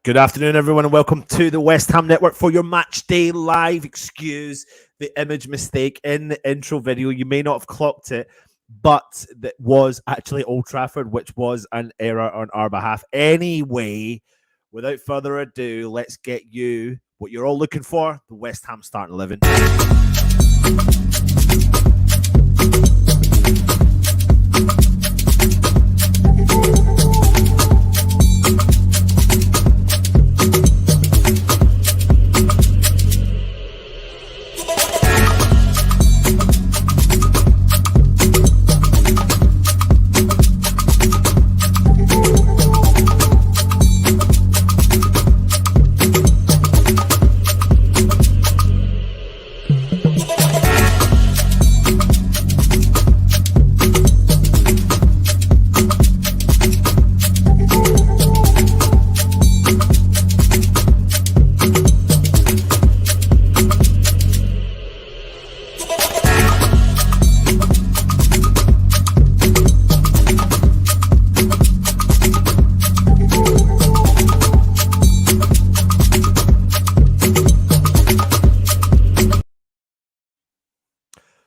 Good afternoon, everyone, and welcome to the West Ham Network for your match day live. Excuse the image mistake in the intro video. You may not have clocked it, but that was actually Old Trafford, which was an error on our behalf. Anyway, without further ado, let's get you what you're all looking for, the West Ham starting 11.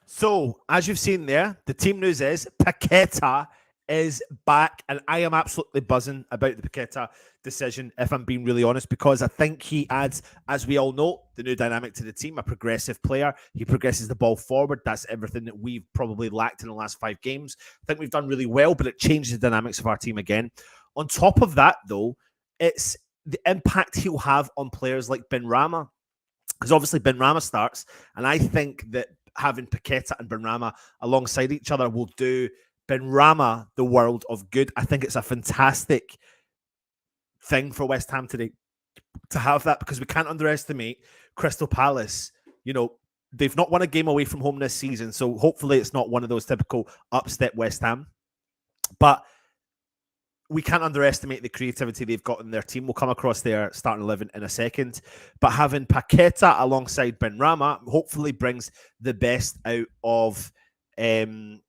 So, as you've seen there, the team news is Paqueta is back, and I am absolutely buzzing about the Paqueta decision, if I'm being really honest, because I think he adds, as we all know, the new dynamic to the team, a progressive player. He progresses the ball forward. That's everything that we've probably lacked in the last 5 games. I think we've done really well, but it changes the dynamics of our team again. On top of that, though, it's the impact he'll have on players like Benrahma, because obviously Benrahma starts, and I think that having Paqueta and Benrahma alongside each other will do Benrahma the world of good. I think it's a fantastic thing for West Ham today to have that, because we can't underestimate Crystal Palace. You know, they've not won a game away from home this season, so hopefully it's not one of those typical upstep West Ham. But we can't underestimate the creativity they've got in their team. We'll come across their starting 11 in a second. But having Paqueta alongside Benrahma hopefully brings the best out of, Benrahma.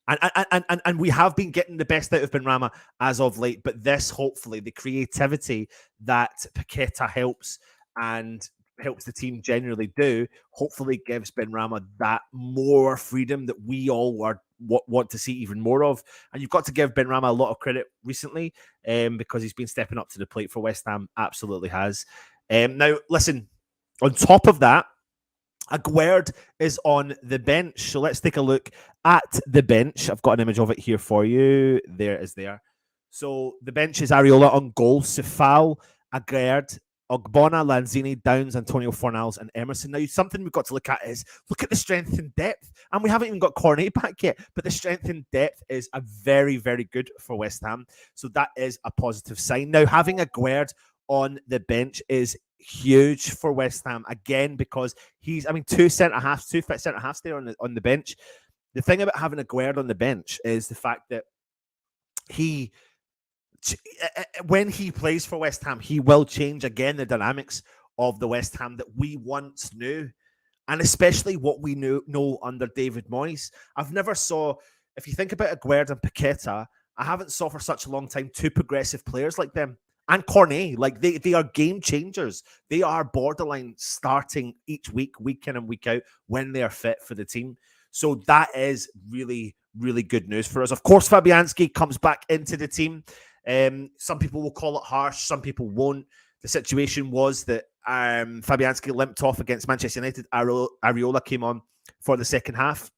And we have been getting the best out of Benrahma as of late. But this, hopefully, the creativity that Paqueta helps the team generally do, hopefully gives Benrahma that more freedom that we all want to see even more of. And you've got to give Benrahma a lot of credit recently, because he's been stepping up to the plate for West Ham. Absolutely has. Now, listen, on top of that, Aguerd is on the bench. So let's take a look at the bench. I've got an image of it here for you. There it is there. So the bench is Areola on goal, Sefal, Aguerd, Ogbonna, Lanzini, Downs, Antonio Fornals, and Emerson. Now, something we've got to look at is look at the strength and depth. And we haven't even got Cornet back yet, but the strength and depth is a very, very good for West Ham. So that is a positive sign. Now, having Aguerd on the bench is huge for West Ham, again, because two fit centre-halves there on the bench. The thing about having Aguerd on the bench is the fact that when he plays for West Ham, he will change again the dynamics of the West Ham that we once knew, and especially what we know under David Moyes. If you think about Aguerd and Paqueta, I haven't saw for such a long time 2 progressive players like them. And Cornet, like they are game changers. They are borderline starting each week in and week out when they are fit for the team. So that is really, really good news for us. Of course, Fabianski comes back into the team. Some people will call it harsh, some people won't. The situation was that Fabianski limped off against Manchester United. Areola came on for the second half.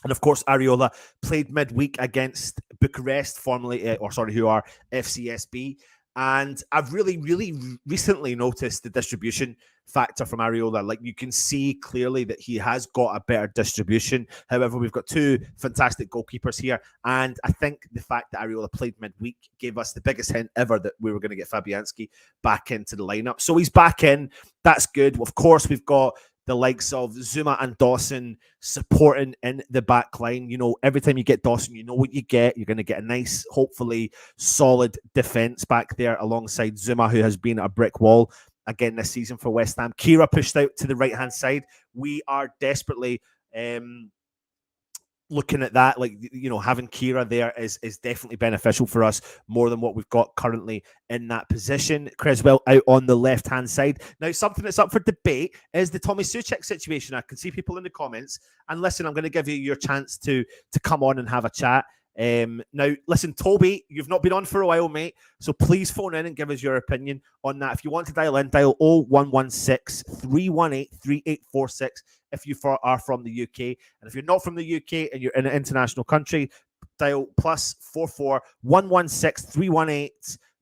And of course, Areola played midweek against Bucharest, who are FCSB. And I've really, really recently noticed the distribution factor from Areola. Like, you can see clearly that he has got a better distribution. However, we've got 2 fantastic goalkeepers here. And I think the fact that Areola played midweek gave us the biggest hint ever that we were going to get Fabianski back into the lineup. So he's back in. That's good. Of course, we've got the likes of Zuma and Dawson supporting in the back line. You know, every time you get Dawson, you know what you get. You're going to get a nice, hopefully solid defence back there alongside Zuma, who has been a brick wall again this season for West Ham. Kira pushed out to the right-hand side. We are desperately looking at that, like, having Kira there is definitely beneficial for us, more than what we've got currently in that position. Creswell out on the left hand side. Now, something that's up for debate is the Tommy Soucek situation. I can see people in the comments, and listen, I'm going to give you your chance to come on and have a chat. Now, listen, Toby, you've not been on for a while, mate, so please phone in and give us your opinion on that. If you want to dial in, dial 0116 318 3846 if you are from the UK. And if you're not from the UK and you're in an international country, dial +44 116 318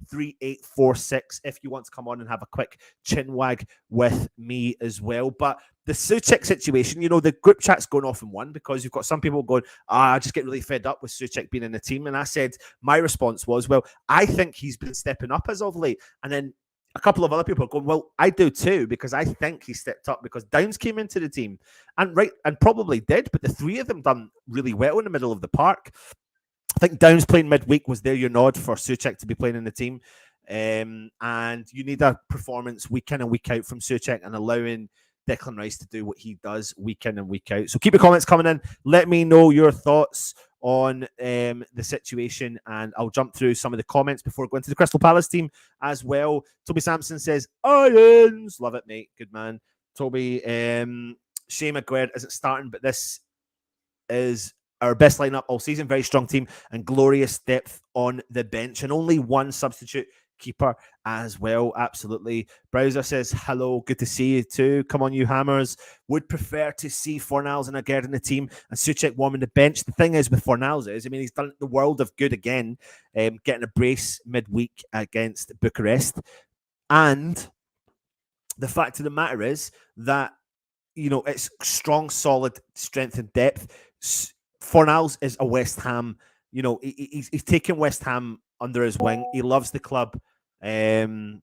3846 if you want to come on and have a quick chinwag with me as well. But the Soucek situation, the group chat's going off in one, because you've got some people going, I just get really fed up with Soucek being in the team. And I said, my response was, well, I think he's been stepping up as of late. And then a couple of other people are going, well, I do too, because I think he stepped up because Downs came into the team and probably did, but the three of them done really well in the middle of the park. I think Downs playing midweek was there your nod for Soucek to be playing in the team. And you need a performance week in and week out from Soucek, and allowing Declan Rice to do what he does week in and week out. So keep your comments coming in. Let me know your thoughts on the situation, and I'll jump through some of the comments before going to the Crystal Palace team as well. Toby Sampson says, Irons! Love it, mate. Good man. Toby, Shea Maguire isn't starting, but this is our best lineup all season. Very strong team and glorious depth on the bench, and only one substitute keeper as well. Absolutely. Browser says, hello, good to see you too. Come on, you hammers. Would prefer to see Fornals and Agard in the team and Soucek warming the bench. The thing is with Fornals he's done the world of good again, getting a brace midweek against Bucharest. And the fact of the matter is that, it's strong, solid strength and depth. Fornals is a West Ham, he's taken West Ham under his wing. He loves the club, and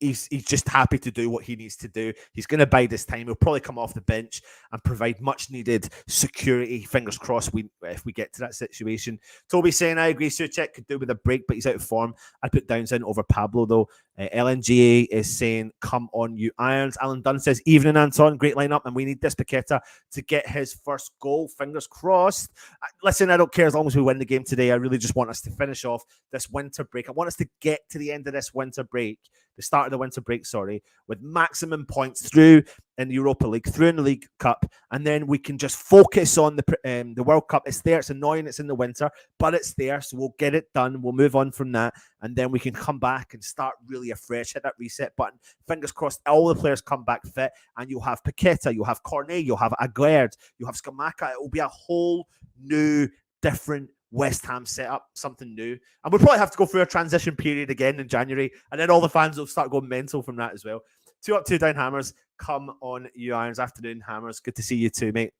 he's just happy to do what he needs to do. He's going to bide his time. He'll probably come off the bench and provide much needed security. Fingers crossed if we get to that situation. Toby saying, I agree, Soucek could do with a break, but he's out of form. I'd put Downs in over Pablo though. LNGA is saying, come on, you Irons. Alan Dunn says, evening, Anton. Great lineup, and we need this Paqueta to get his first goal. Fingers crossed. Listen, I don't care as long as we win the game today. I really just want us to finish off this winter break. I want us to get to the end of this winter break, the start of the winter break, with maximum points through in the Europa League, through in the League Cup, and then we can just focus on the World Cup. It's there. It's annoying. It's in the winter, but it's there. So we'll get it done. We'll move on from that, and then we can come back and start really afresh, hit that reset button. Fingers crossed all the players come back fit, and you'll have Paqueta, you'll have Cornet, you'll have Aguerd, you'll have Scamacca. It will be a whole new, different West Ham setup, something new. And we'll probably have to go through a transition period again in January, and then all the fans will start going mental from that as well. 2 up, 2 down, Hammers. Come on, you Irons. Afternoon, Hammers. Good to see you too, mate.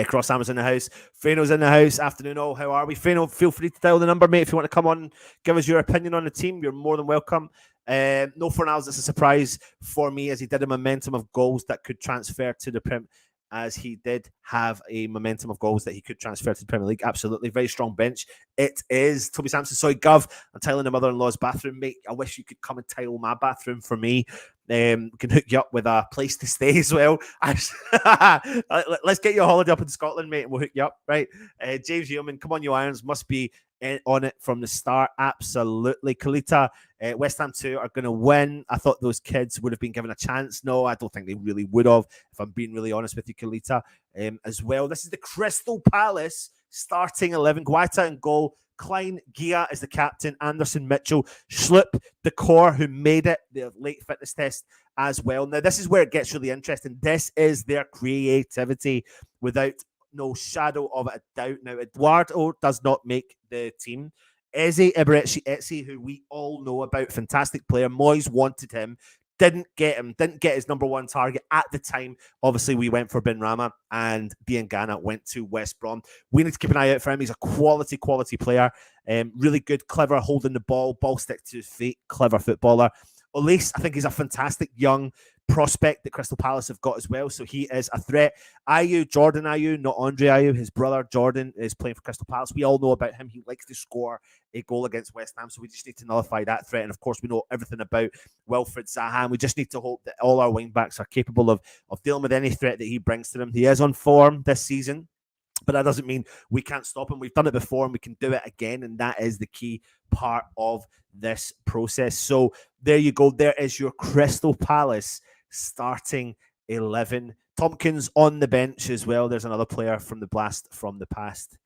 Cross Hammers in the house. Freno's in the house. Afternoon, all. How are we? Freno, feel free to dial the number, mate. If you want to come on and give us your opinion on the team, you're more than welcome. No Fornals, it's a surprise for me, as he did a momentum of goals that could transfer to the Prem, as he did have a momentum of goals that he could transfer to the Premier League. Absolutely. Very strong bench. It is. Toby Sampson, sorry, Gov, I'm tiling the mother-in-law's bathroom, mate. I wish you could come and tile my bathroom for me. We can hook you up with a place to stay as well. Let's get you a holiday up in Scotland, mate, and we'll hook you up, right? James Yeoman, come on, you Irons. Must be on it from the start. Absolutely. Kalita, West Ham 2 are going to win. I thought those kids would have been given a chance. No, I don't think they really would have, if I'm being really honest with you, Kalita, as well. This is the Crystal Palace starting 11. Guaita in goal. Klein, Gia is the captain. Anderson, Mitchell, Schlupp, Decor, who made it, the late fitness test as well. Now, this is where it gets really interesting. This is their creativity without no shadow of a doubt. Now, Eduardo does not make the team. Eze Eberechi, who we all know about, fantastic player. Moyes wanted him. Didn't get him, didn't get his number one target at the time. Obviously, we went for Benrahma, and Diangana went to West Brom. We need to keep an eye out for him. He's a quality player. Really good, clever, holding the ball stick to his feet, clever footballer. Olise, I think he's a fantastic young prospect that Crystal Palace have got as well, so he is a threat. Jordan Ayew, not Andre Ayew, his brother Jordan is playing for Crystal Palace. We all know about him. He likes to score a goal against West Ham, so we just need to nullify that threat. And of course, we know everything about Wilfred Zaha, and we just need to hope that all our wing backs are capable of dealing with any threat that he brings to them. He is on form this season. But that doesn't mean we can't stop them. We've done it before and we can do it again. And that is the key part of this process. So there you go. There is your Crystal Palace starting 11. Tompkins on the bench as well. There's another player from the blast from the past.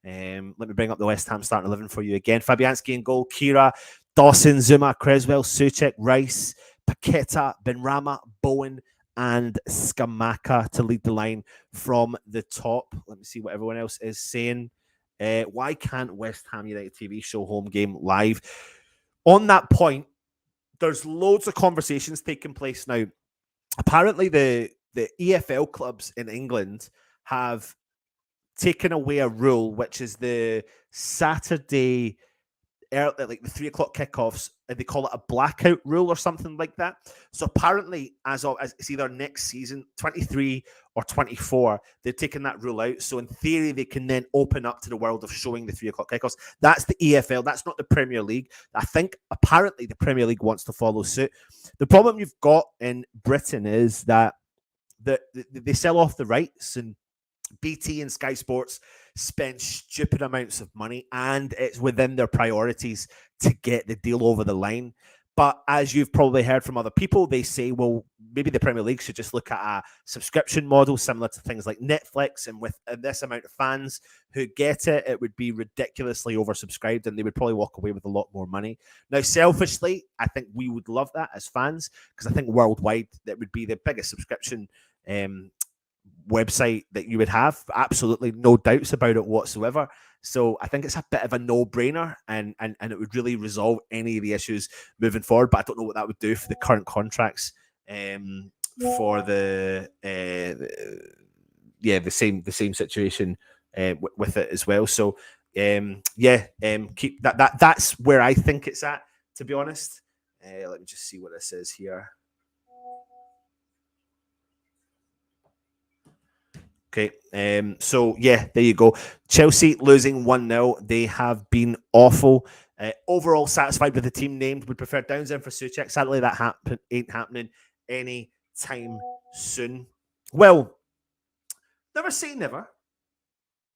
Let me bring up the West Ham starting 11 for you again. Fabianski in goal. Kira, Dawson, Zuma, Creswell, Souček, Rice, Paqueta, Benrahma, Bowen, and Scamacca to lead the line from the top. Let me see what everyone else is saying. Why can't West Ham United TV show home game live? On that point, there's loads of conversations taking place now. Apparently, the EFL clubs in England have taken away a rule, which is the Saturday, like the 3 o'clock kickoffs, and they call it a blackout rule or something like that. So apparently, as it's either next season, 23 or 24, they're taking that rule out. So in theory, they can then open up to the world of showing the 3 o'clock kickoffs. That's the EFL. That's not the Premier League. I think apparently the Premier League wants to follow suit. The problem you've got in Britain is that they sell off the rights, and BT and Sky Sports spend stupid amounts of money, and it's within their priorities to get the deal over the line. But as you've probably heard from other people, they say, well, maybe the Premier League should just look at a subscription model similar to things like Netflix. And with this amount of fans who get it, it would be ridiculously oversubscribed and they would probably walk away with a lot more money. Now, selfishly, I think we would love that as fans, because I think worldwide that would be the biggest subscription website that you would have. Absolutely no doubts about it whatsoever. So I think it's a bit of a no-brainer, and it would really resolve any of the issues moving forward. But I don't know what that would do for the current contracts for the same situation with it as well. So keep that's where I think it's at, to be honest. Let me just see what this is here. Okay, so yeah, there you go. Chelsea losing 1-0. They have been awful. Overall satisfied with the team named. Would prefer Townsend for Souček. Sadly, that ain't happening any time soon. Well, never say never.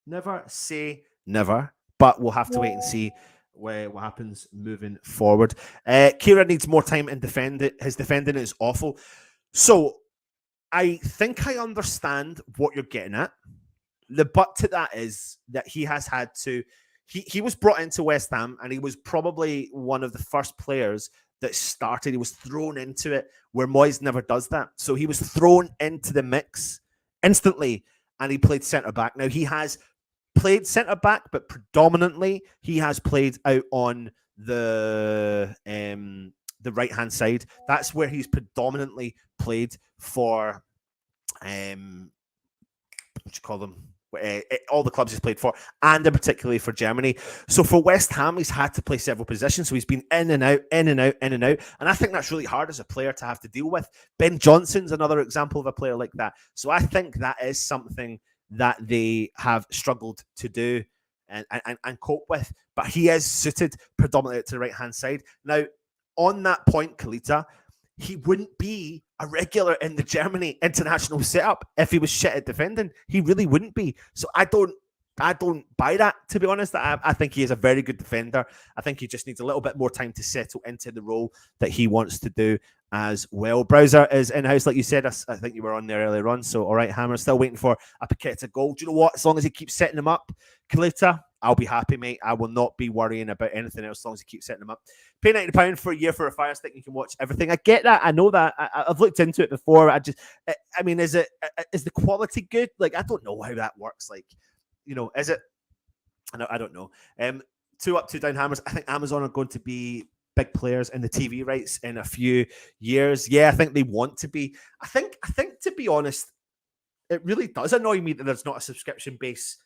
Never say never. But we'll have to wait and see what happens moving forward. Kira needs more time in defending. His defending is awful. So I think I understand what you're getting at. The but to that is that he has had to, he was brought into West Ham and he was probably one of the first players that started. He was thrown into it where Moyes never does that. So he was thrown into the mix instantly and he played centre-back. Now he has played centre-back, but predominantly he has played out on the right-hand side. That's where he's predominantly played for, what you call them? All the clubs he's played for, and particularly for Germany. So for West Ham, he's had to play several positions. So he's been in and out, in and out, in and out. And I think that's really hard as a player to have to deal with. Ben Johnson's another example of a player like that. So I think that is something that they have struggled to do and cope with. But he is suited predominantly to the right-hand side. Now, on that point, Kalita, he wouldn't be a regular in the Germany international setup if he was shit at defending. He really wouldn't be. So I don't buy that, to be honest. I think he is a very good defender. I think he just needs a little bit more time to settle into the role that he wants to do as well. Browser is in-house, like you said. I think you were on there earlier on. So, all right, Hammer, still waiting for a Paqueta goal. Do you know what? As long as he keeps setting them up, Kalita, I'll be happy, mate. I will not be worrying about anything else as long as he keeps setting them up. Pay £90 for a year for a Fire Stick. You can watch everything. I get that. I know that. I've looked into it before. I mean, is the quality good? Like, I don't know how that works. Like, you know, is it? I don't know. 2 up, 2 down Hammers. I think Amazon are going to be big players in the TV rights in a few years. Yeah, I think they want to be. I think to be honest, it really does annoy me that there's not a subscription-based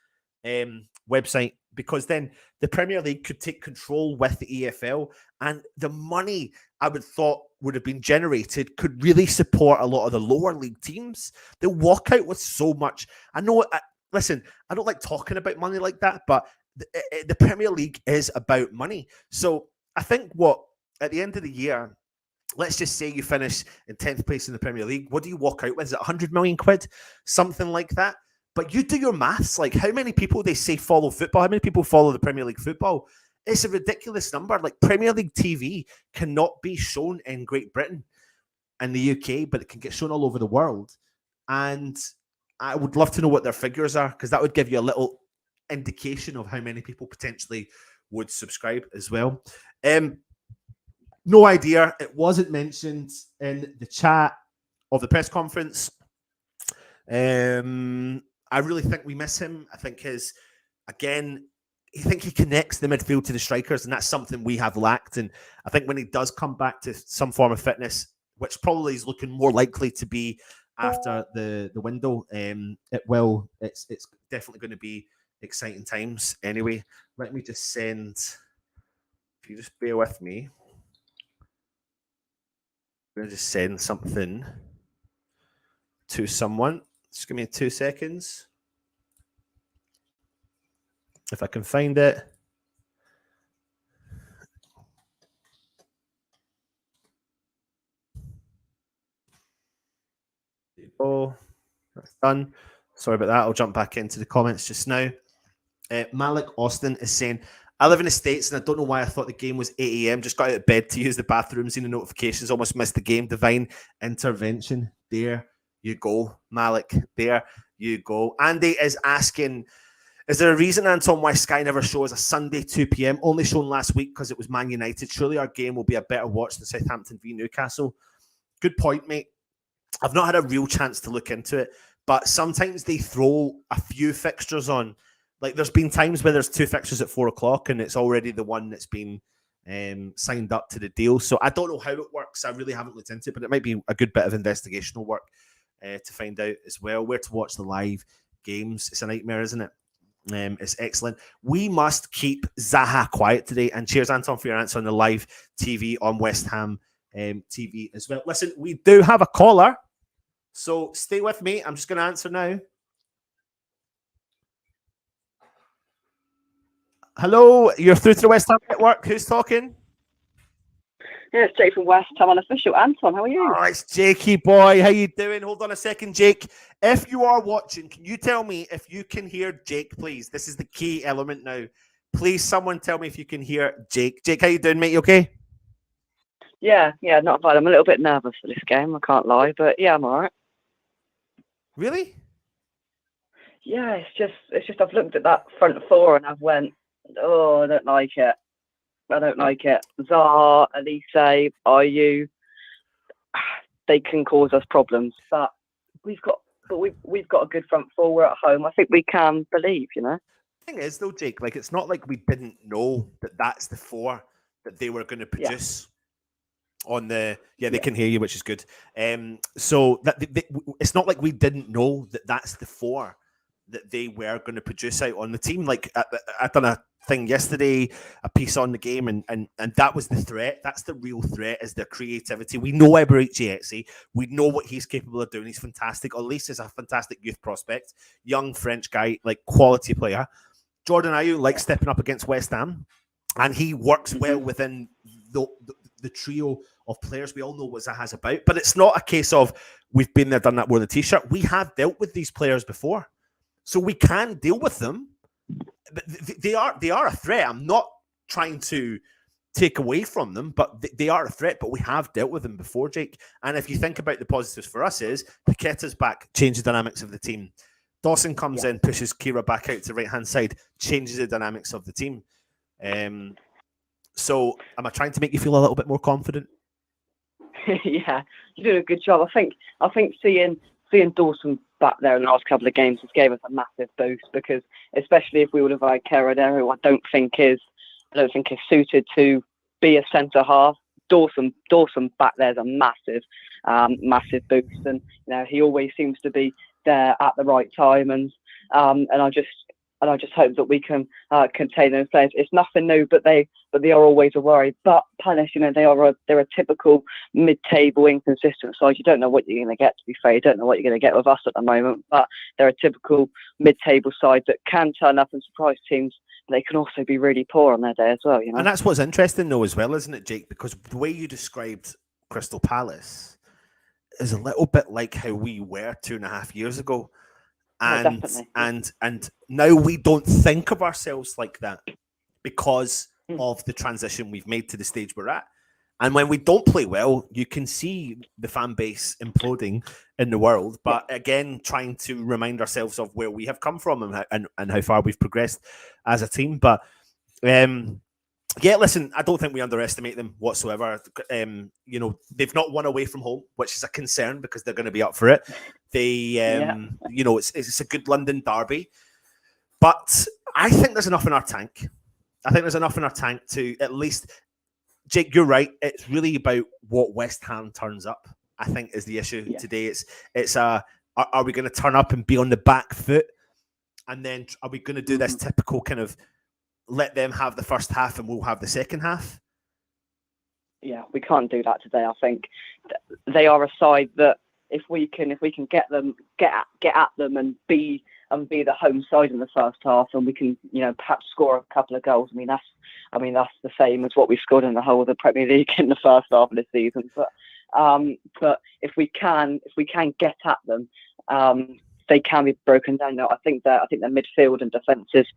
website, because then the Premier League could take control with the EFL, and the money I would thought would have been generated could really support a lot of the lower league teams. They'll walk out with so much. I know. Listen, I don't like talking about money like that, but the Premier League is about money. So I think at the end of the year, let's just say you finish in 10th place in the Premier League. What do you walk out with? Is it 100 million quid? Something like that. But you do your maths. Like, how many people they say follow football? How many people follow the Premier League football? It's a ridiculous number. Like, Premier League TV cannot be shown in Great Britain and the UK, but it can get shown all over the world. And I would love to know what their figures are, because that would give you a little indication of how many people potentially would subscribe as well. No idea. It wasn't mentioned in the chat of the press conference. I really think we miss him. I think I think he connects the midfield to the strikers, and that's something we have lacked. And I think when he does come back to some form of fitness, which probably is looking more likely to be after the window, it's definitely going to be exciting times. Anyway, let me just send, if you just bear with me, I'm going to just send something to someone. Just give me 2 seconds. If I can find it. There you go. That's done. Sorry about that. I'll jump back into the comments just now. Malik Austin is saying, I live in the States and I don't know why I thought the game was 8 a.m. Just got out of bed to use the bathroom, seen the notifications, almost missed the game. Divine intervention. There you go, Malik. There you go. Andy is asking, is there a reason, Anton, why Sky never shows a Sunday 2 p.m. only shown last week because it was Man United? Surely our game will be a better watch than Southampton v Newcastle. Good point, mate. I've not had a real chance to look into it, but sometimes they throw a few fixtures on. Like, there's been times where there's 2 fixtures at 4 o'clock and it's already the one that's been signed up to the deal. So I don't know how it works. I really haven't looked into it, but it might be a good bit of investigational work to find out as well. Where to watch the live games. It's a nightmare, isn't it? It's excellent. We must keep Zaha quiet today. And cheers, Anton, for your answer on the live TV on West Ham TV as well. Listen, we do have a caller, so stay with me. I'm just going to answer now. Hello, you're through to the West Ham Network. Who's talking? Yeah, it's Jake from West Ham Unofficial. Anton, how are you? Oh, it's Jakey boy. How you doing? Hold on a second, Jake. If you are watching, can you tell me if you can hear Jake, please? This is the key element now. Please, someone tell me if you can hear Jake. Jake, how you doing, mate? You okay? Yeah, not bad. I'm a little bit nervous for this game, I can't lie, but yeah, I'm all right. Really? Yeah, it's just I've looked at that front 4 and I've went, oh, I don't like it. Zaha, Elise, Ayew, they can cause us problems, but we've got a good front 4. We're at home. I think we can believe, you know. The thing is, though, Jake, like, it's not like we didn't know that that's the 4 that they were going to produce on the. Yeah, they can hear you, which is good. So that it's not like we didn't know that that's the 4 that they were going to produce out on the team. Like, I done a thing yesterday, a piece on the game, and that was the threat. That's the real threat, is their creativity. We know Eberechi. We know what he's capable of doing. He's fantastic. Elise is a fantastic youth prospect, young French guy, like, quality player. Jordan Ayew likes stepping up against West Ham, and he works well within the trio of players. We all know what Zaha's about, but it's not a case of we've been there, done that, wore the t-shirt. We have dealt with these players before, so we can deal with them. But they are a threat. I'm not trying to take away from them, but they are a threat. But we have dealt with them before, Jake. And if you think about the positives for us, is Paqueta's back, changes the dynamics of the team. Dawson comes in, pushes Kira back out to the right-hand side, changes the dynamics of the team. So am I trying to make you feel a little bit more confident? Yeah, you're doing a good job. I think seeing Dawson back there in the last couple of games has gave us a massive boost, because especially if we would have had Kera there, who I don't think is suited to be a centre half. Dawson back there is a massive boost, and you know, he always seems to be there at the right time, and I just hope that we can contain those players. It's nothing new, but they are always a worry. But Palace, you know, they're a typical mid-table inconsistent side. You don't know what you're going to get. To be fair, you don't know what you're going to get with us at the moment. But they're a typical mid-table side that can turn up and surprise teams. They can also be really poor on their day as well, you know. And that's what's interesting, though, as well, isn't it, Jake? Because the way you described Crystal Palace is a little bit like how we were 2.5 years ago. And definitely. and now we don't think of ourselves like that because of the transition we've made to the stage we're at. And when we don't play well, you can see the fan base imploding in the world. But again, trying to remind ourselves of where we have come from and how far we've progressed as a team. But yeah, listen, I don't think we underestimate them whatsoever. They've not won away from home, which is a concern because they're going to be up for it. They, it's a good London derby. But I think there's enough in our tank. I think there's enough in our tank to at least... Jake, you're right. It's really about what West Ham turns up, I think, is the issue today. Are we going to turn up and be on the back foot? And then are we going to do this typical kind of let them have the first half and we'll have the second half? Yeah, we can't do that today. I think they are a side that if we can get at them and be the home side in the first half, and we can perhaps score a couple of goals. I mean that's the same as what we scored in the whole of the Premier League in the first half of the season. But if we can get at them, they can be broken down. I think their midfield and defence is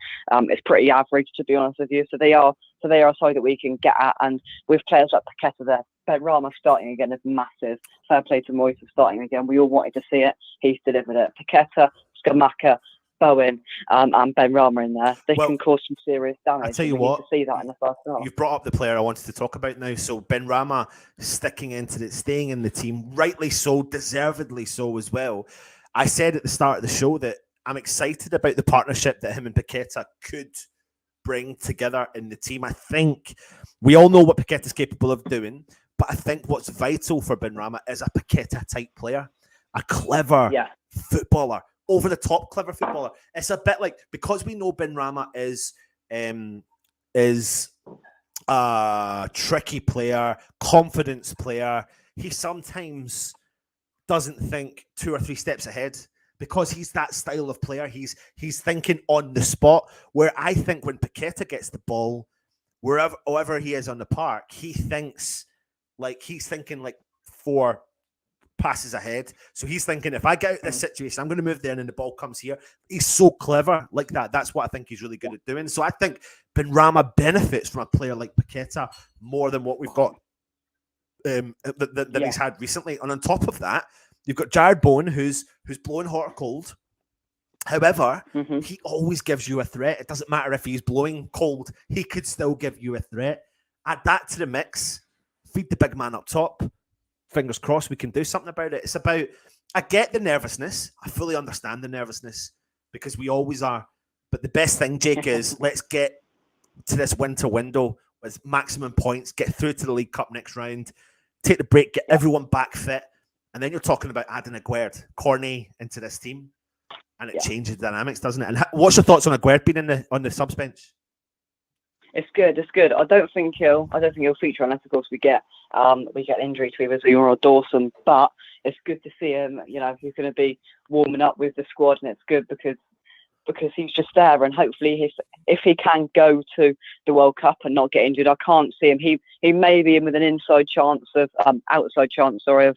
pretty average, to be honest with you. So they are a side that we can get at, and with players like Paqueta there, Benrahma starting again is massive. Fair play to Moyes for starting again. We all wanted to see it. He's delivered it. Paqueta, Scamacca, Bowen, and Benrahma in there. They can cause some serious damage. I tell you what, need to see that in the first half. You've brought up the player I wanted to talk about now. So Benrahma staying in the team, rightly so, deservedly so as well. I said at the start of the show that I'm excited about the partnership that him and Paqueta could bring together in the team. I think we all know what Paqueta's capable of doing, but I think what's vital for Benrahma is a Paqueta type player, a clever footballer, over the top clever footballer. It's a bit like, because we know Benrahma is a tricky player, confidence player. He sometimes doesn't think 2 or 3 steps ahead because he's that style of player. He's thinking on the spot, where I think when Paqueta gets the ball, wherever he is on the park, he's thinking like 4 passes ahead. So he's thinking, if I get out this situation, I'm going to move there and then the ball comes here. He's so clever like that. That's what I think he's really good at doing. So I think Benrahma benefits from a player like Paqueta more than what we've got that he's had recently. And on top of that, you've got Jared Bowen, who's blowing hot or cold. However, he always gives you a threat. It doesn't matter if he's blowing cold, he could still give you a threat. Add that to the mix, feed the big man up top. Fingers crossed we can do something about it. It's about, I get the nervousness. I fully understand the nervousness because we always are. But the best thing, Jake, is let's get to this winter window with maximum points, get through to the League Cup next round, take the break, get everyone back fit. And then you're talking about adding Aguerd, Cornet into this team. And it changes the dynamics, doesn't it? And what's your thoughts on Aguerd being on the subs bench? It's good. I don't think he'll feature unless, of course, we get injury to either Zuma or Dawson. But it's good to see him. He's going to be warming up with the squad, and it's good because he's just there. And hopefully, if he can go to the World Cup and not get injured, I can't see him. He may be in with an outside chance of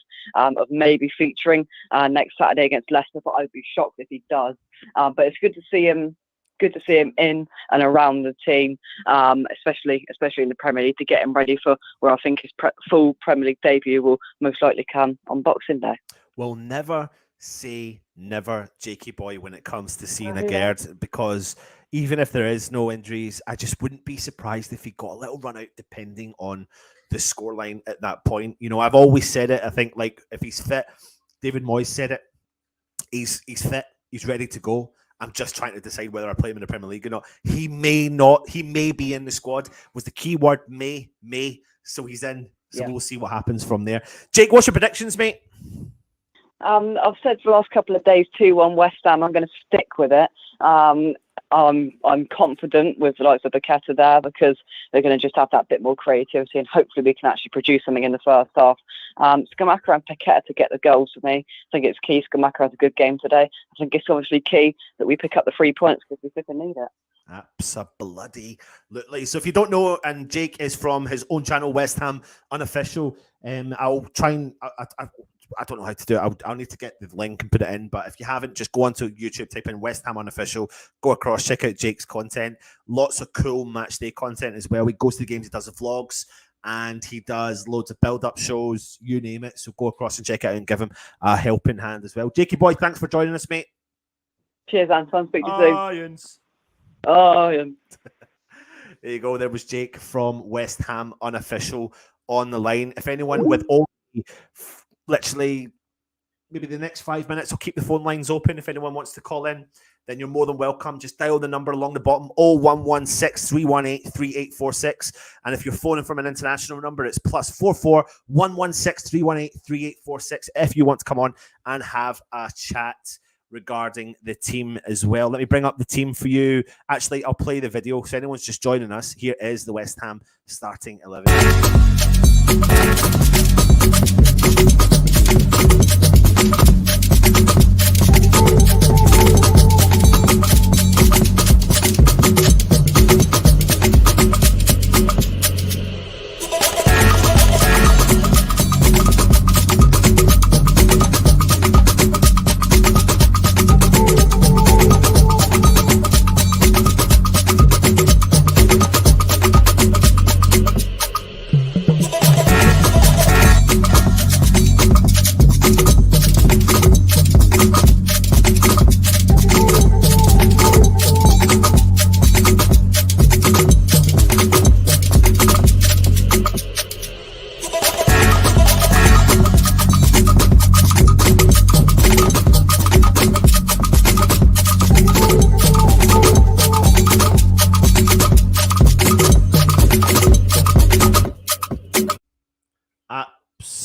maybe featuring next Saturday against Leicester. But I'd be shocked if he does. But it's good to see him. Good to see him in and around the team, especially in the Premier League, to get him ready for where I think his full Premier League debut will most likely come on Boxing Day. We'll never say never, Jakey boy, when it comes to seeing Aguerd, because even if there is no injuries, I just wouldn't be surprised if he got a little run out depending on the scoreline at that point. I've always said it. I think, like, if he's fit, David Moyes said it, he's fit, he's ready to go. I'm just trying to decide whether I play him in the Premier League or not. He may not. He may be in the squad. Was the key word may. So he's in. So we'll see what happens from there. Jake, what's your predictions, mate? I've said for the last couple of days 2-1 West Ham. I'm going to stick with it. I'm confident with the likes of Paqueta there because they're going to just have that bit more creativity, and hopefully we can actually produce something in the first half. Scamacca and Paqueta to get the goals for me. I think it's key. Scamacca has a good game today. I think it's obviously key that we pick up the 3 points because we flipping need it. Absolutely. So if you don't know, and Jake is from his own channel, West Ham Unofficial, I'll try and I don't know how to do it. I'll need to get the link and put it in. But if you haven't, just go onto YouTube, type in West Ham Unofficial, go across, check out Jake's content. Lots of cool matchday content as well. He goes to the games, he does the vlogs, and he does loads of build-up shows, you name it. So go across and check it out and give him a helping hand as well. Jakey boy, thanks for joining us, mate. Cheers, Anton. Speak to you soon. Irons. Irons. There you go. There was Jake from West Ham Unofficial on the line. If anyone with all literally maybe the next 5 minutes, I'll keep the phone lines open. If anyone wants to call in, then you're more than welcome. Just dial the number along the bottom, 0116 318 3846. And if you're phoning from an international number, it's +44 116 318 3846 if you want to come on and have a chat regarding the team as well. Let me bring up the team for you. Actually, I'll play the video. So anyone's just joining us, here is the West Ham starting 11.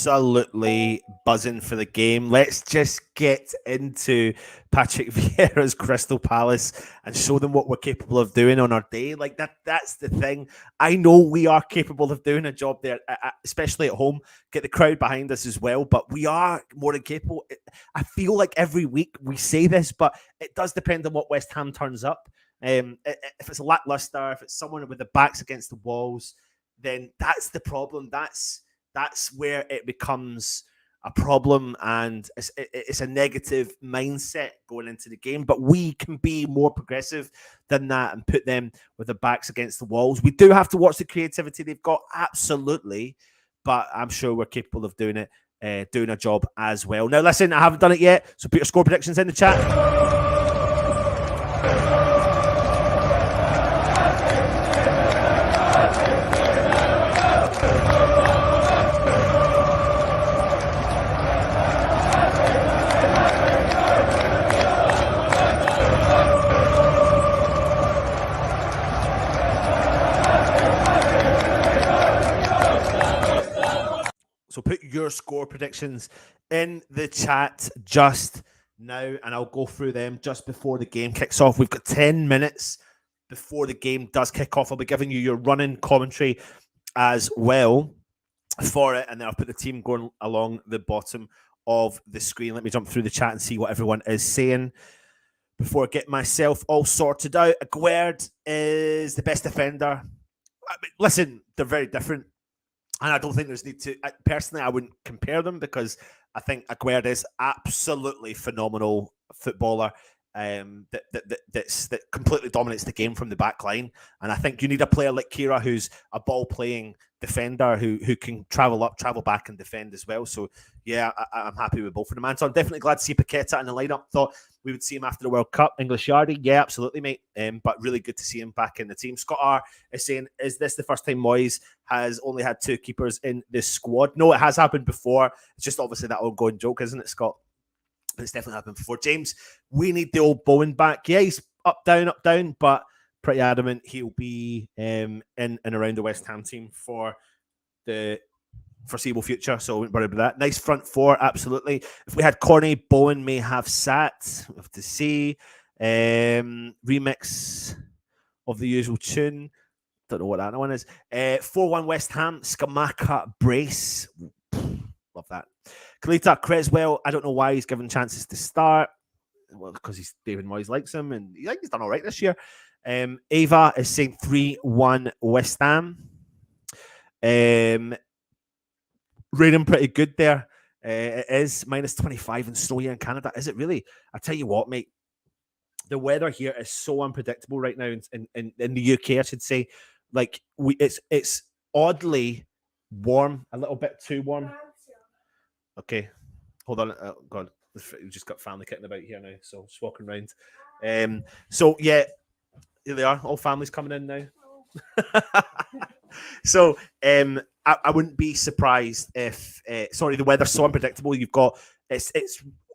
Absolutely buzzing for the game. Let's just get into Patrick Vieira's Crystal Palace and show them what we're capable of doing on our day. Like that's the thing. I know we are capable of doing a job there, especially at home. Get the crowd behind us as well, but we are more than capable. I feel like every week we say this, but it does depend on what West Ham turns up. If it's a lackluster, if it's someone with the backs against the walls, then that's the problem. That's where it becomes a problem, and it's a negative mindset going into the game. But we can be more progressive than that and put them with the backs against the walls. We do have to watch the creativity they've got, absolutely, but I'm sure we're capable of doing it, doing a job as well. Now, listen, I haven't done it yet, so put your score predictions in the chat. So put your score predictions in the chat just now, and I'll go through them just before the game kicks off. We've got 10 minutes before the game does kick off. I'll be giving you your running commentary as well for it, and then I'll put the team going along the bottom of the screen. Let me jump through the chat and see what everyone is saying before I get myself all sorted out. Aguerd is the best defender. Listen, they're very different. And I don't think there's need to. Personally, I wouldn't compare them because I think Aguerd is absolutely phenomenal footballer. That completely dominates the game from the back line. And I think you need a player like Kira who's a ball-playing defender who can travel up, travel back and defend as well. So, yeah, I'm happy with both of them. And so I'm definitely glad to see Paqueta in the lineup. Thought we would see him after the World Cup. English Yardie, yeah, absolutely, mate. But really good to see him back in the team. Scott R is saying, is this the first time Moyes has only had two keepers in this squad? No, it has happened before. It's just obviously that ongoing joke, isn't it, Scott? But it's definitely happened before. James, we need the old Bowen back. Yeah, he's up, down, but pretty adamant he'll be in and around the West Ham team for the foreseeable future. So I wouldn't worry about that. Nice front four, absolutely. If we had Corny, Bowen may have sat. We'll have to see. Remix of the usual tune. Don't know what that one is. 4-1 West Ham, Skamaka brace. Love that. Kalita Creswell, I don't know why he's given chances to start. Well, because David Moyes likes him, and I think he's done all right this year. Ava is saying 3-1 West Ham. Rating pretty good there. It is -25 and snow here in Canada. Is it really? I tell you what, mate. The weather here is so unpredictable right now in the UK, I should say. Like it's oddly warm, a little bit too warm. Okay, hold on. Oh, God, we just got family kicking about here now, so just walking around. So yeah, here they are. All families coming in now. So I wouldn't be surprised if sorry, the weather's so unpredictable. You've got it's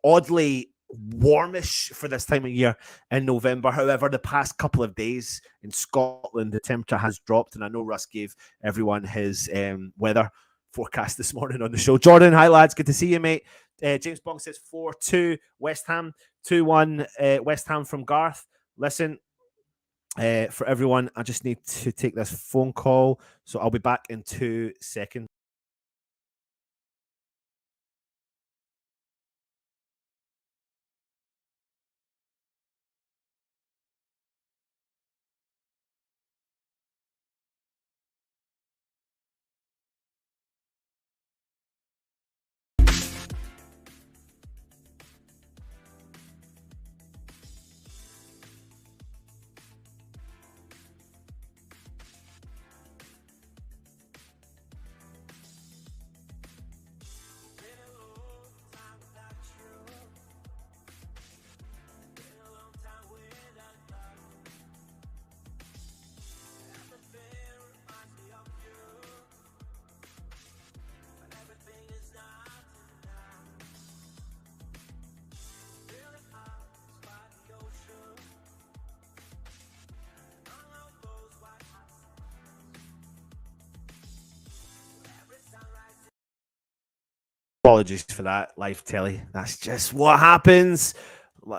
oddly warmish for this time of year in November. However, the past couple of days in Scotland, the temperature has dropped, and I know Russ gave everyone his weather forecast this morning on the show. Jordan, hi lads, good to see you, mate. James Bong says 4-2 West Ham, 2-1 West Ham from Garth. Listen, for everyone, I just need to take this phone call, so I'll be back in 2 seconds. Apologies for that, live telly. That's just what happens.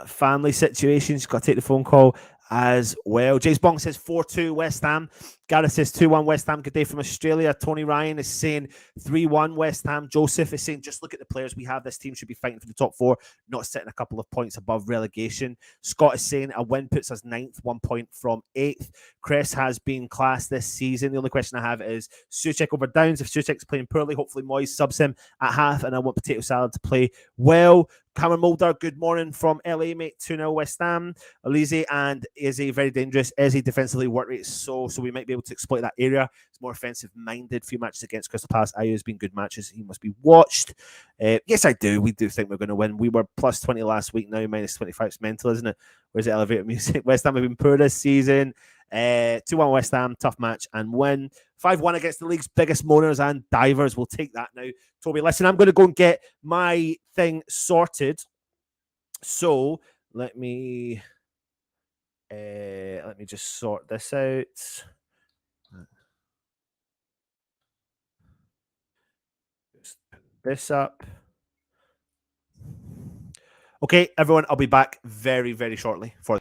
Family situations, got to take the phone call as well. James Bong says 4-2 West Ham. Gareth says 2-1 West Ham. Good day from Australia. Tony Ryan is saying 3-1 West Ham. Joseph is saying, just look at the players we have. This team should be fighting for the top four, not sitting a couple of points above relegation. Scott is saying a win puts us 9th, 1 point from 8th. Chris has been class this season. The only question I have is Souček over Downs. If Souček's playing poorly, hopefully Moyes subs him at half, and I want Potato Salad to play well. Cameron Mulder, good morning from LA, mate. 2-0 West Ham. Elise and Izzy, very dangerous. Izzy defensively work rate is so we might be able to exploit that area. It's more offensive minded. Few matches against Crystal Palace. Ayew has been good matches. He must be watched. Yes, I do. We do think we're going to win. We were plus 20 last week. Now minus 25. It's mental, isn't it? Where's the elevator music? West Ham have been poor this season. 2-1 West Ham, tough match and win. 5-1 against the league's biggest moaners and divers. We'll take that now. Toby, listen, I'm going to go and get my thing sorted. So let me just sort this out. Just put this up. Okay, everyone, I'll be back very, very shortly for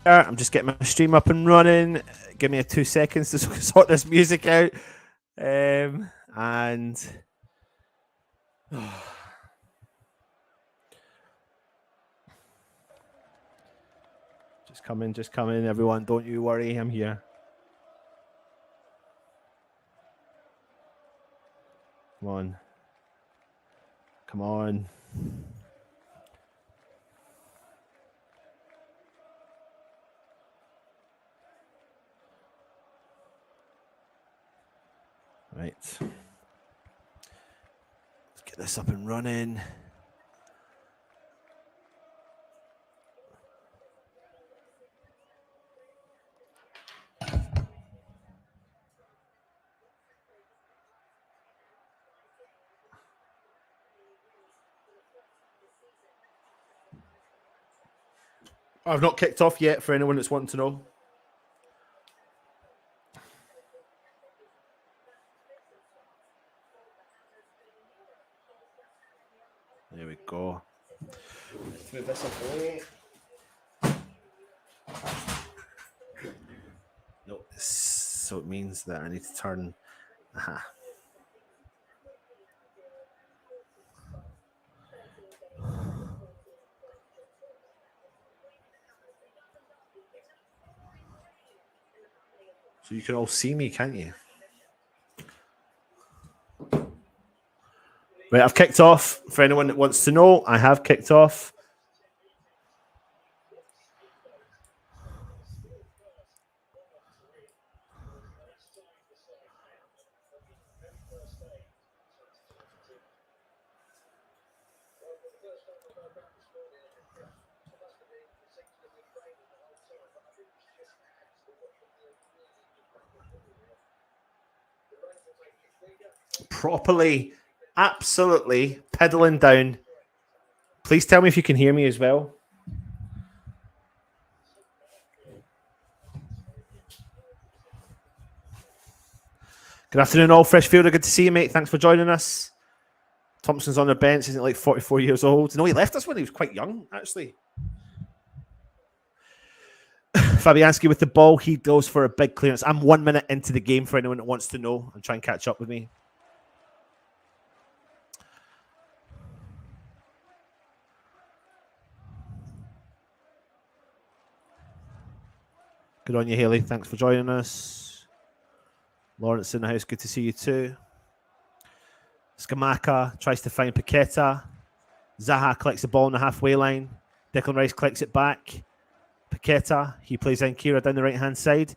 I'm just getting my stream up and running. Give me 2 seconds to sort this music out. And just come in, everyone. Don't you worry, I'm here. Come on. Come on. Right. Let's get this up and running. I've not kicked off yet for anyone that's wanting to know. There we go. Let's move this away. No, so it means that I need to turn. Aha. So you can all see me, can't you? Right, I've kicked off. For anyone that wants to know, I have kicked off. Properly, absolutely pedaling down. Please tell me if you can hear me as well. Good afternoon, all. Freshfielder, good to see you, mate. Thanks for joining us. Thompson's on the bench, isn't like 44 years old? No, he left us when he was quite young, actually. Fabianski with the ball. He goes for a big clearance. I'm 1 minute into the game for anyone that wants to know and try and catch up with me. Good on you, Haley. Thanks for joining us. Lawrence in the house. Good to see you too. Skamaka tries to find Paqueta. Zaha collects the ball on the halfway line. Declan Rice collects it back. Paqueta, he plays in Kira down the right-hand side.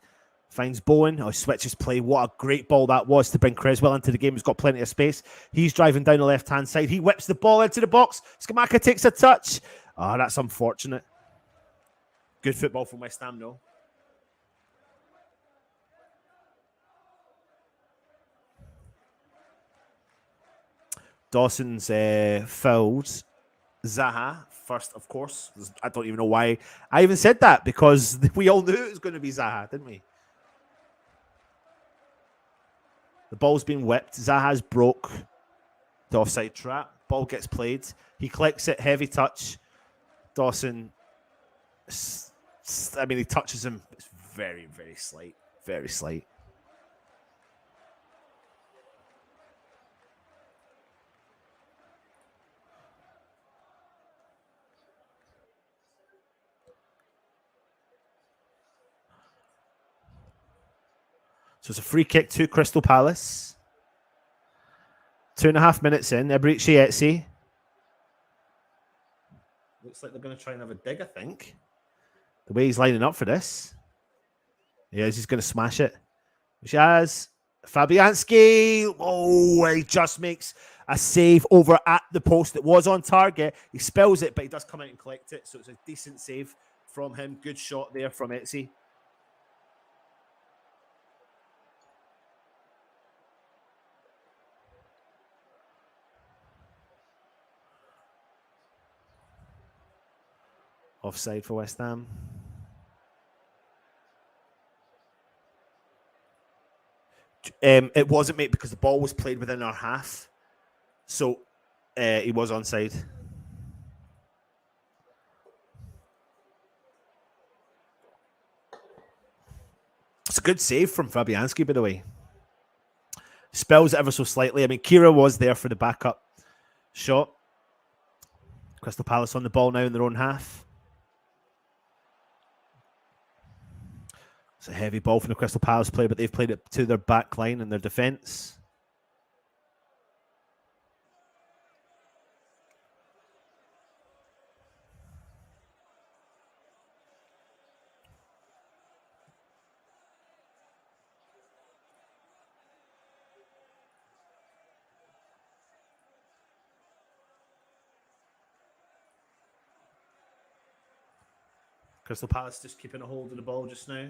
Finds Bowen. Oh, switches play. What a great ball that was to bring Creswell into the game. He's got plenty of space. He's driving down the left-hand side. He whips the ball into the box. Skamaka takes a touch. Oh, that's unfortunate. Good football from West Ham, though. Dawson's fouled Zaha first, of course. I don't even know why I even said that, because we all knew it was going to be Zaha, didn't we? The ball's been whipped. Zaha's broke the offside trap. Ball gets played. He collects it. Heavy touch. Dawson, I mean, he touches him. It's very, very slight. Very slight. So it's a free kick to Crystal Palace. 2.5 minutes in. Eberechi Eze. Looks like they're going to try and have a dig, I think. The way he's lining up for this. He is. He's going to smash it. Which has Fabianski. Oh, he just makes a save over at the post that was on target. He spills it, but he does come out and collect it. So it's a decent save from him. Good shot there from Eze. Offside for West Ham. It wasn't, mate, because the ball was played within our half. So he was onside. a good save from Fabianski, by the way. Spells it ever so slightly. I mean, Kira was there for the backup shot. Crystal Palace on the ball now in their own half. It's a heavy ball from the Crystal Palace player, but they've played it to their back line and their defence. Crystal Palace just keeping a hold of the ball just now.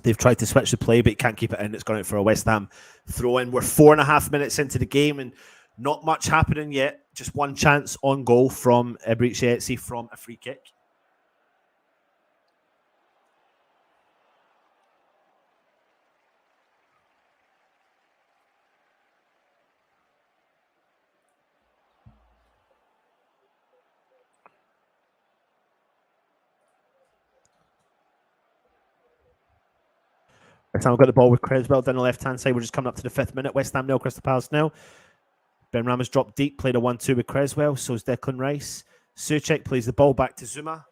They've tried to switch the play, but can't keep it in. It's gone out for a West Ham throw-in. We're 4.5 minutes into the game and not much happening yet. Just one chance on goal from Eberechi from a free kick. West Ham have got the ball with Creswell down the left-hand side. We're just coming up to the 5th minute. West Ham nil, Crystal Palace nil. Ben Rama's dropped deep, played a 1-2 with Creswell. So is Declan Rice. Souček plays the ball back to Zuma.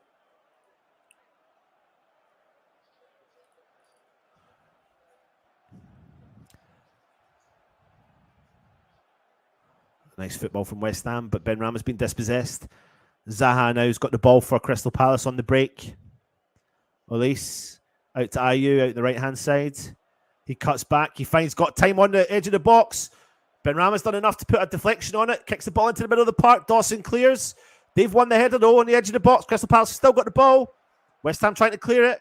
Nice football from West Ham, but Ben Rama's been dispossessed. Zaha now's got the ball for Crystal Palace on the break. Olise out to Ayew, out the right-hand side. He cuts back. He finds got time on the edge of the box. Ben Rama's done enough to put a deflection on it. Kicks the ball into the middle of the park. Dawson clears. They've won the header, though, on the edge of the box. Crystal Palace has still got the ball. West Ham trying to clear it.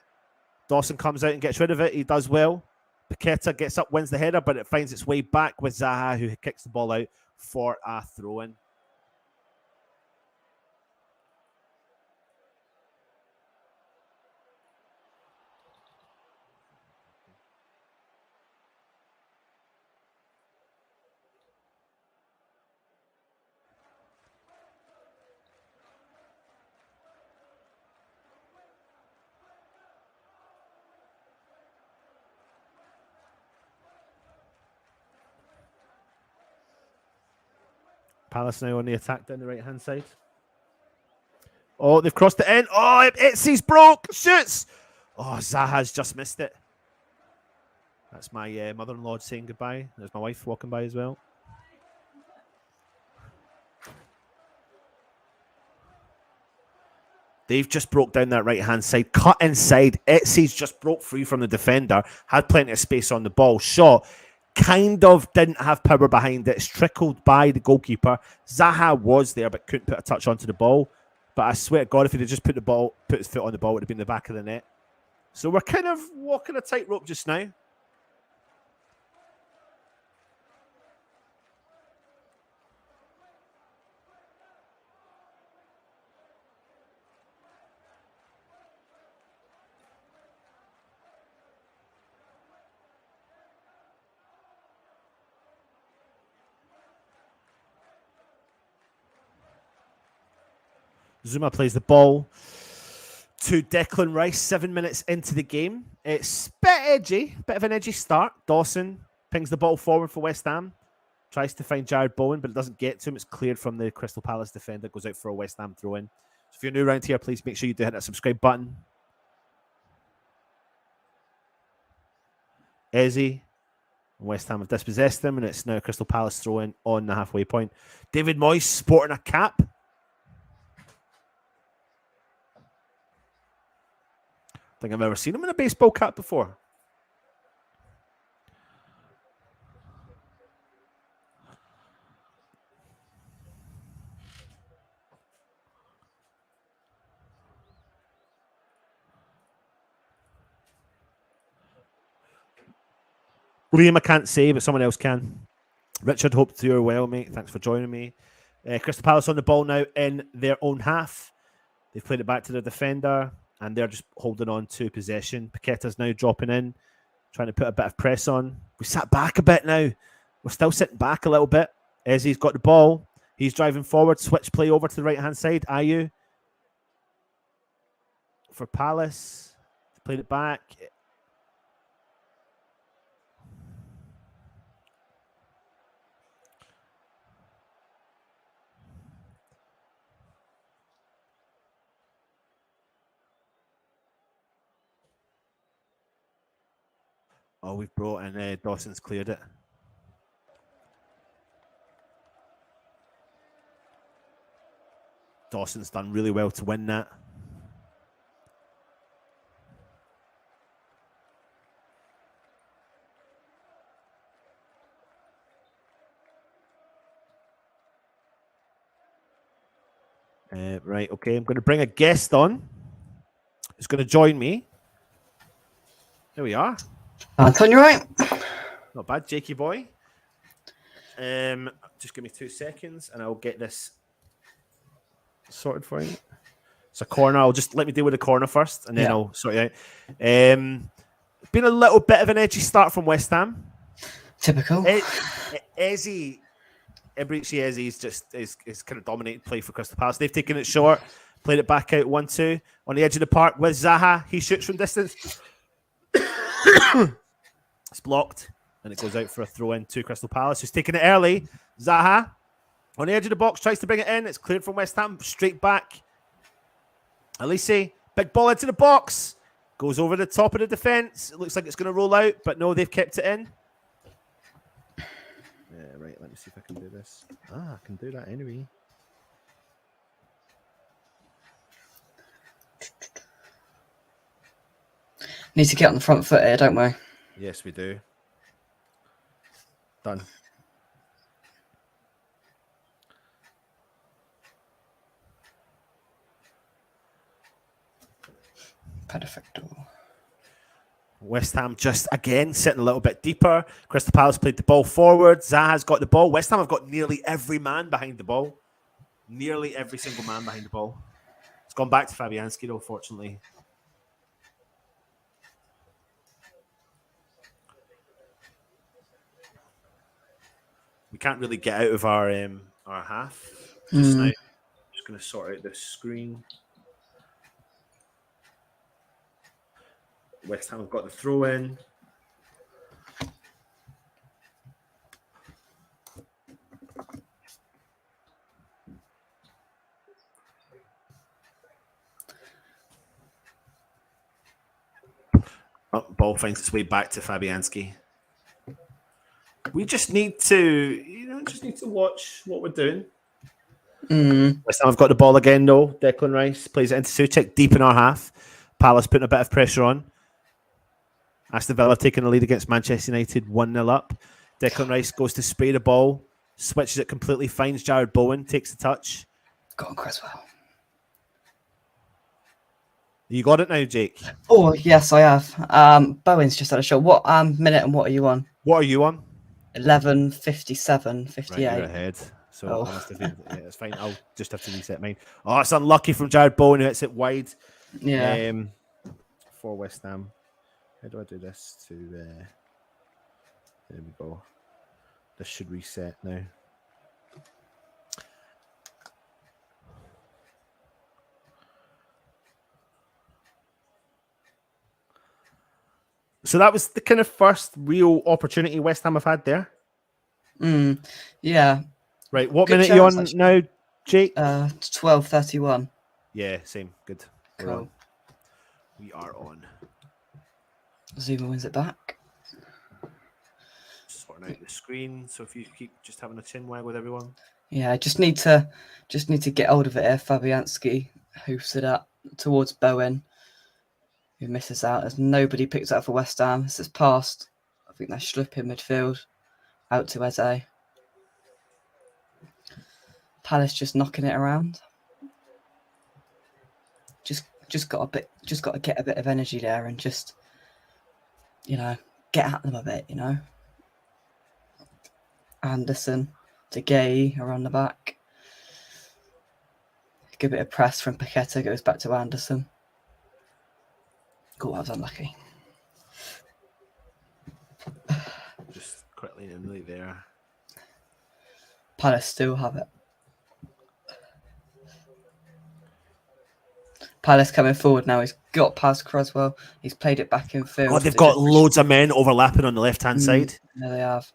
Dawson comes out and gets rid of it. He does well. Paqueta gets up, wins the header, but it finds its way back with Zaha, who kicks the ball out for a throw-in. Palace now on the attack down the right-hand side. Oh, they've crossed the end. Oh, Itzy's broke. Shoots. Oh, Zaha's just missed it. That's my mother-in-law saying goodbye. There's my wife walking by as well. They've just broke down that right-hand side. Cut inside. Itzy's just broke free from the defender. Had plenty of space on the ball. Shot. Kind of didn't have power behind it. It's trickled by the goalkeeper. Zaha was there, but couldn't put a touch onto the ball. But I swear to God, if he'd have just put his foot on the ball, it would have been the back of the net. So we're kind of walking a tightrope just now. Zuma plays the ball to Declan Rice 7 minutes into the game. It's a bit edgy, bit of an edgy start. Dawson pings the ball forward for West Ham. Tries to find Jared Bowen, but it doesn't get to him. It's cleared from the Crystal Palace defender. Goes out for a West Ham throw-in. So if you're new around here, please make sure you do hit that subscribe button. Eze. West Ham have dispossessed them, and it's now Crystal Palace throw-in on the halfway point. David Moyes sporting a cap. I think I've ever seen him in a baseball cap before. Liam, I can't say, but someone else can. Richard, hope you're well, mate. Thanks for joining me. Crystal Palace on the ball now in their own half. They've played it back to their defender, and they're just holding on to possession. Paqueta's now dropping in, trying to put a bit of press on. We sat back a bit now. We're still sitting back a little bit. Eze's got the ball. He's driving forward. Switch play over to the right-hand side. Ayew for Palace. Played it back. Oh, we've brought in Dawson's cleared it. Dawson's done really well to win that. Right, okay. I'm going to bring a guest on who's going to join me. There we are. Anton, you right? Not bad, Jakey boy. Just give me 2 seconds and I'll get this sorted for you. It's a corner. I'll just let me deal with the corner first and then I'll sort it out. Been a little bit of an edgy start from West Ham. Typical. Eberechi Eze is kind of dominated play for Crystal Palace. They've taken it short, played it back out 1-2 on the edge of the park with Zaha. He shoots from distance. It's blocked and it goes out for a throw in to Crystal Palace, who's taking it early. Zaha on the edge of the box tries to bring it in. It's cleared from West Ham, straight back. Elise, big ball into the box, goes over the top of the defense. It looks like it's going to roll out, but no, they've kept it in. Yeah, right. Let me see if I can do this. I can do that anyway. Need to get on the front foot here, don't we? Yes, we do. Done. Perfecto. West Ham just again sitting a little bit deeper. Crystal Palace played the ball forward. Zaha's got the ball. West Ham have got nearly every man behind the ball. Nearly every single man behind the ball. It's gone back to Fabianski though, fortunately. We can't really get out of our half just now. Just going to sort out this screen. West Ham have got the throw in. Ball finds its way back to Fabianski. We just need to, watch what we're doing. West Ham have got the ball again, though. Declan Rice plays it into Souček deep in our half. Palace putting a bit of pressure on. Aston Villa taking the lead against Manchester United 1-0 up. Declan Rice goes to spray the ball, switches it completely, finds Jared Bowen, takes the touch. Got on Creswell. You got it now, Jake? Oh, yes, I have. Bowen's just had a shot. What minute and what are you on? What are you on? 11:57, 58. Right, you're ahead. So I must have been, yeah, it's fine. I'll just have to reset mine. Oh, it's unlucky from Jared Bowen who hits it wide. Yeah. For West Ham. How do I do this? There we go. This should reset now. So that was the kind of first real opportunity West Ham have had there. Yeah. Right. What Good minute are you on chance, now, Jake? 12:31. Yeah, same. Good. We're Cool. on. We are on. Zuma wins it back. Sorting out the screen. So if you keep just having a chin wag with everyone. Yeah, just need to get hold of it here. Fabianski hoofs it up towards Bowen, who misses out as nobody picks it up for West Ham. This is past. I think they're slipping midfield out to Eze. Palace just knocking it around. Just got to get a bit of energy there and just, get at them a bit, Anderson to Gay around the back. Good bit of press from Paqueta, goes back to Anderson. Cool, I was unlucky. Just quickly and really there. Palace still have it. Palace coming forward now. He's got past Cresswell. He's played it back in field. Oh, they've got loads of men overlapping on the left-hand side. Yeah, they have.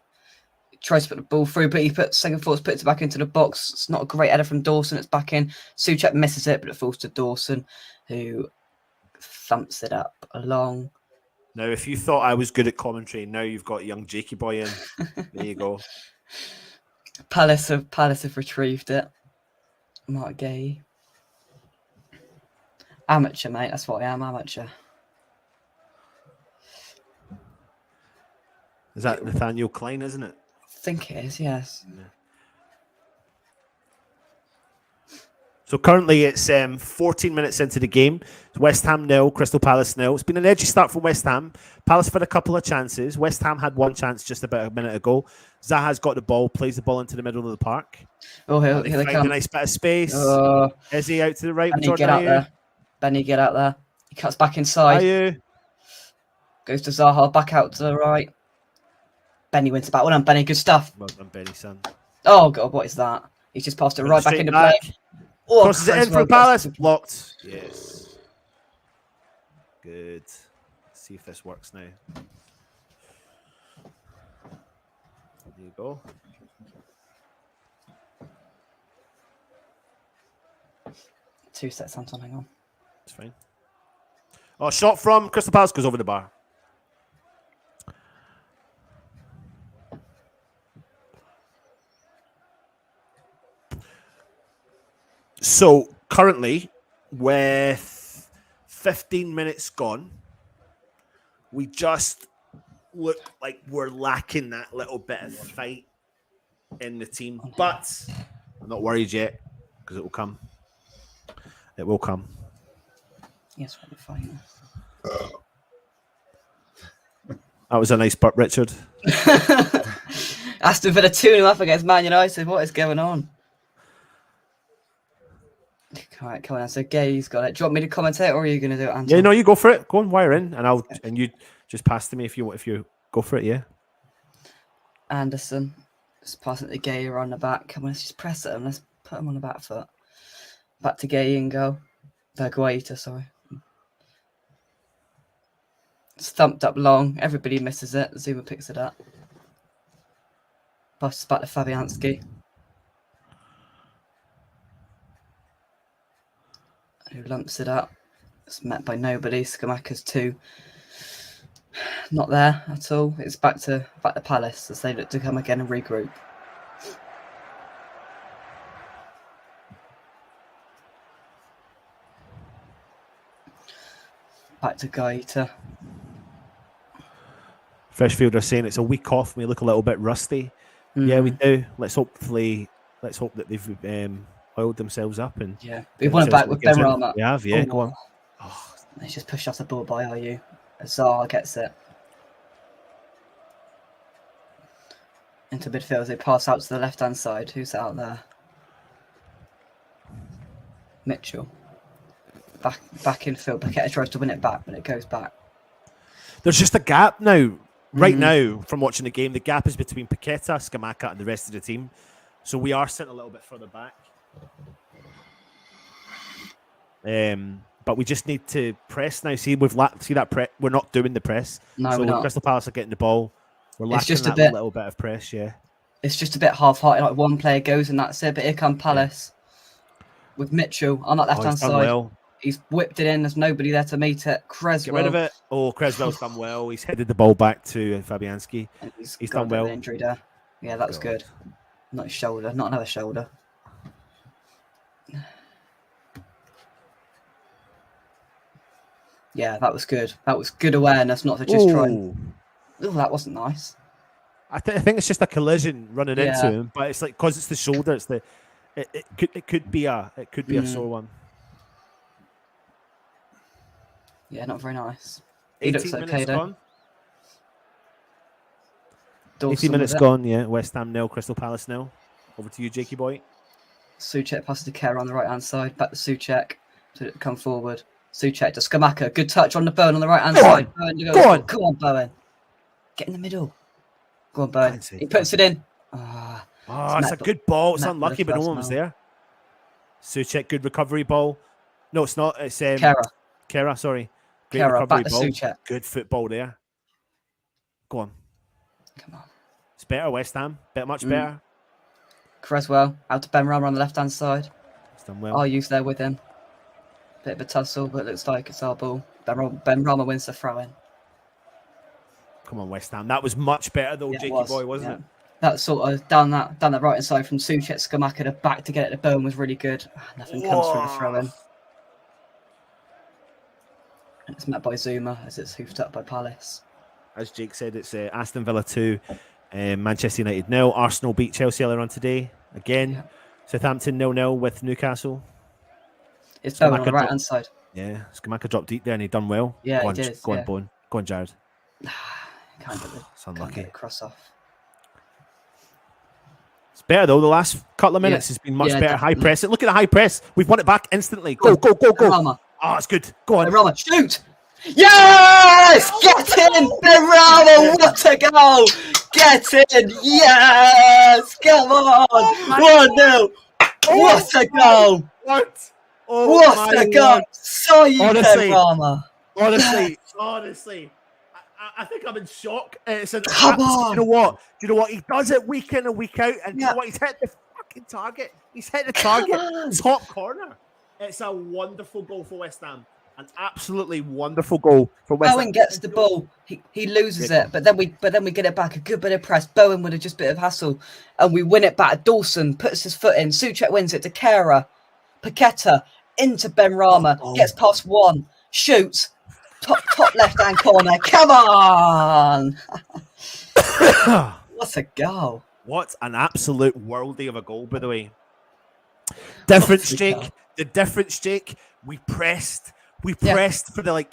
He tries to put the ball through, but he puts second thoughts, puts it back into the box. It's not a great header from Dawson. It's back in. Souček misses it, but it falls to Dawson, who thumps it up along. Now, if you thought I was good at commentary, now you've got young Jakey boy in. There you go. Palace have retrieved it. Mark Gay. Amateur, mate. That's what I am, amateur. Is that Nathaniel Klein, isn't it? I think it is, yes. Yeah. So currently it's 14 minutes into the game. West Ham 0, Crystal Palace 0. It's been an edgy start for West Ham. Palace had a couple of chances. West Ham had one chance just about a minute ago. Zaha's got the ball, plays the ball into the middle of the park. Oh, here they come. A nice bit of space. Is he out to the right? Benny, get out there. Benny, get out there. He cuts back inside. Ayew. Goes to Zaha, back out to the right. Benny wins the back. Well done, Benny. Good stuff. Well done, Benny, son. Oh, God, what is that? He's just passed it right back into play. Oh, crosses it in for Palace. Blocked. Yes. Good. Let's see if this works now. There you go. 2 sets, Anton. Hang on. It's fine. Oh, shot from Crystal Palace goes over the bar. So currently, with 15 minutes gone, we just look like we're lacking that little bit of fight in the team. But I'm not worried yet because it will come. It will come. Yes, we'll be fine. That was a nice burp, Richard. Aston Villa 2-0 up against Man United. What is going on? All right, come on. So Gay's got it. Do you want me to commentate, or are you going to do it, Anton? Yeah, no, you go for it. Go and wire in, and you just pass to me if you go for it. Yeah. Anderson, just passing it to Gay around the back. Come on, let's just press at him. Let's put him on the back foot. Back to Gay and go. Guaita, sorry. It's thumped up long. Everybody misses it. Zuma picks it up. Passes back to Fabianski. Who lumps it up. It's met by nobody. Skamaka's 2. Not there at all. It's back to Palace as they look to come again and regroup. Back to Guaita. Freshfielder saying it's a week off. We look a little bit rusty. Yeah, we do. Let's hope that they've oiled themselves up and we want it back with Ben Rama. We have, yeah. Go on. Oh, they just pushed off the ball by RU. Azar gets it into midfield as they pass out to the left hand side. Who's out there? Mitchell. Back in field. Paqueta tries to win it back, but it goes back. There's just a gap now. Right now, from watching the game, the gap is between Paqueta, Skamaka, and the rest of the team. So we are sitting a little bit further back. But we just need to press now. See, we're not doing the press. No, so we're not. Crystal Palace are getting the ball. We're lacking just that little bit of press. Yeah, it's just a bit half-hearted. Like one player goes and that's it. But here come Palace with Mitchell on that left-hand side. Well. He's whipped it in. There's nobody there to meet it. Creswell. Get rid of it. Oh, Creswell's done well. He's headed the ball back to Fabianski. He's done well. Injury there. Yeah, that was good. Not his shoulder. Not another shoulder. Yeah, that was good. That was good awareness, not to just try and... Oh, that wasn't nice. I think it's just a collision running into him, but it's like because it's the shoulder. It could be a sore one. Yeah, not very nice. 18 minutes gone. 18 minutes gone, yeah. West Ham 0, Crystal Palace 0. Over to you, Jakey boy. Souček passes to Kerr on the right-hand side. Back to Souček to come forward. Souček to Skamaka. Good touch on the Bowen on the right-hand side. Go on, Bowen. Get in the middle. Go on, Bowen. He puts it in. It's a good ball. It's unlucky, but no one was there. Souček, good recovery ball. No, it's not. It's Kera. Sorry. Great Kera, recovery back to ball. Souček. Good football there. Go on. Come on. It's better, West Ham. Much better. Creswell out to Ben Rama on the left-hand side. It's done well. Ayu's there with him. Bit of a tussle, but it looks like it's our ball. Ben Rama wins the throw-in. Come on, West Ham. That was much better, though, Yeah, Jakey boy, wasn't it? That sort of down that right-hand side from Souček, Skamaka to back to get it to Bowen was really good. Nothing comes through the throw-in. It's met by Zuma as it's hoofed up by Palace. As Jake said, it's Aston Villa 2, Manchester United 0. Arsenal beat Chelsea earlier on today. Again, Yeah. Southampton 0-0 with Newcastle. It's Bowen on the right-hand side. Yeah, Skamaka dropped deep there and he done well. Yeah, go on, he did. Go on, Bowen. Go on, Jared. Can't It's unlucky. get the cross off. It's better, though. The last couple of minutes has been much better. Definitely. High press. Look at the high press. We've won it back instantly. Go. Rama. Oh, it's good. Go on. Rama, shoot! Yes! Get in! Rama, what a goal! Get in! Yes! Come on! 1-0! What a goal! What? Oh, What a goal! So you Honestly. Rama. Honestly. I think I'm in shock. It's an Come on. Do you know what? He does it week in and week out, and you know what? He's hit the fucking target. He's hit the target. Top corner. It's a wonderful goal for West Ham. An absolutely wonderful goal for West Ham. Bowen gets the ball. He loses it, but then we get it back. A good bit of press. Bowen would have just a bit of hassle, and we win it back. Dawson puts his foot in. Souček wins it to Kera. Paqueta into Ben Rama. Gets past one. Shoots. Top left-hand corner. Come on! What a goal! What an absolute worldie of a goal, by the way. Difference, Jake. The difference, Jake. We pressed for the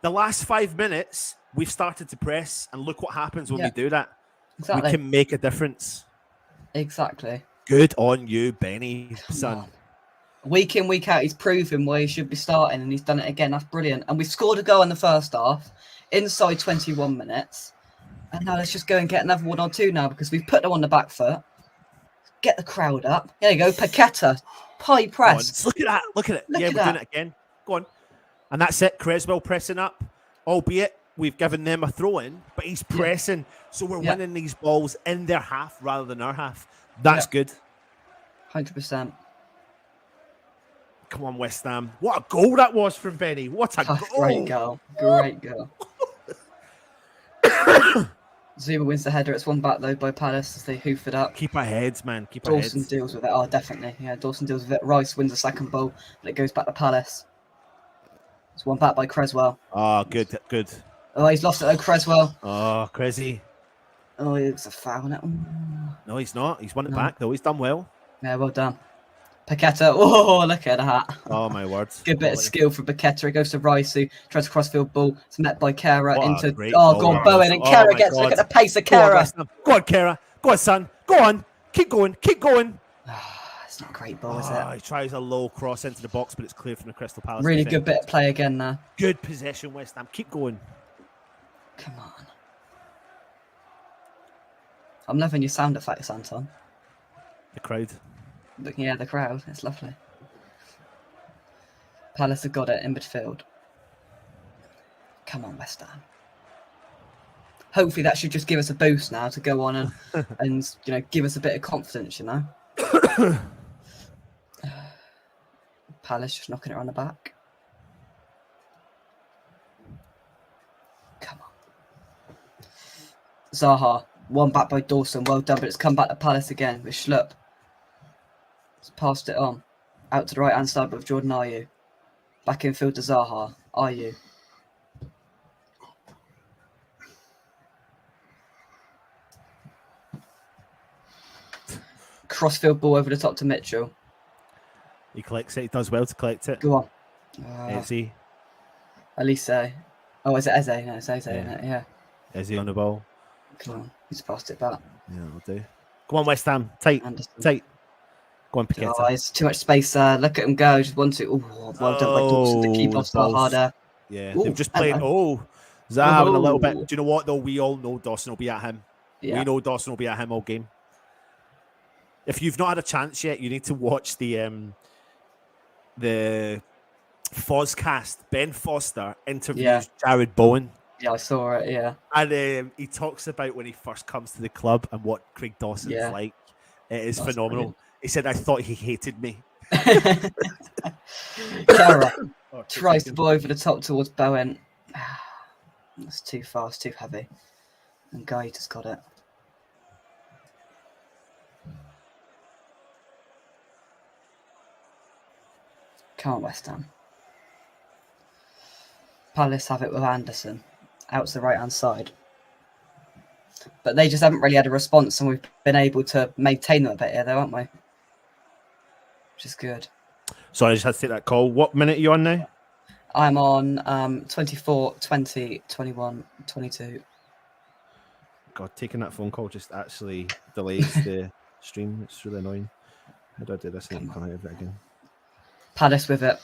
last 5 minutes. We've started to press, and look what happens when we do that. Exactly. We can make a difference. Exactly. Good on you, Benny, son. Week in, week out, he's proven where he should be starting, and he's done it again. That's brilliant. And we scored a goal in the first half, inside 21 minutes. And now let's just go and get another 1 or 2 now, because we've put them on the back foot. Get the crowd up. There you go, Paqueta. High press. Look at that. Look at it. We're doing it again. Go on. And that's it. Creswell pressing up. Albeit we've given them a throw in, but he's pressing. So we're winning these balls in their half rather than our half. That's good. 100%. Come on, West Ham. What a goal that was from Benny. What a goal. Great goal. Great goal. Zuma wins the header. It's one back, though, by Palace as they hoof it up. Keep our heads, man. Keep our heads. Dawson deals with it. Oh, definitely. Yeah, Dawson deals with it. Rice wins the second ball, but it goes back to Palace. It's one back by Creswell. Oh, good. Oh, he's lost it, though, Creswell. Oh, crazy. Oh, it's a foul, isn't it? No, he's not. He's won it back, though. He's done well. Yeah, well done. Paqueta. Oh, look at that. Oh, my word. Good bit of skill from Paqueta. It goes to Rice, who tries to crossfield ball. It's met by Kera into... Oh, go on, Bowen. And Kera gets... Look at the pace of Kera. Go on, Kera. Go on, son. Go on. Keep going. It's not a great ball, is it? He tries a low cross into the box, but it's clear from the Crystal Palace. Really good bit of play again there. Good possession, West Ham. Keep going. Come on. I'm loving your sound effects, Anton. The crowd. Looking at the crowd. It's lovely. Palace have got it in midfield. Come on, West Ham. Hopefully that should just give us a boost now to go on and give us a bit of confidence, Palace just knocking it around the back. Come on. Zaha, one back by Dawson. Well done, but it's come back to Palace again with Schlupp. It's passed it on. Out to the right-hand side with Jordan Ayew. Back in field to Zaha. Ayew. Crossfield ball over the top to Mitchell. He collects it. He does well to collect it. Go on. Eze. Elise. Oh, is it Eze? No, it's Eze, isn't it? Yeah. Eze on the ball. Come on. He's passed it back. Yeah, we'll do. Come on, West Ham. Tight. Anderson. Tight. Go on, Paqueta. Oh, it's too much space there. Look at him go. Just 1, 2. Oh, well done by Dawson to keep off so harder. Yeah, Ooh, they've just played. Zaha having a little bit. Do you know what, though? We all know Dawson will be at him. Yeah. We know Dawson will be at him all game. If you've not had a chance yet, you need to watch the Fozcast, Ben Foster interviews Jared Bowen. Yeah, I saw it. Yeah. And he talks about when he first comes to the club and what Craig Dawson's like. It is That's phenomenal. brilliant. He said, I thought he hated me. Kara tries the ball over the top towards Bowen. That's too fast, too heavy. And Gaeta's got it. Can't West Ham. Palace have it with Anderson. Out to the right-hand side. But they just haven't really had a response, and we've been able to maintain them a bit here, though, haven't we? Which is good. Sorry, I just had to take that call. What minute are you on now? I'm on 24, 20, 21, 22. God, taking that phone call just actually delays the stream. It's really annoying. How do I do this? I need to come out of it again. Palace with it.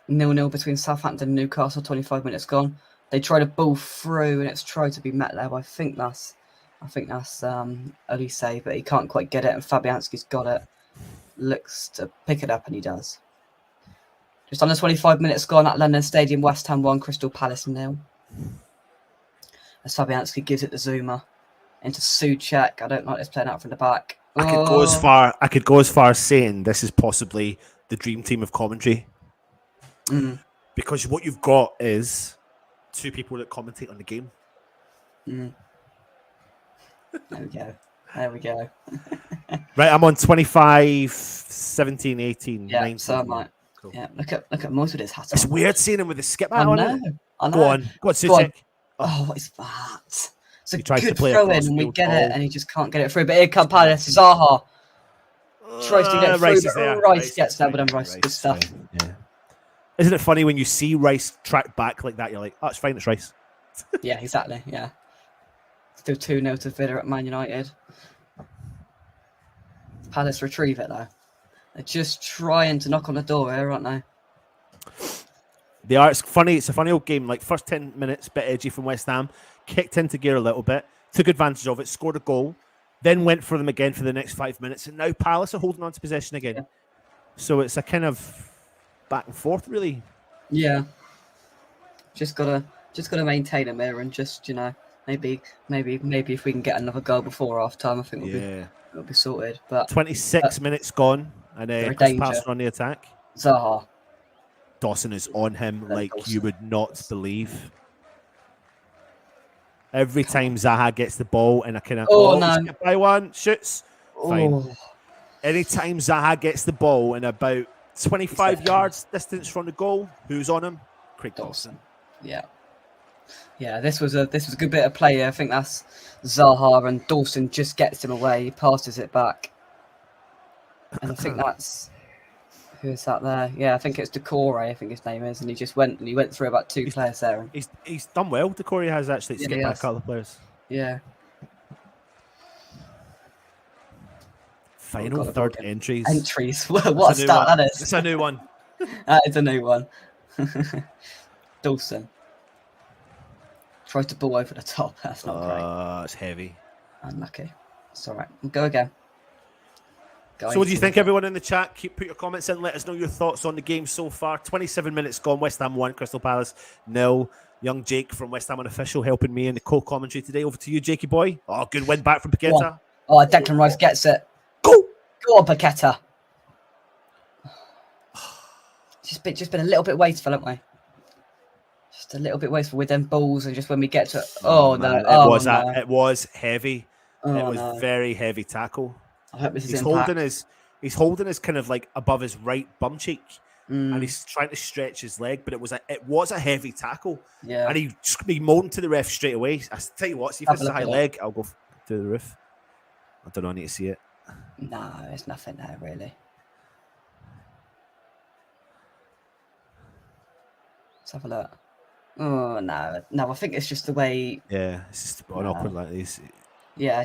0-0 between Southampton and Newcastle, 25 minutes gone. They try to ball through and it's tried to be met there. I think that's Olise, but he can't quite get it, and Fabianski's got it. Looks to pick it up, and he does. Just under 25 minutes gone at London Stadium. West Ham 1, Crystal Palace 0. As Fabianski gives it to Zuma into Souček. I don't like this playing out from the back. I could go as far as saying this is possibly the dream team of commentary. Because what you've got is two people that commentate on the game. There we go. Right, I'm on 25, 17, 18, 19. So I might. Cool. Yeah, look at Moyes with his hat on. It's weird seeing him with the skip hat on. I know. Go on, Souček. Oh, what is that? It's a good throw in, and we get it, and he just can't get it through. But here comes Palace. Zaha tries to get through. Rice gets there, but then Rice good stuff. Yeah. Isn't it funny when you see Rice track back like that? You're like, oh, it's fine, it's Rice. Yeah, exactly. Yeah. Still 2-0 to Villa at Man United. Palace retrieve it though. They're just trying to knock on the door here, aren't they? They are. It's funny. It's a funny old game. Like first 10 minutes, bit edgy from West Ham. Kicked into gear a little bit. Took advantage of it. Scored a goal. Then went for them again for the next 5 minutes. And now Palace are holding on to possession again. Yeah. So it's a kind of back and forth, really. Yeah. Just gotta maintain them here, and just maybe if we can get another goal before half time, I think we'll be sorted. But 26 minutes gone, and Chris Patterson on the attack. Zaha. Dawson is on him you would not believe. Every time Zaha gets the ball in a kind of by one, shoots. Fine. Anytime Zaha gets the ball in about 25 yards distance from the goal, who's on him? Craig Dawson. Yeah. Yeah, this was a good bit of play. I think that's Zaha, and Dawson just gets him away. He passes it back, and I think that's who is that there? Yeah, I think it's Decore. I think his name is, and he went through about two players there. He's done well. Decore has actually skipped back other players. Yeah. Final third entries. What a start that is. It's a new one. That is a new one. Dawson tries to ball over the top. That's not great. It's heavy. Unlucky. It's all right. We'll go again. So what do you think, everyone in the chat? Put your comments in. Let us know your thoughts on the game so far. 27 minutes gone. West Ham 1, Crystal Palace 0. Young Jake from West Ham Unofficial helping me in the co-commentary today. Over to you, Jakey boy. Oh, good win back from Paqueta. Oh, Declan Rice gets it. Go on, Paqueta. Just been a little bit wasteful, haven't we? Just a little bit wasteful with them balls, and just when we get to it was heavy. It was very heavy tackle. I hope this is he's holding his kind of like above his right bum cheek, and he's trying to stretch his leg, but it was a heavy tackle. Yeah, and he moaned to the ref straight away. I tell you what, see if it's a high leg, I'll go to the roof. I don't know. I need to see it. No, there's nothing there really. Let's have a look. Oh no! I think it's just the way. Yeah, it's just an awkward like these. Yeah,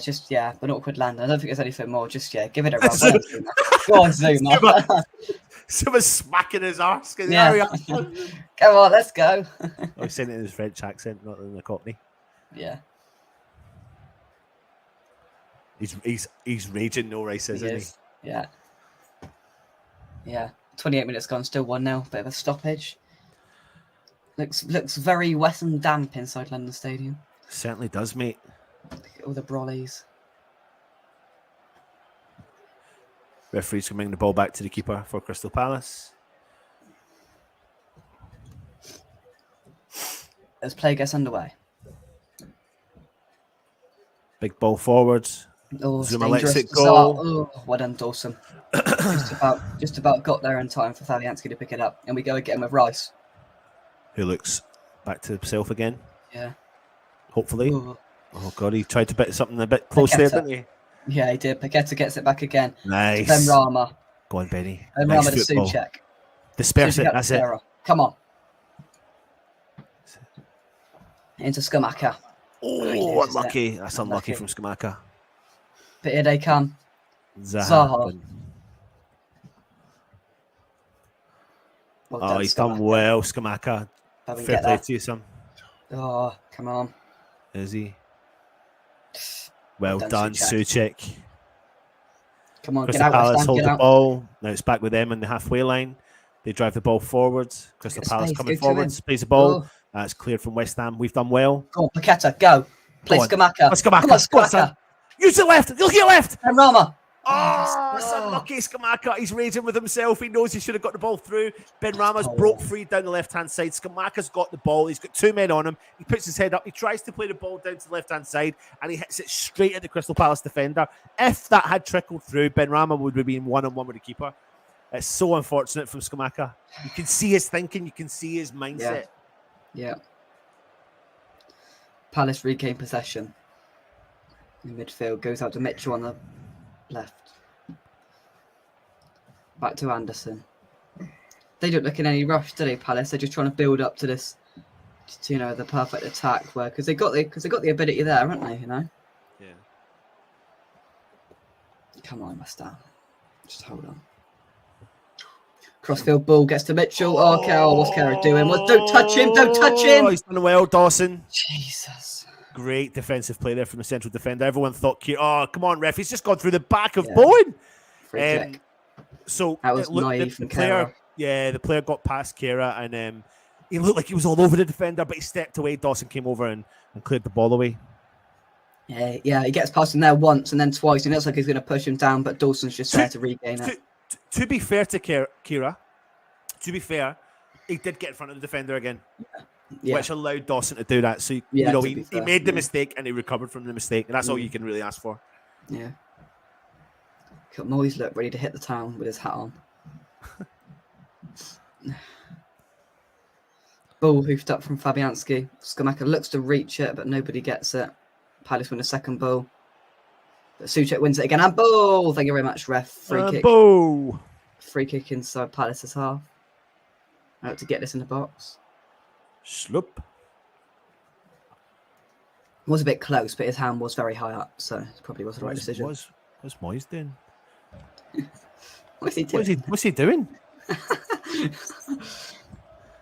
an awkward land. I don't think there's anything more. Just give it a run. Go on, Zuma. Someone's smacking his arse. Yeah. Come on, let's go. He's saying it in his French accent, not in the Cockney. Yeah. He's raging, no Rice, isn't he? Yeah. Yeah, 28 minutes gone, still 1-0. Bit of a stoppage. Looks very wet and damp inside London Stadium. Certainly does, mate. All the brollies. Referee's going to bring the ball back to the keeper for Crystal Palace. As play gets underway. Big ball forward. Oh, Zuma lets dangerous it go. Oh, well done, Dawson. just about got there in time for Fabianski to pick it up. And we go again with Rice. Who looks back to himself again. Yeah. Hopefully. Ooh. Oh, God, he tried to bit something a bit close there, didn't he? Yeah, he did. Paqueta gets it back again. Nice. Ben Rama. Go on, Benny. Ben Nice Rama to football. Souček. Disperse it, that's it. Come on. Into Skamaka. Oh, unlucky. That's unlucky from Skamaka. But here they come. Zaha. Well Oh, done, he's done well, Skamaka. Fair Fair play to you, son. Oh, come on. Is he? Well done, Souček. Souček. Come on, Crystal get out, Palace West Ham, hold get the out. ball. Now it's back with them on the halfway line. They drive the ball forwards. Crystal Get Palace space, coming go to him. forwards. Plays the ball. Oh. It's cleared from West Ham. We've done well. Go on, Paqueta, go. Play Go on. Skamaka. Let's go back. Come on, Go on, son. Skamaka. Use the left. Look at your left. Ben Rama. Oh, Oh. it's unlucky. Skamaka. He's raging with himself. He knows he should have got the ball through. Ben Rama's Oh. broke free down the left-hand side. Skamaka's got the ball. He's got two men on him. He puts his head up. He tries to play the ball down to the left-hand side, and he hits it straight at the Crystal Palace defender. If that had trickled through, Ben Rama would have been one-on-one with the keeper. It's so unfortunate from Skamaka. You can see his thinking. You can see his mindset. Yeah. Palace regain possession. In midfield, goes out to Mitchell on the left. Back to Anderson. They don't look in any rush, do they, Palace? They're just trying to build up to this, the perfect attack where because they got the ability there, haven't they? Yeah. Come on, West Ham. Just hold on. Crossfield ball gets to Mitchell. Oh, Carroll, what's Carroll doing? Don't touch him! Don't touch him! Oh, he's done well, Dawson. Jesus. Great defensive play there from the central defender. Everyone thought, oh, come on, ref. He's just gone through the back of Yeah. Bowen. Free kick. So That was naive from player, Kera. the player got past Kera, and he looked like he was all over the defender, but he stepped away. Dawson came over and cleared the ball away. Yeah, he gets past him there once and then twice, and it looks like he's going to push him down, but Dawson's just there to regain it. To be fair to Kera, he did get in front of the defender again, which allowed Dawson to do that. So, he made the mistake and he recovered from the mistake, and that's all you can really ask for. Yeah. Got Moyes look ready to hit the town with his hat on. Ball hoofed up from Fabianski. Skamaka looks to reach it, but nobody gets it. Palace win a second ball. But Souček wins it again. And ball! Thank you very much, ref. Free kick. Ball. Free kick inside Palace's half. Out to get this in the box. Sloop. Was a bit close, but his hand was very high up, so it probably was the right decision. What's Moyes doing? What's he doing? What's he doing?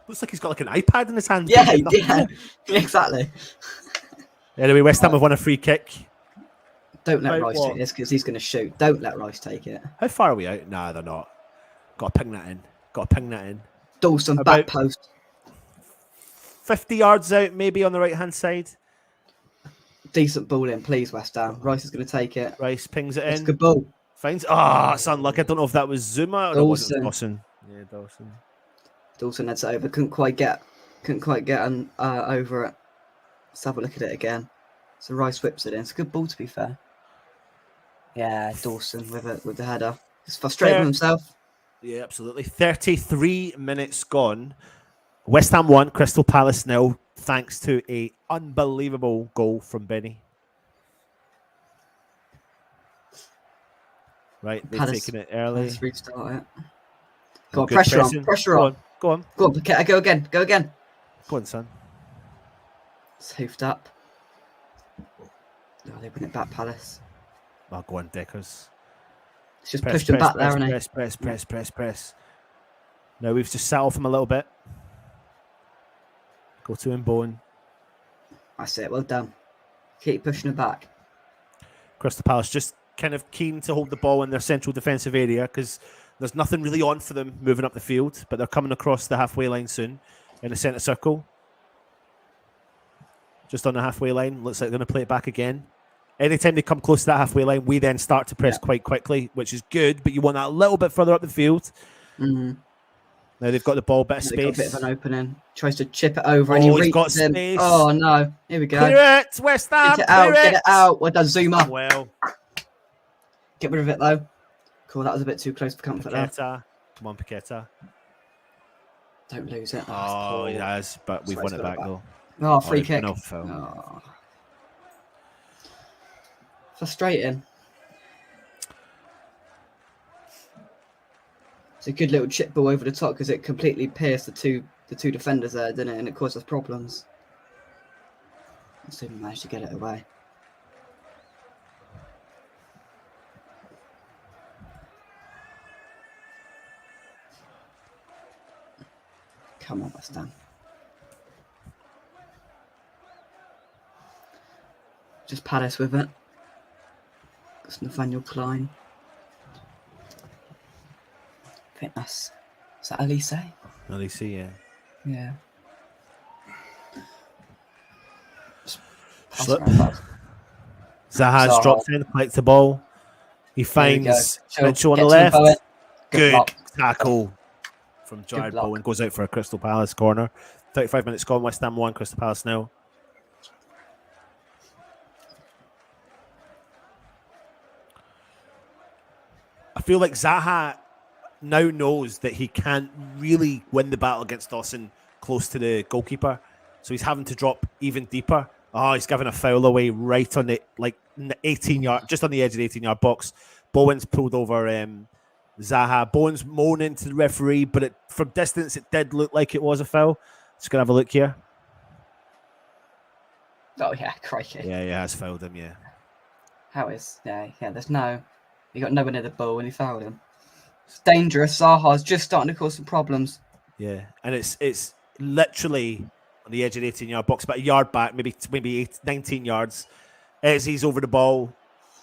Looks like he's got like an iPad in his hand. Yeah, exactly. Anyway, West Ham have won a free kick. Don't let Rice take this because he's going to shoot. Don't let Rice take it. How far are we out? Nah, they're not. Got to ping that in. Dawson back post. 50 yards out, maybe on the right-hand side. Decent ball in, please, West Ham. Rice is going to take it. Rice pings it It's a in. good ball. Finds. it's unlucky. I don't know if that was Zuma or was it Dawson. Yeah, Dawson. Dawson heads it over. Couldn't quite get over it. Let's have a look at it again. So Rice whips it in. It's a good ball, to be fair. Yeah, Dawson with the header. He's frustrated with himself. Yeah, absolutely. 33 minutes gone. West Ham 1, Crystal Palace 0, thanks to a unbelievable goal from Benny. Right, they've taken it early. Let's restart it. Go on, pressure on. Go on. Go on, Paqueta, go again. Go on, son. It's hoofed up. Oh, they win it back, Palace. Oh, go on, Deckers. It's just pushed him back there, isn't it? Press. Now we've just sat off him a little bit. Go to him, Bowen. That's it, well done. Keep pushing him back. Crystal Palace just kind of keen to hold the ball in their central defensive area because There's nothing really on for them moving up the field, but they're coming across the halfway line soon in the centre circle. Just on the halfway line. Looks like they're going to play it back again. Anytime they come close to that halfway line, we then start to press quite quickly, which is good, but you want that a little bit further up the field. Mm-hmm. Now they've got the ball, bit of space. Got a bit of an opening. Tries to chip it over, Oh, and he he's reaches got him. space. Oh no! Here we go. Clear it, West Ham. Get it out. Well done, Zuma. Well, Get rid of it though. Cool. That was a bit too close for comfort there. Paqueta. Come on, Paqueta. Don't lose it. Oh, he has, but we've won it back though. Oh, free kick. No foul. Oh. Frustrating. It's a good little chip ball over the top because it completely pierced the two defenders there, didn't it? And it caused us problems. Let's see if we managed to get it away. Come on, West Ham. Just Palace with it. That's Nathaniel Klein. I think is that Elise? Elise, yeah. Yeah. Slip. Zaha's dropped in, collects the ball. He finds Mitchell on the left. Good tackle from Jared Bowen. Goes out for a Crystal Palace corner. 35 minutes gone. West Ham 1, Crystal Palace 0. I feel like Zaha now knows that he can't really win the battle against Dawson close to the goalkeeper. So he's having to drop even deeper. Oh, he's giving a foul away right on the 18-yard, just on the edge of the 18-yard box. Bowen's pulled over Zaha. Bowen's moaning to the referee, but from distance it did look like it was a foul. Just gonna have a look here. Oh yeah, crikey. Yeah, he has fouled him. Yeah. How is? Yeah. There's no. He got nowhere near the ball and he fouled him. It's dangerous. Zaha's just starting to cause some problems. Yeah, and it's literally on the edge of the 18-yard box, about a yard back, maybe 19 yards. As he's over the ball,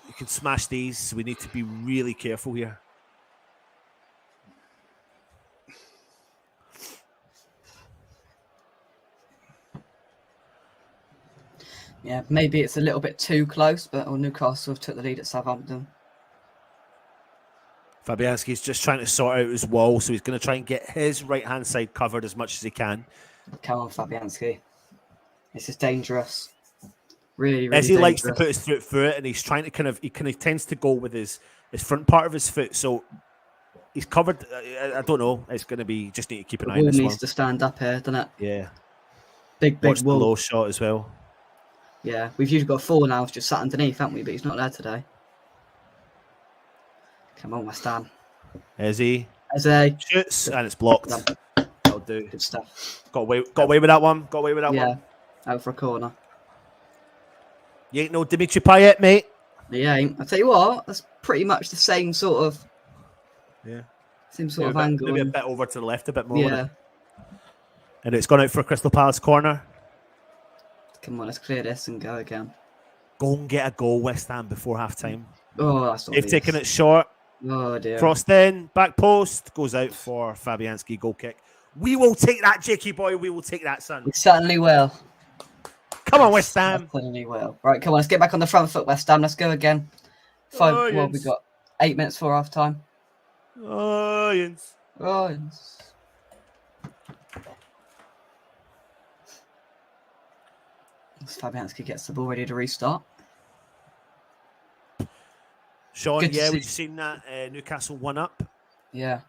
you can smash these. So we need to be really careful here. Yeah, maybe it's a little bit too close, but Newcastle have took the lead at Southampton. Fabianski's just trying to sort out his wall, so he's going to try and get his right-hand side covered as much as he can. Come on, Fabianski. This is dangerous. Really, really as he dangerous. likes to put his foot through it, and he's trying to he tends to go with his front part of his foot, so he's covered. I don't know. It's going to be, just need to keep an eye on this one. Needs to stand up here, doesn't it? Yeah. Big Watch the wall. low shot as well. Yeah, we've usually got 4 now. It's just sat underneath, haven't we? But he's not there today. Come on, West Ham. Is he? Shoots, and it's blocked. That'll do. Good stuff. Got away with that one. Got away with that one. Yeah, out for a corner. You ain't no Dimitri Payet, mate. Yeah, I'll tell you what, that's pretty much the same sort of... Yeah. Same sort of angle. Maybe a bit over to the left a bit more. Yeah. And it's gone out for a Crystal Palace corner. Come on, let's clear this and go again. Go and get a goal, West Ham, before half-time. Oh, that's not They've taken it short. Oh, dear. Crossed in, back post, goes out for Fabianski, goal kick. We will take that, Jakey boy. We will take that, son. We certainly will. Come on, West Ham. Certainly will. Right, come on, let's get back on the front foot, West Ham. Let's go again. Well, we got 8 minutes for half-time. Oh, yes. Oh, yes. Fabianski gets the ball ready to restart. Sean, Good to yeah, see. we've seen that. Newcastle 1 up. Yeah.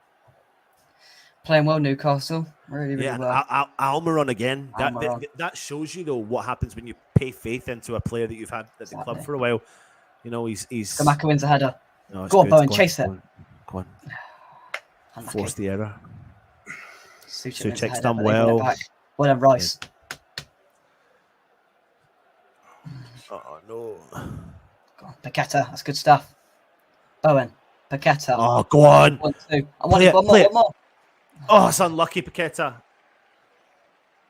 Playing well, Newcastle. Really, really well. Almiron again. Almiron. That shows you, though, what happens when you pay faith into a player that you've had at the club for a while. You know, he's... Skamaka wins a header. No, go on, Bowen, chase it. Go on. Force the error. Suchek's done well. Well done, Rice. Oh, no. Go on, Paqueta. That's good stuff. Bowen. Paqueta. Oh, go on. 1-2. One more. Oh, it's unlucky, Paqueta.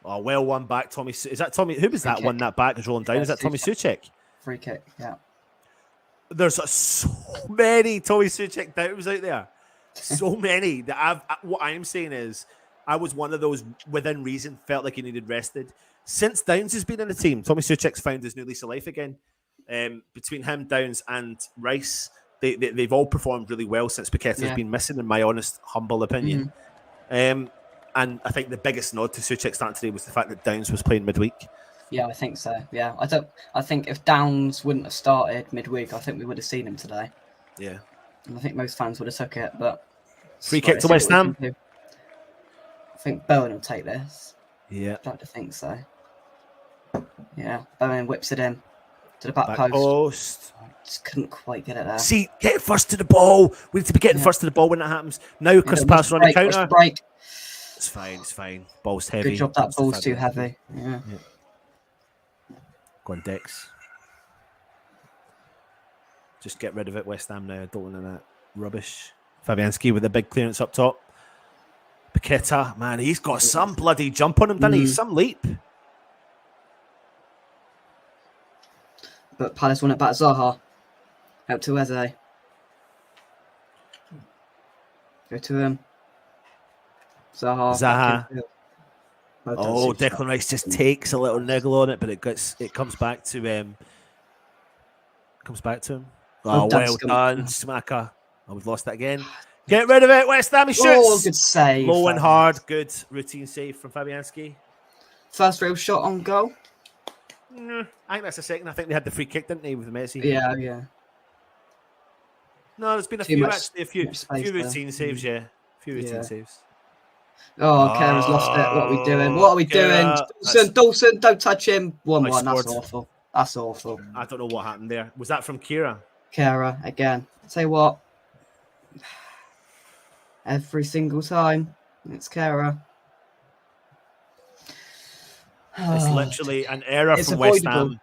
Oh, well one back, Tommy. Is that Tommy? Who was that one that back is rolling down? Is that Tommy Suchek? Free kick, yeah. There's so many Tommy Suchek doubters out there. So many that what I'm saying is, I was one of those within reason felt like he needed rested. Since Downs has been in the team, Tommy Suchek's found his new lease of life again. Between him, Downs, and Rice, they've all performed really well since Paqueta has been missing, in my honest, humble opinion. And I think the biggest nod to Suchek starting today was the fact that Downs was playing midweek. Yeah, I think so. Yeah, I think if Downs wouldn't have started midweek, I think we would have seen him today. Yeah, and I think most fans would have took it. But free kick to West Ham. I think Bowen will take this. Yeah, I'd like to think so. Yeah, Bowen whips it in to the back post. Just couldn't quite get it there. See, get first to the ball. We need to be getting first to the ball when that happens. Now, Chris pass on the counter. Break. It's fine. Ball's heavy. Good job, that ball's too heavy. Yeah. Go on, Dex. Just get rid of it, West Ham now. I don't want that rubbish. Fabianski with a big clearance up top. Paqueta, man, he's got some bloody jump on him, doesn't he? Some leap. But Palace won it back. Zaha. Out to Eze. Go to him. Zaha. Oh, Declan Rice just takes a little niggle on it, but it comes back to him. Oh, well done, Smacker. Oh, we've lost that again. Get rid of it, West Ham. He shoots. Oh, good save. Low and hard. Good routine save from Fabianski. First real shot on goal. I think that's the second. I think they had the free kick, didn't they, with Messi? Yeah. No, there's been a few routine saves, yeah. Saves. Oh, Kera's lost it. What are we doing? Dawson, don't touch him. 1-1. That's awful. That's awful. I don't know what happened there. Was that from Kera? Kera, again. Say what? Every single time. It's Kera. It's literally an error from West Ham.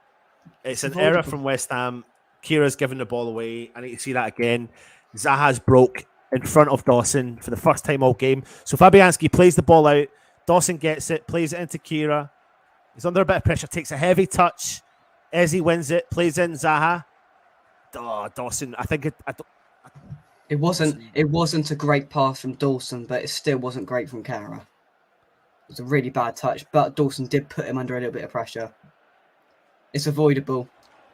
It's an error from West Ham. Kira's given the ball away. I need to see that again. Zaha's broke in front of Dawson for the first time all game. So Fabianski plays the ball out. Dawson gets it, plays it into Kira. He's under a bit of pressure, takes a heavy touch. Eze wins it, plays in Zaha. Oh, Dawson, I think it wasn't a great pass from Dawson, but it still wasn't great from Kara. It was a really bad touch, but Dawson did put him under a little bit of pressure. It's avoidable.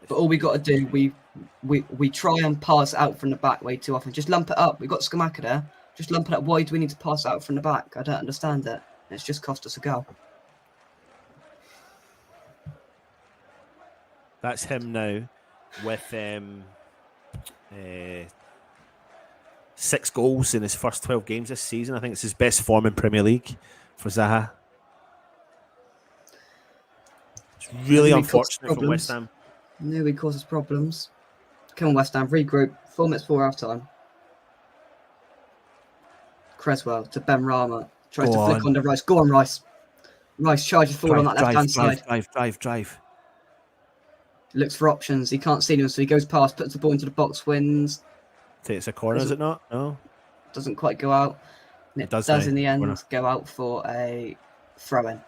But all we got to do, we try and pass out from the back way too often. Just lump it up. We've got Skamaka there. Just lump it up. Why do we need to pass out from the back? I don't understand it. It's just cost us a goal. That's him now with 6 goals in his first 12 games this season. I think it's his best form in Premier League for Zaha. It's really unfortunate for West Ham. Nearly causes problems. Come on, West Ham, regroup. 4 minutes before half time. Creswell to Ben Rama. Tries to flick onto Rice. Go on, Rice. Rice charges forward on that left-hand side. Drive. Looks for options. He can't see them, so he goes past, puts the ball into the box, wins. Takes a corner, is it not? No. Doesn't quite go out. And it does in the end go out for a throw-in.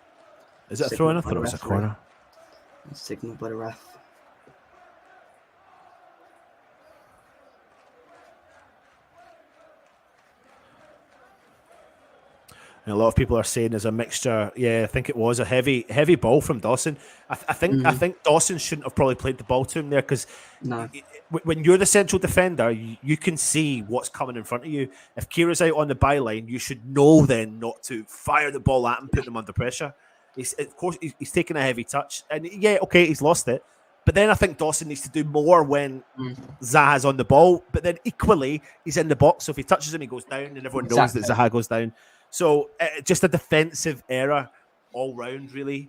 Is it a throw-in? I thought it was a corner. Signal by the ref. A lot of people are saying there's a mixture. Yeah, I think it was a heavy heavy ball from Dawson. I think Dawson shouldn't have probably played the ball to him there, because when you're the central defender, you can see what's coming in front of you. If Kira's out on the byline, you should know then not to fire the ball at him, put them under pressure. Of course, he's taking a heavy touch, and he's lost it. But then I think Dawson needs to do more when Zaha's on the ball. But then equally, he's in the box, so if he touches him, he goes down, and everyone knows that Zaha goes down. So just a defensive error all round, really.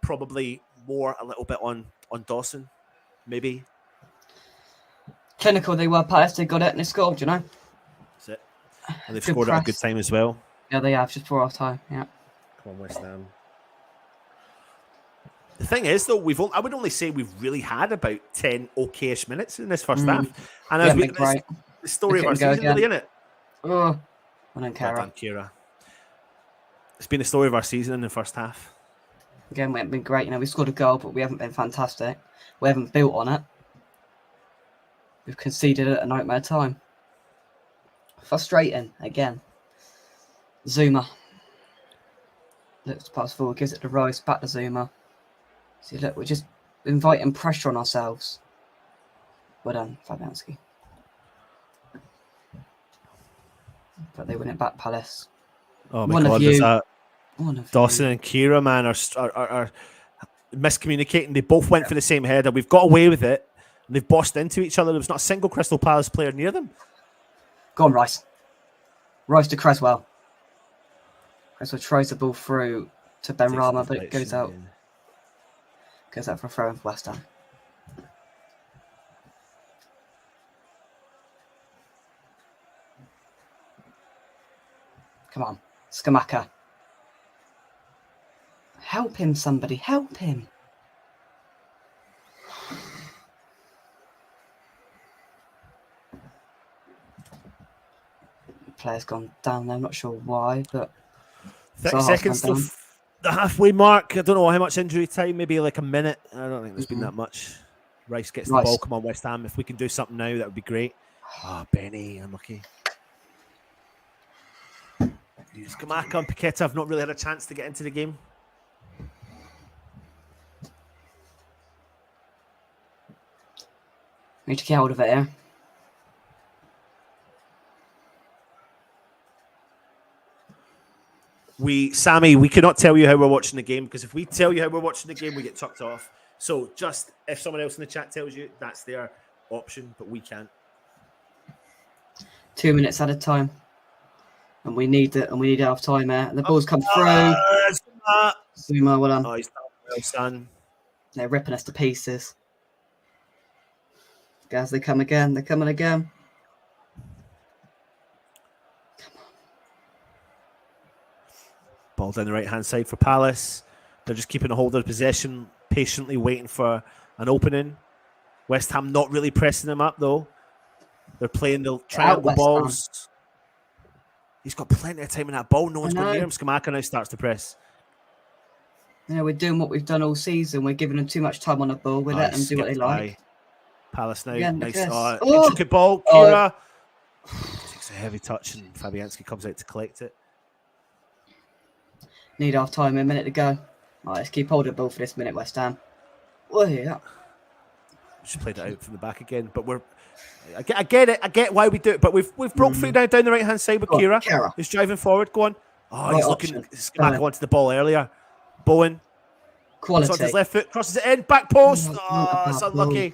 Probably more a little bit on Dawson, maybe. Clinical they were, Palace. They got it and they scored, you know. That's it. And they've scored at a good time as well. Yeah, they have, just before half time. Yeah. Come on, West Ham. The thing is, though, I would only say we've really had about 10 okay-ish minutes in this first half. And it's the story of our season, really, isn't it? Oh. And then Well done, Kira. It's been the story of our season in the first half. Again, we haven't been great. You know, we scored a goal, but we haven't been fantastic. We haven't built on it. We've conceded at a nightmare time. Frustrating again. Zuma. Looks to pass forward, gives it to Rice, back to Zuma. See, look, we're just inviting pressure on ourselves. Well done, Fabianski. But they win it back, Palace. Oh my One God, of there's you. that. One of Dawson you. and Kira, man, are miscommunicating. They both went for the same header. We've got away with it. And they've bossed into each other. There was not a single Crystal Palace player near them. Go on, Rice. Rice to Creswell. Creswell tries the ball through to Ben Takes Rama, the but it goes out. deflection, Goes out for a throw in for West Ham. Come on, Skamaka. Help him, somebody. Help him. The player's gone down there. I'm not sure why, but 30 Zaha's seconds gone till down. the halfway mark. I don't know how much injury time, maybe like a minute. I don't think there's been Mhm. that much. Rice gets Rice. the ball. Come on, West Ham. If we can do something now, that would be great. Ah, Benny, unlucky. Skamaka and Paqueta have not really had a chance to get into the game. Need to get hold of it here. Sammy, we cannot tell you how we're watching the game, because if we tell you how we're watching the game, we get tucked off. So just if someone else in the chat tells you, that's their option, but we can't. 2 minutes at a time. And we need it, and we need half time here. And the ball's come through. Zuma, well done. Oh, he's done well, son. They're ripping us to pieces. Guys, they come again. They're coming again. Ball down the right-hand side for Palace. They're just keeping a hold of the possession, patiently waiting for an opening. West Ham not really pressing them up, though. They're playing the triangle West balls. He's got plenty of time in that ball. No one's going know. near him. Skamaka now starts to press. You know, we're doing what we've done all season. We're giving them too much time on the ball. We let them do what they like. Palace now. Again, Nice. yes. Intricate ball. Kira takes a heavy touch, and Fabianski comes out to collect it. Need half time. A minute to go. All right, let's keep hold of the ball for this minute, West Ham. Oh, yeah. Just played it out from the back again, but I get it. I get why we do it, but we've broke free down the right hand side with Go on, Kira. Kira. He's driving forward. Go on. Oh, Right he's option. looking. Skamaka wanted the ball earlier. Bowen. Quality. It's on his left foot, crosses it in, back post. Not a Oh, it's bad unlucky.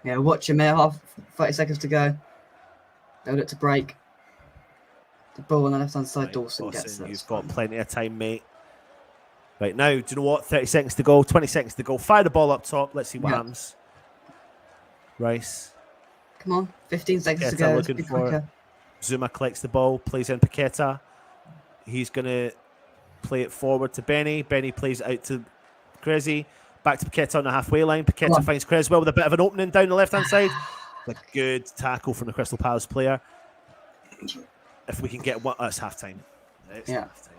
Yeah, watch him here. 30 seconds to go. Build it to break. The ball on the left-hand side, Right, Dawson gets Dawson, it. you've got plenty of time, mate. Right now, do you know what? 30 seconds to go, 20 seconds to go. Fire the ball up top. Let's see what Yeah. happens. Rice. Come on, 15 seconds to Paqueta go. Let's looking be for it. quicker. Zuma collects the ball, plays in Paqueta. He's going to play it forward to Benny. Benny plays it out to Cressy. Back to Paqueta on the halfway line. Paqueta finds Creswell with a bit of an opening down the left-hand side. A good tackle from the Crystal Palace player. If we can get one, it's half-time. It's Yeah. half-time.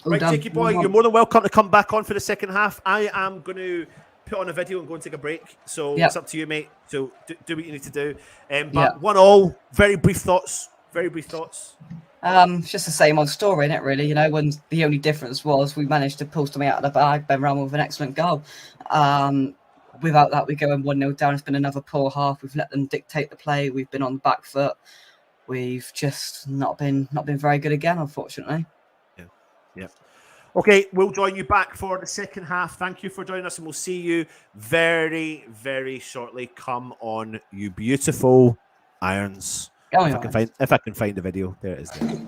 All Right, done. Jakey boy, 1-1. you're more than welcome to come back on for the second half. I am going to put on a video and go and take a break. So Yeah. it's up to you, mate. So do what you need to do. But Yeah. 1-1, very brief thoughts. Very brief thoughts. It's just the same old story, isn't it, really? You know, when the only difference was we managed to pull something out of the bag. Ben Rama with an excellent goal. Without that, we go in 1-0 down. It's been another poor half. We've let them dictate the play. We've been on the back foot. We've just not been very good again, unfortunately. Yeah. Okay, we'll join you back for the second half. Thank you for joining us, and we'll see you very, very shortly. Come on, you beautiful irons. Go on, If I can find the video, there it is. There.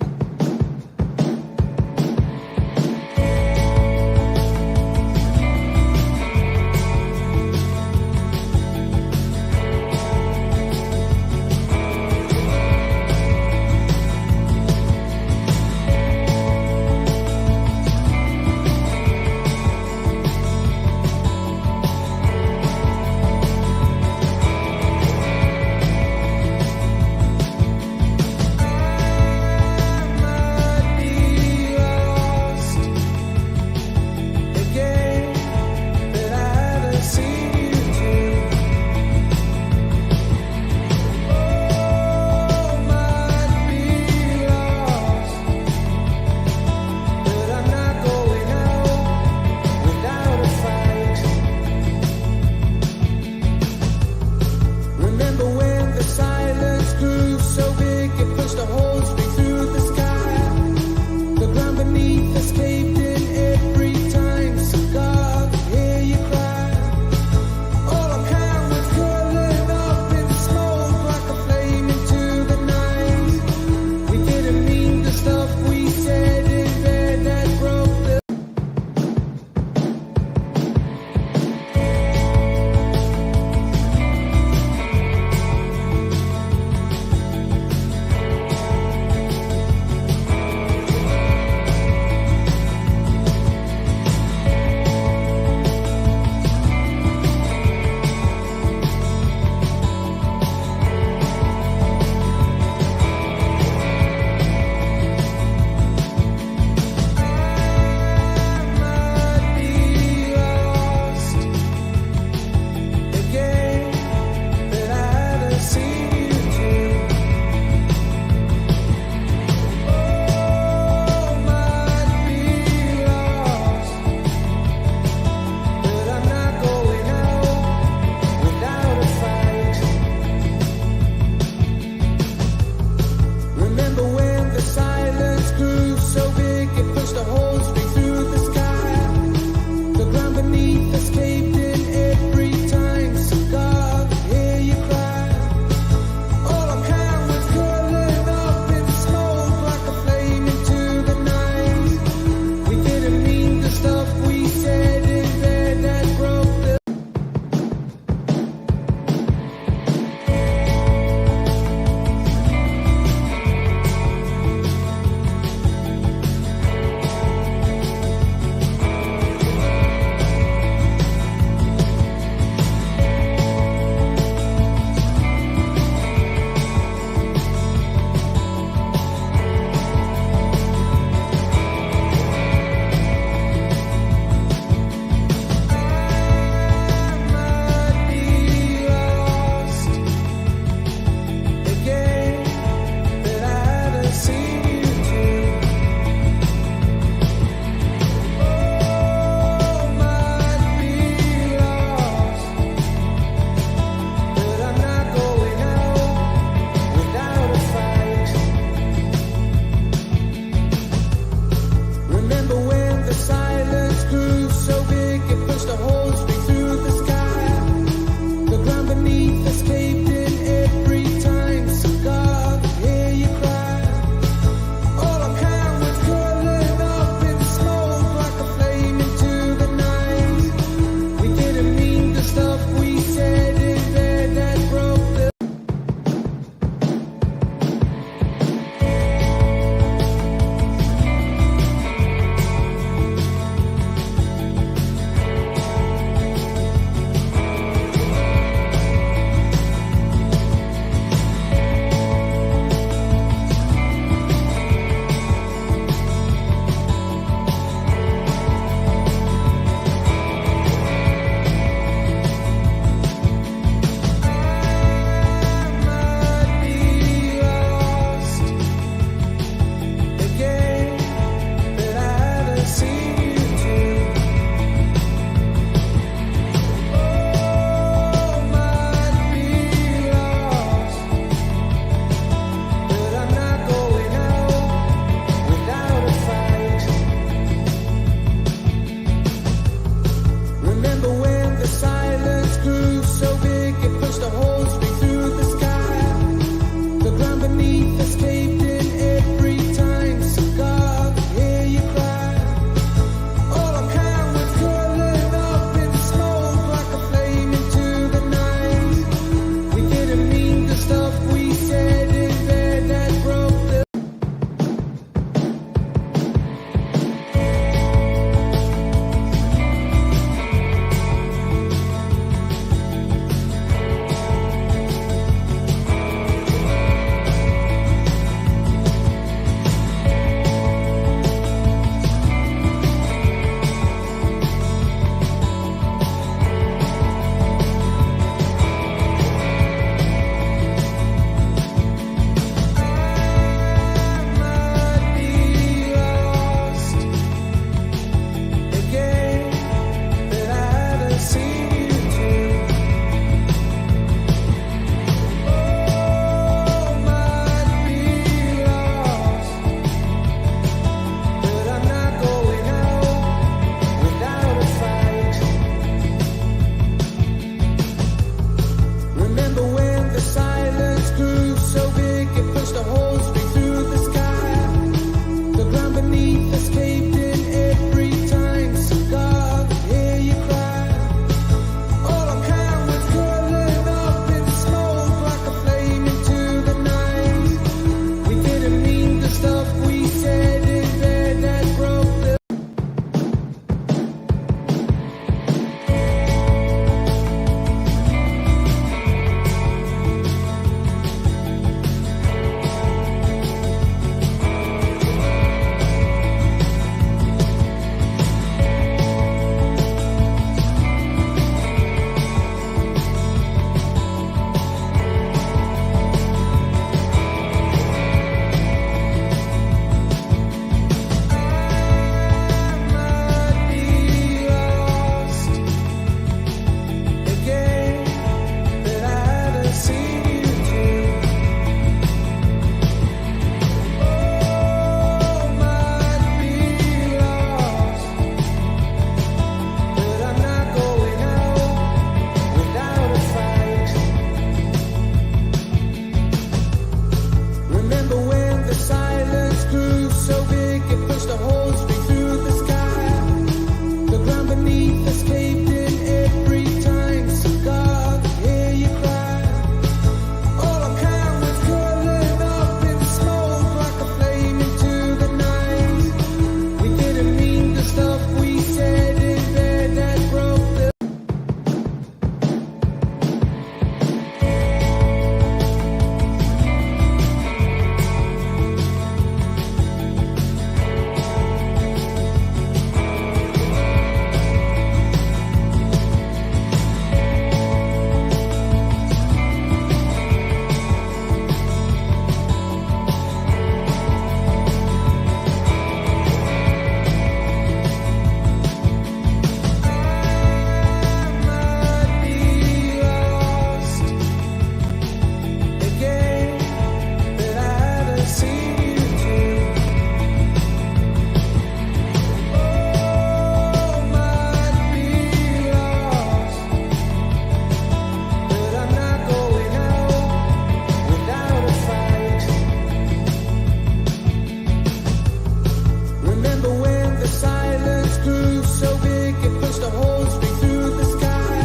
the silence grew so big it pushed a hole straight through the sky.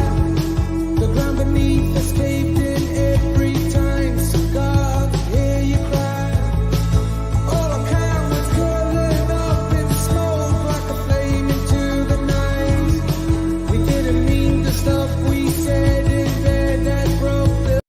The ground beneath us caved in every time. So God, hear you cry. All our camp was curling up in smoke like a flame into the night. We didn't mean the stuff we said in bed that broke the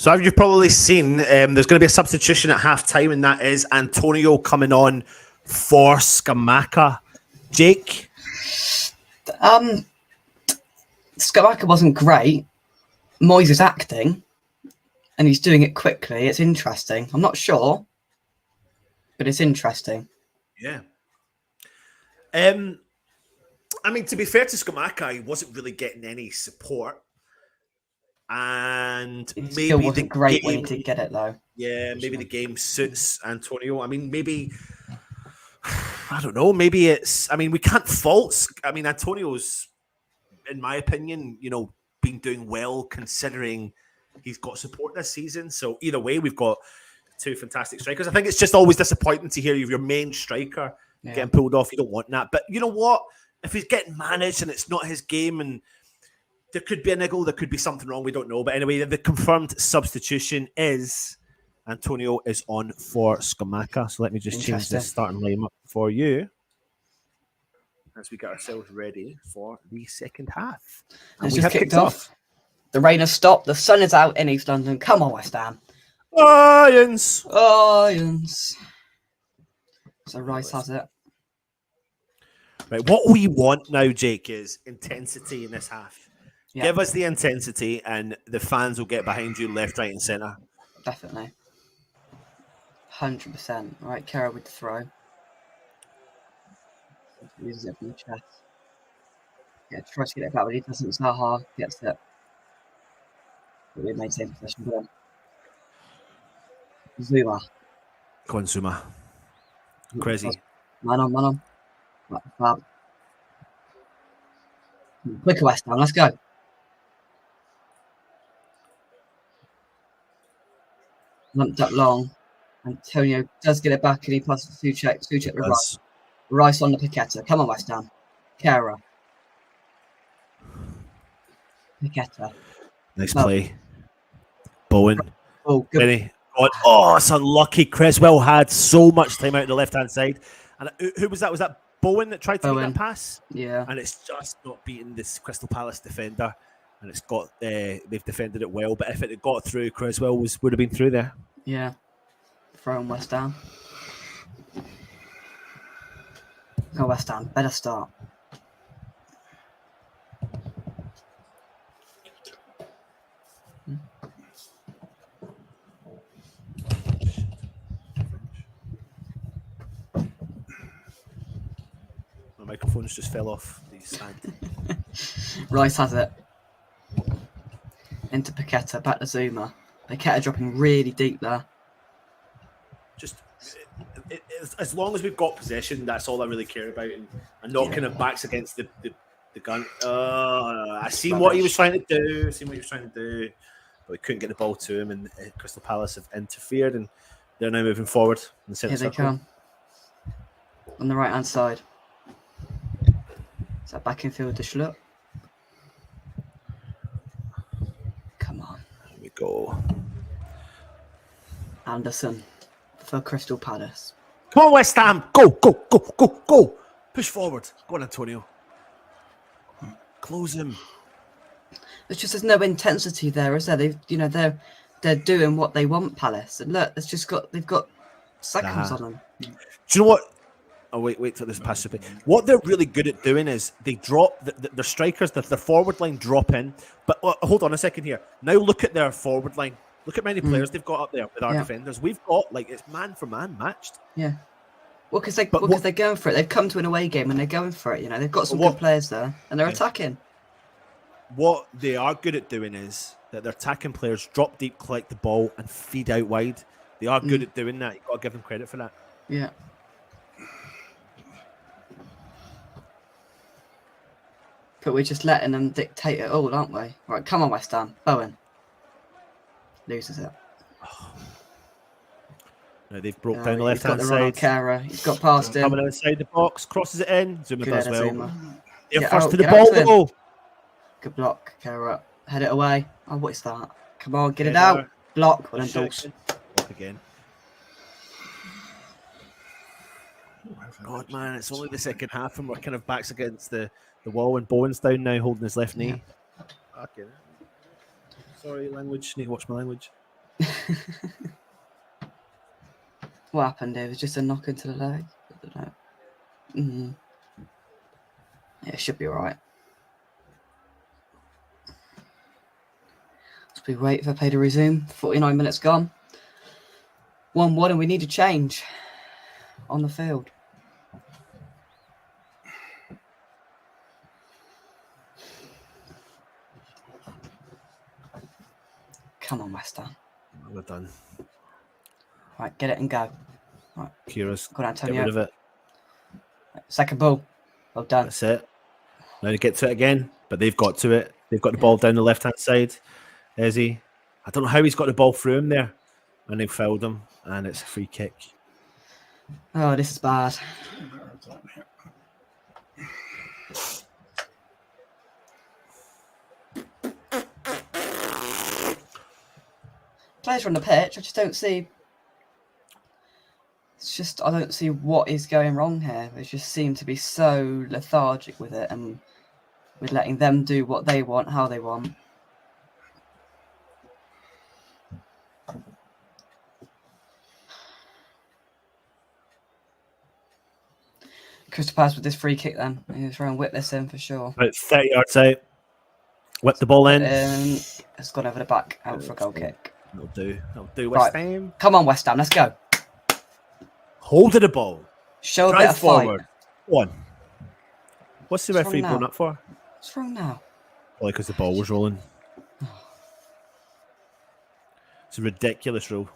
So you've probably seen there's going to be a substitution at half time, and that is Antonio coming on for Scamacca. Jake? Scamacca wasn't great. Moyes is acting, and he's doing it quickly. It's interesting. I'm not sure, but it's interesting. Yeah. I mean, to be fair to Scamacca, he wasn't really getting any support. And It maybe still wasn't great game, when he did get it, though. Yeah, maybe the game suits Antonio. I mean, maybe I don't know. Maybe it's. I mean, we can't fault. I mean, Antonio's, in my opinion, been doing well considering he's got support this season. So either way, we've got two fantastic strikers. I think it's just always disappointing to hear your main striker getting pulled off. You don't want that. But you know what? If he's getting managed and it's not his game and there could be a niggle, there could be something wrong, we don't know. But anyway, the confirmed substitution is Antonio is on for Scamacca. So let me just change this starting lineup for you as we get ourselves ready for the second half. And we have kicked off. The rain has stopped. The sun is out in East London. Come on, West Ham. Lions! Lions. So Rice has it. Right, what we want now, Jake, is intensity in this half. Yeah. Give us the intensity and the fans will get behind you left, right and centre. Definitely. 100%. Right, Kara with the throw. Uses it from the chest. Yeah, tries to get it back, but he doesn't. Zaha gets it. But we maintain possession. Go on. Zuma. Go on, Zuma. Crazy. Man on. Right, fab. Quicker West Ham, let's go. Lumped up long. Antonio does get it back and he passes to Suchek. Suchek with Rice. Rice on the Paqueta. Come on, West Ham. Kara. Paqueta. Nice play. Bowen. Oh, good. Benny. Oh, it's unlucky. Creswell had so much time out on the left-hand side. And who was that? Was that Bowen that tried to make that pass? Yeah. And it's just not beating this Crystal Palace defender. And it's got, they've defended it well. But if it had got through, Creswell would have been through there. Yeah. Throw on West Ham. Go West Ham. Better start. My microphones just fell off the stand. Rice has it. Into Paqueta. Back to Zuma. Paqueta dropping really deep there. Just as long as we've got possession, that's all I really care about, and not kind of backs against the gun. I seen what he was trying to do, but we couldn't get the ball to him, and Crystal Palace have interfered, and they're now moving forward in the centre Here they circle. come. On the right hand side. Is that back in field to Schlupp? Come on. Here we go. Anderson for Crystal Palace. Come on, West Ham. Go. Push forward. Go on, Antonio. Close him. It's just there's no intensity there, is there? They're doing what they want, Palace. And look, they've got seconds on them. Do you know what? Oh, wait till this passes. What they're really good at doing is they drop their strikers, their forward line drop in. But hold on a second here. Now look at their forward line. Look at how many players they've got up there with our defenders. We've got, it's man for man matched. Yeah. Well, because they're going for it. They've come to an away game and they're going for it. They've got some good players there and they're attacking. What they are good at doing is that their attacking players drop deep, collect the ball, and feed out wide. They are good at doing that. You've got to give them credit for that. Yeah. But we're just letting them dictate it all, aren't we? Right, come on, West Ham. Bowen. Loses it. Now they've broke down the left-hand got the run on side. Kara. He's got past him. Coming inside the box, crosses it in. Zuma does well. Zuma. They're first to the ball, though. Good block, Kara. Head it away. Oh, what is that? Come on, get it out. Block. Well done, Dawes. Block again. God, man, it's only the second half and we're kind of backs against the wall, and Bowen's down now holding his left knee. Okay. Sorry, language. Need to watch my language. What happened there? It was just a knock into the leg. I don't know. Yeah, it should be alright. So we wait for play to resume. 49 minutes gone. 1-1, and we need a change on the field. Come on, West Ham. We're done. Right, get it and go. Kira's Go on, get Antonio. rid of it. Second ball. Well done. That's it. Now they get to it again, but they've got to it. They've got the ball down the left-hand side. Is he? I don't know how he's got the ball through him there. And they fouled him, and it's a free kick. Oh, this is bad. Players are on the pitch. I just don't see. It's just I don't see what is going wrong here. They just seem to be so lethargic with it, and with letting them do what they want, how they want. Crystal Palace with this free kick then. He'll try and whip this in for sure. About 30 yards out. Whip the ball in. It's gone over the back, out for a goal kick. That'll do. That'll do, West Right. Ham. Come on, West Ham, let's go. Hold of the ball. Show a bit Drive of fight. forward. One. What's the What's referee wrong blown now? up for? What's wrong now? Probably because the ball was rolling. It's a ridiculous rule.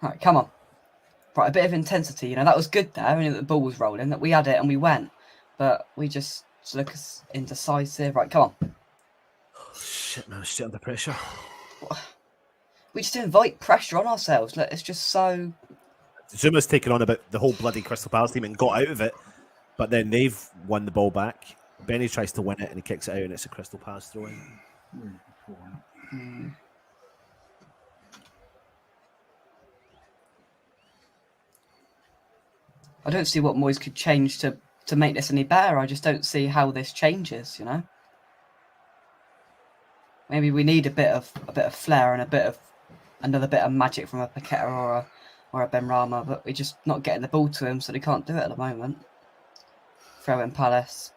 Right, come on. Right, a bit of intensity. You know, that was good there. I mean, the ball was rolling, that we had it and we went. But we just look as indecisive. Right, come on. Shit, man, shit under pressure. We just invite pressure on ourselves. Look, it's just so... Zuma's taken on about the whole bloody Crystal Palace team and got out of it, but then they've won the ball back. Benny tries to win it and he kicks it out and it's a Crystal Palace throw-in. I don't see what Moyes could change to make this any better. I just don't see how this changes, you know? Maybe we need a bit of flair and another bit of magic from a Paqueta or a Benrahma, but we're just not getting the ball to him, so they can't do it at the moment. Throw in Palace.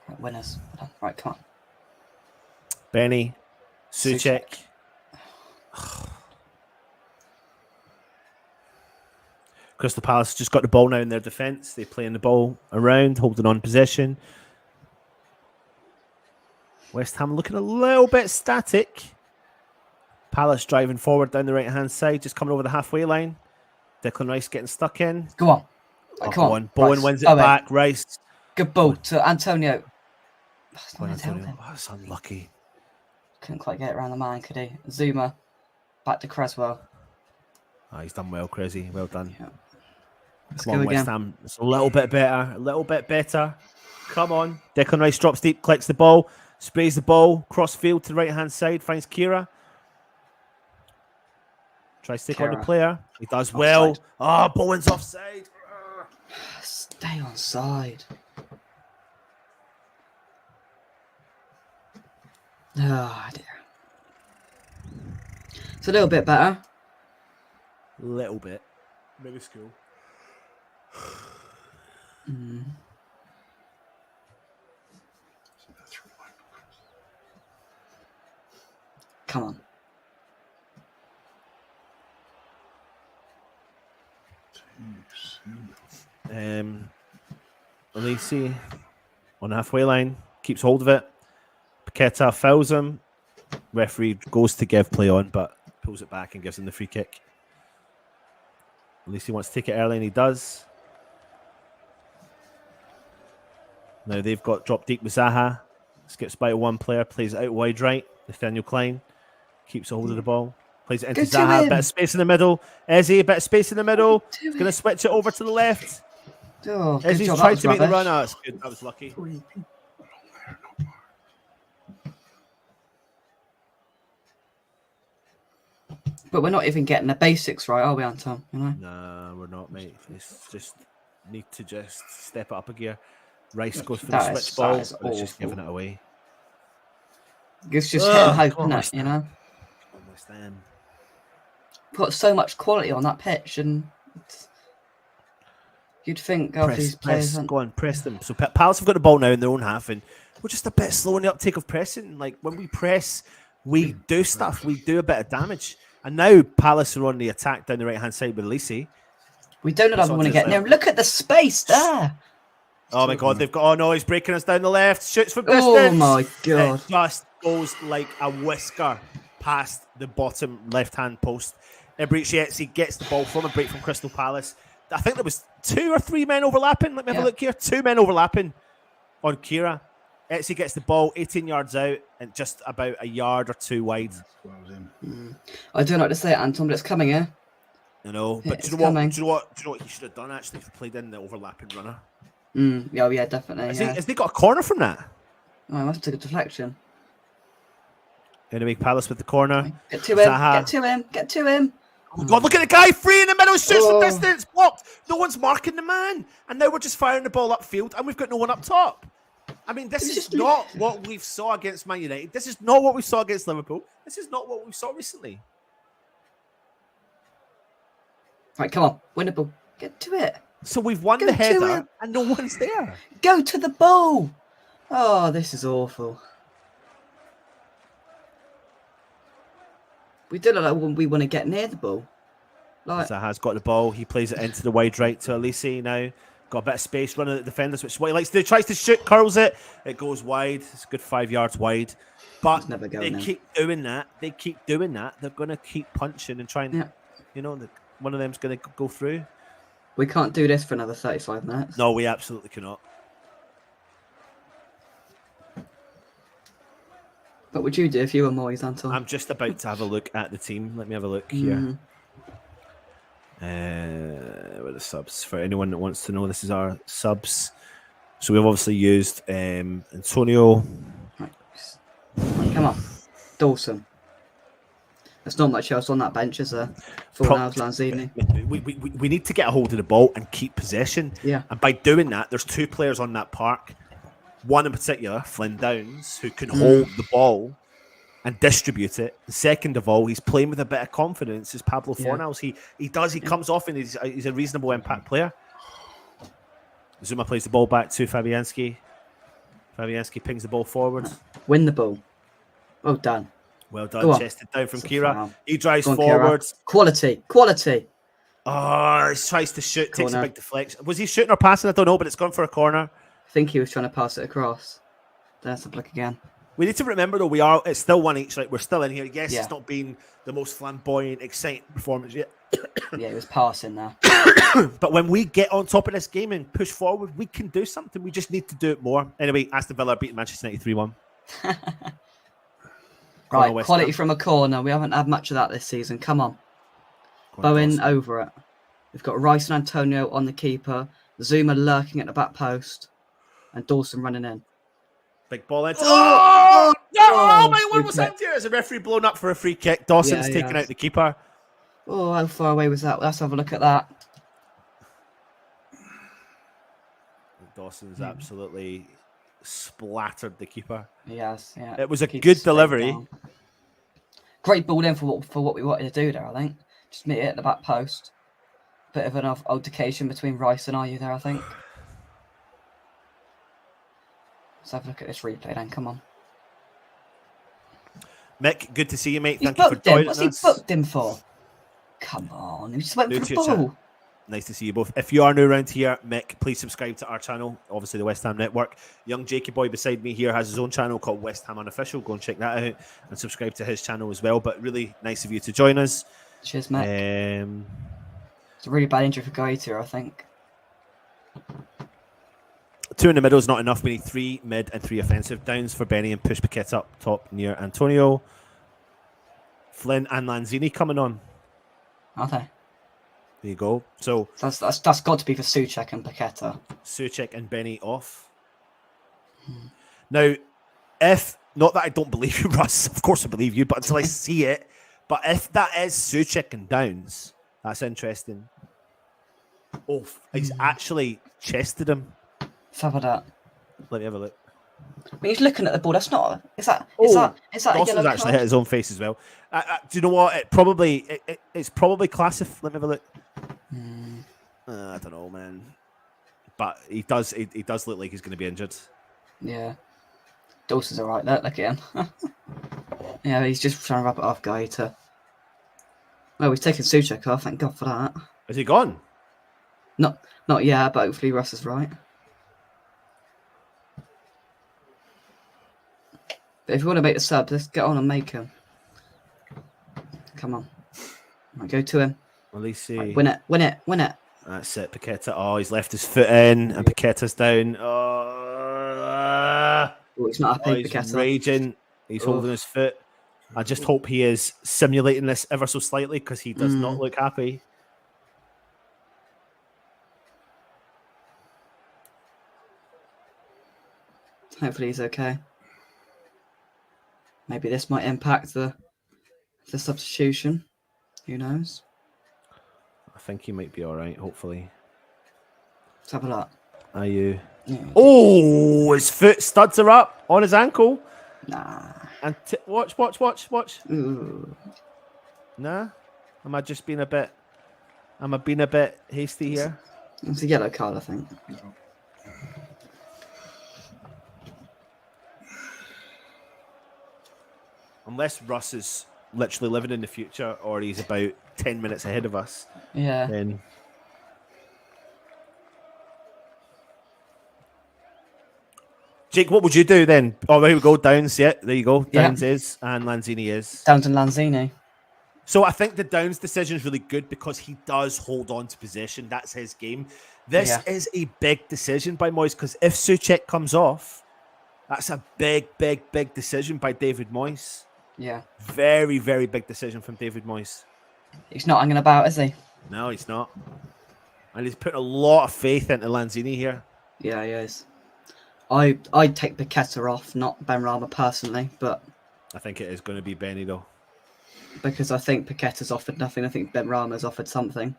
Right, winners. Right, come on. Benny, Suchek. Crystal Palace just got the ball now in their defence. They're playing the ball around, holding on possession. West Ham looking a little bit static. Palace driving forward down the right-hand side, just coming over the halfway line. Declan Rice getting stuck in. Go on. Right, come on. Bowen Rice. wins it Bowen. back. Rice. Good ball to Antonio. Oh, it's not Oh, meant to help Antonio. him. Oh, that's unlucky. Couldn't quite get it around the man, could he? Zuma. Back to Creswell. Oh, he's done well, Crazy. Well done. Yeah. Let's Come go on, again. West Ham. It's a little bit better. A little bit better. Come on. Declan Rice drops deep, collects the ball, sprays the ball, cross field to the right-hand side, finds Kira. Tries to take on the Kira. player. He does well. Offside. Oh, Bowen's offside. Stay on side. Oh, dear. It's a little bit better. Little bit. Minuscule. Come on. Alisi on the halfway line keeps hold of it. Paqueta fouls him. Referee goes to give play on, but pulls it back and gives him the free kick. Alisi wants to take it early, and he does. Now they've got drop deep with Zaha. Skips by one player, plays it out wide right. Nathaniel Klein keeps a hold of the ball. Plays it into Good to Zaha. him. Bit of space in the middle. Eze, a bit of space in the middle. Do He's going to switch it over to the left. Oh, good Eze's job. That tried was to make the rubbish. run. Oh, that's good. That was lucky. But we're not even getting the basics right, are we, Anton? You know? No, we're not, mate. It's just need to just step it up a gear. Rice goes for the That is- switch ball, that is but it's just awful. giving it away. It's just hitting hope, come on, isn't it? West You Ham. know, Come on, West Ham. put so much quality on that pitch, and you'd think of these players. Press, go on, press them. So Palace have got the ball now in their own half, and we're just a bit slow in the uptake of pressing. Like when we press, we do stuff, we do a bit of damage. And now Palace are on the attack down the right hand side with Lisi. We don't It's ever on want to his get near. left. Look at the space there. Oh my god, they've got. Oh no, he's breaking us down the left. Shoots for Oh distance. my god. It just goes like a whisker past the bottom left hand post. Ebrichietzi gets the ball from a break from Crystal Palace. I think there was 2 or 3 men overlapping. Let me have a look here. 2 men overlapping on Kira. Etsy gets the ball 18 yards out and just about a yard or 2 wide. I don't know what to say, Anton, but it's coming here. You know, Yeah, but do it's you know what? coming. Do you know what? Do you know what he should have done actually? If he played in the overlapping runner. Yeah, definitely. Has, Yeah. has he got a corner from that? Oh, I must have took a deflection. Anyway, Palace with the corner. Get to him. Zaha. Get to him. Get to him. Oh my God, look at the guy free in the middle, shoots Oh. from distance, blocked. No one's marking the man. And now we're just firing the ball upfield and we've got no one up top. I mean, this It's is just- not what we've saw against Man United. This is not what we saw against Liverpool. This is not what we saw recently. Right, come on. Win the ball. Get to it. So we've won Go the to header him. and no one's there. Go to the ball. Oh, this is awful. We do look like we want to get near the ball. Like, Zaha's got the ball. He plays it into the wide right to Elise now. Got a bit of space running at the defenders, which is what he likes to do. Tries to shoot, curls it. It goes wide. It's a good 5 yards wide. But It's never they going in. keep doing that. They keep doing that. They're going to keep punching and trying. Yeah. You know, one of them's going to go through. we can't do this for another 35 minutes. No, we absolutely cannot. What would you do if you were Moyes, Anton? I'm just about to have a look at the team. Let me have a look here. Mhm. Where are the subs? For anyone that wants to know, this is our subs. So we've obviously used Antonio. Right, come on. Dawson. There's not much else on that bench, is there? Fornals, Lanzini. We need to get a hold of the ball and keep possession. Yeah. And by doing that, there's 2 players on that park. One in particular, Flynn Downs, who can hold the ball and distribute it. And second of all, he's playing with a bit of confidence. Is Pablo Yeah. Fornals. He comes off and he's a reasonable impact player. Zuma plays the ball back to Fabianski. Fabianski pings the ball forward. Win the ball. Well done. Well Go done. on. Chested down from It's a Kira. foul. He drives Go on, forward. Kira. Quality. Quality. Oh, he tries to shoot. Takes a Corner. big deflection. Was he shooting or passing? I don't know, but it's gone for a corner. I think he was trying to pass it across. There's the flick again. We need to remember though, it's still 1 each. Like we're still in here. Yes, Yeah. it's not been the most flamboyant, exciting performance yet. Yeah, he was passing there. But when we get on top of this game and push forward, we can do something. We just need to do it more. Anyway, Aston Villa are beating Manchester United 3-1. Right, West quality Ham. from a corner. We haven't had much of that this season. Come on. Go on, Bowen Dawson. over it. We've got Rice and Antonio on the keeper. Zuma lurking at the back post. And Dawson running in. Big ball into. Oh! Oh my! What Free was kick. that? There's a referee blown up for a free kick. Dawson's Yeah, taking yeah. out the keeper. Oh, how far away was that? Let's have a look at that. Dawson's absolutely splattered the keeper. Yes, yeah. It was a Keeper good stayed delivery. down. Great ball in for what we wanted to do there, I think. Just meet it at the back post. Bit of an altercation between Rice and Ayew there, I think. Let's have a look at this replay then, come on. Mick, good to see you, mate. He's Thank you for booked him. joining What's us. he booked him for? Come on, he just went New for to the your chat. ball. Nice to see you both. If you are new around here, Mick, please subscribe to our channel, obviously the West Ham Network. Young Jakey boy beside me here has his own channel called West Ham Unofficial. Go and check that out and subscribe to his channel as well. But really nice of you to join us. Cheers, mate. Um, It's a really bad injury for Gaeta, I think. 2 in the middle is not enough. We need 3 mid and 3 offensive. Downs for Benny and push Paquette up top near Antonio. Flynn and Lanzini coming on. Are they? There you go. So That's got to be for Souček and Paqueta. Souček and Benny off. Now, if not that I don't believe you, Russ, of course I believe you, but until I see it, but if that is Souček and Downs, that's interesting. Oh, he's actually chested him. Let's have a that. Let me have a look. When he's looking at the ball, that's not. Is that a Dawson's yellow actually card? hit his own face as well. Do you know what? It's probably classified. Let me have a look. I don't know, man. But he does look like he's going to be injured. Yeah. Dawson's all right. Look at him. Yeah, he's just trying to wrap it off, Gaeta. Well, he's taken Souček off. Thank God for that. Is he gone? Not yet, but hopefully Russ is right. But if you want to make the sub, let's get on and make him. Come on. Right, go to him. At least see. Right, win it. That's it, Paqueta. Oh, he's left his foot in, and Paqueta's down. Oh, he's not happy, he's Paqueta. raging. He's holding his foot. I just hope he is simulating this ever so slightly because he does not look happy. Hopefully he's okay. Maybe this might impact the substitution. Who knows? I think he might be all right, hopefully. Let's have a look. Are you? Yeah. Oh, his foot studs are up on his ankle. Nah. And watch. Ooh. Nah? Am I just being a bit hasty here? It's a yellow card, I think. Unless Russ is literally living in the future or he's about 10 minutes ahead of us. Yeah. Then Jake, what would you do then? Oh, there we go. Downs, yeah, there you go. Downs is, and Lanzini is. Downs and Lanzini. So I think the Downs decision is really good because he does hold on to possession. That's his game. This is a big decision by Moyes because if Souček comes off, that's a big decision by David Moyes. Yeah. Very, very big decision from David Moyes. He's not hanging about, is he? No, he's not. And he's put a lot of faith into Lanzini here. Yeah, he is. I'd take Paqueta off, not Benrahma personally, but I think it is going to be Benny though. Because I think Paqueta's offered nothing. I think Benrahma's offered something.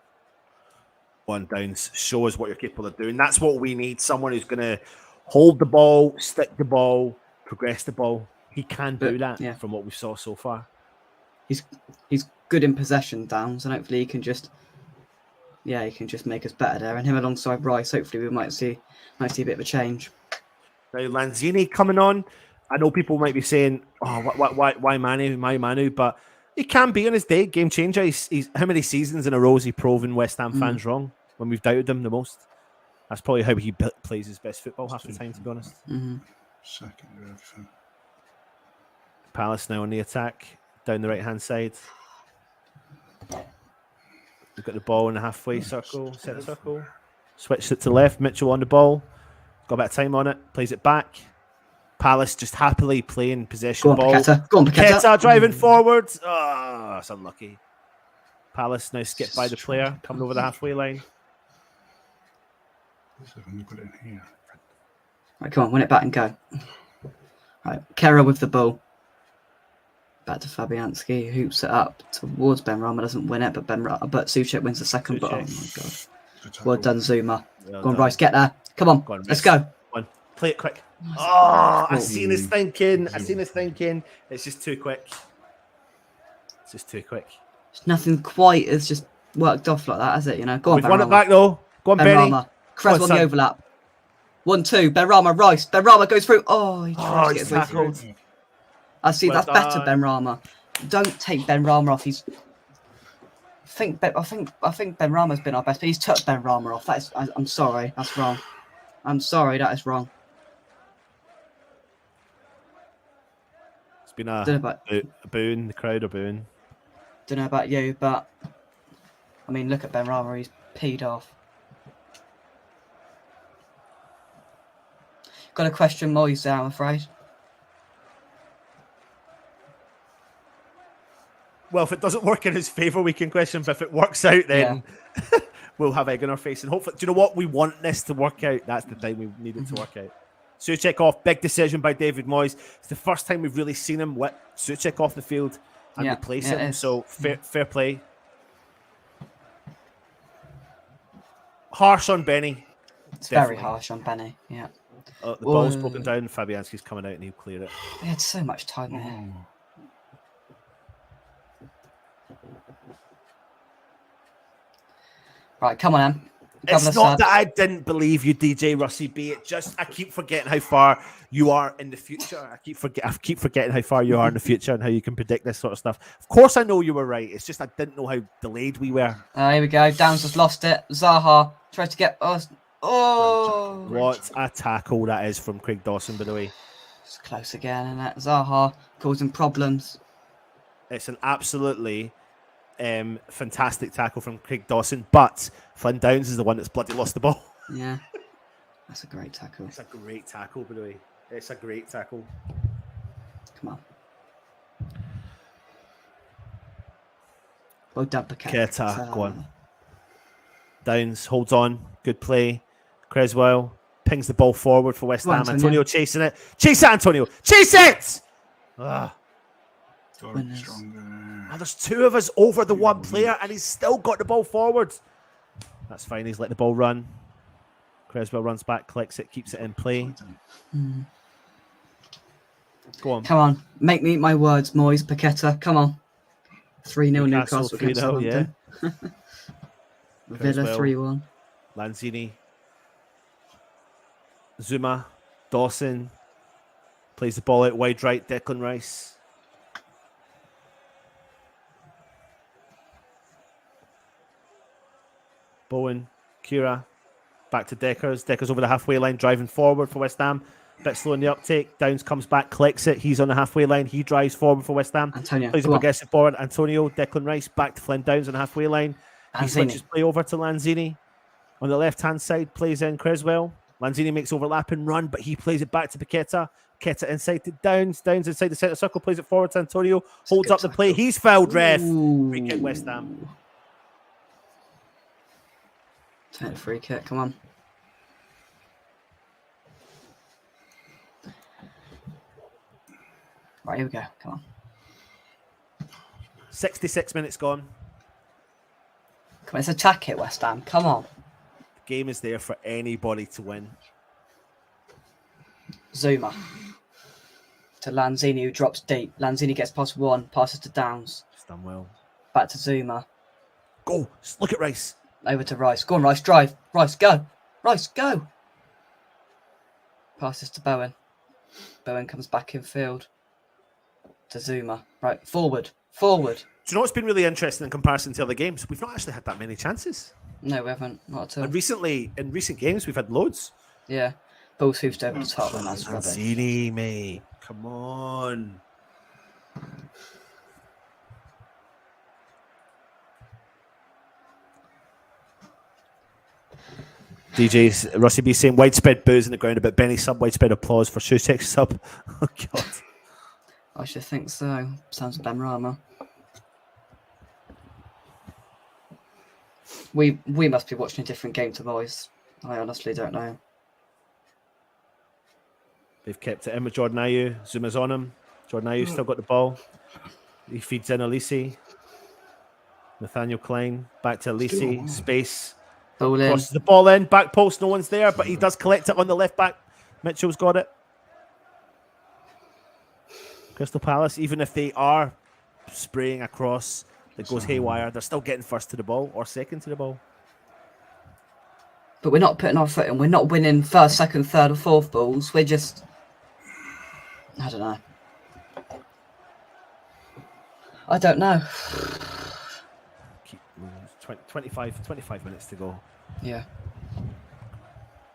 One Downs, show us what you're capable of doing. That's what we need. Someone who's going to hold the ball, stick the ball, progress the ball. He can do that from what we saw so far. He's good in possession, Downs, and hopefully he can just make us better there. And him alongside Rice, hopefully we might see a bit of a change. Now Lanzini coming on. I know people might be saying, "Oh, why Manu?" But he can be on his day, game changer. He's how many seasons in a row has he proven West Ham fans wrong when we've doubted him the most? That's probably how he plays his best football half the time, to be honest. Second of everything. Palace now on the attack, down the right-hand side. We've got the ball in the halfway circle, centre circle. Switched it to left, Mitchell on the ball. Got a bit of time on it, plays it back. Palace just happily playing possession ball. Go on, Paqueta. Driving forward. Oh, that's unlucky. Palace now skipped by the player, coming over the halfway line. Put it in here. Right, come on, win it back and go. Right, Kera with the ball. Back to Fabianski, hoops it up towards Benrahma, doesn't win it, but Souček wins the second. But oh my God, well done, Zuma. Go on, Rice, get there. Come on, let's go. Play it quick. Oh, I seen his thinking. It's just too quick. It's nothing quite as just worked off like that, has it? You know, go on, We've Benrahma. won it back though. Go on, Benny. Cress on the overlap. 1-2. Benrahma, Rice. Benrahma goes through. Oh, he tries to get his way through. I see. That's better, Benrahma. Don't take Benrahma off. I think Benrahma's been our best, but he's touched Benrahma off. I'm sorry. That's wrong. I'm sorry. That is wrong. It's been a boon. The crowd are booing. Don't know about you, but I mean, look at Benrahma. He's peed off. Got to question Moyes there, I'm afraid. Well, if it doesn't work in his favour, we can question. But if it works out, then we'll have egg on our face. And hopefully, do you know what? We want this to work out. That's the time we need it to work out. Souček off, big decision by David Moyes. It's the first time we've really seen him with Souček off the field and replace him. So fair play. Harsh on Benny. It's Definitely. very harsh on Benny. Yeah. The ball's Whoa. broken down. Fabianski's coming out and he'll clear it. They had so much time there. Oh, Right, come on, Em. It's not that I didn't believe you, DJ Russie B. It just I keep forgetting how far you are in the future. I keep forgetting how far you are in the future and how you can predict this sort of stuff. Of course, I know you were right. It's just I didn't know how delayed we were. Here we go. Downs has lost it. Zaha tries to get us. Oh, What a tackle that is from Craig Dawson, by the way. it's close again, and that Zaha causing problems. It's an absolutely fantastic tackle from Craig Dawson, but Flynn Downs is the one that's bloody lost the ball. Yeah, that's a great tackle. It's a great tackle, by the way. It's a great tackle. Come on. Well done, Paqueta, go on. Downs holds on. Good play. Creswell pings the ball forward for West Go on, Ham. Antonio. Antonio chasing it. Chase it, Antonio. Chase it! Ah. got to be Winners. stronger. And there's two of us over the one player, and he's still got the ball forward. That's fine. He's let the ball run. Creswell runs back, clicks it, keeps it in play. Go on. Come on, make me eat my words, Moyes. Paqueta, come on. 3-0 Newcastle against 3-0, yeah. Southampton. Villa Creswell. 3-1. Lanzini. Zuma. Dawson. Plays the ball out wide right. Declan Rice. Bowen. Kira. Back to Deckers. Deckers over the halfway line, driving forward for West Ham. Bit slow in the uptake. Downs comes back, collects it. He's on the halfway line. He drives forward for West Ham. Antonio, Plays a go on. progressive forward. Antonio, Declan Rice, back to Flynn Downs on the halfway line. He Lanzini. switches play over to Lanzini. On the left-hand side, plays in Creswell. Lanzini makes overlapping run, but he plays it back to Paqueta. Paqueta inside to Downs. Downs inside the centre circle, plays it forward to Antonio. Holds good up the play. tackle. He's fouled, ref. Ooh. Free kick, West Ham. Take the free kick, come on. Right, here we go. Come on. 66 minutes gone. Come on, it's attack it, West Ham. Come on. The game is there for anybody to win. Zuma. To Lanzini, who drops deep. Lanzini gets past one, passes to Downs. It's done well. Back to Zuma. Go. Look at Rice. Over to Rice. Go on, Rice, drive. Rice, go. Rice, go. Passes to Bowen. Bowen comes back in field. To Zuma. Right, forward. Forward. Do you know what's been really interesting in comparison to other games? We've not actually had that many chances. No, we haven't. Not at all. And recently, in recent games, we've had loads. Yeah. Balls hoofed over the top, and that's rubbish. Lanzini, mate. Come on. DJ's Russie B saying widespread boos in the ground about Benny sub, widespread applause for Susek sub. Oh god. I should think so. Sounds Ben Rama. We must be watching a different game to boys. I honestly don't know. They've kept it in with Jordan Ayew. Zuma's on him. Jordan Ayew still got the ball. He feeds in Elise. Nathaniel Klein back to Elise. Space. Ball in. Crosses the ball in. Back post. No one's there, but he does collect it on the left back. Mitchell's got it. Crystal Palace, even if they are spraying across that goes haywire, they're still getting first to the ball or second to the ball. But we're not putting our foot in. We're not winning first, second, third, or fourth balls. We're just... I don't know. I don't know. Keep 25 minutes to go. Yeah.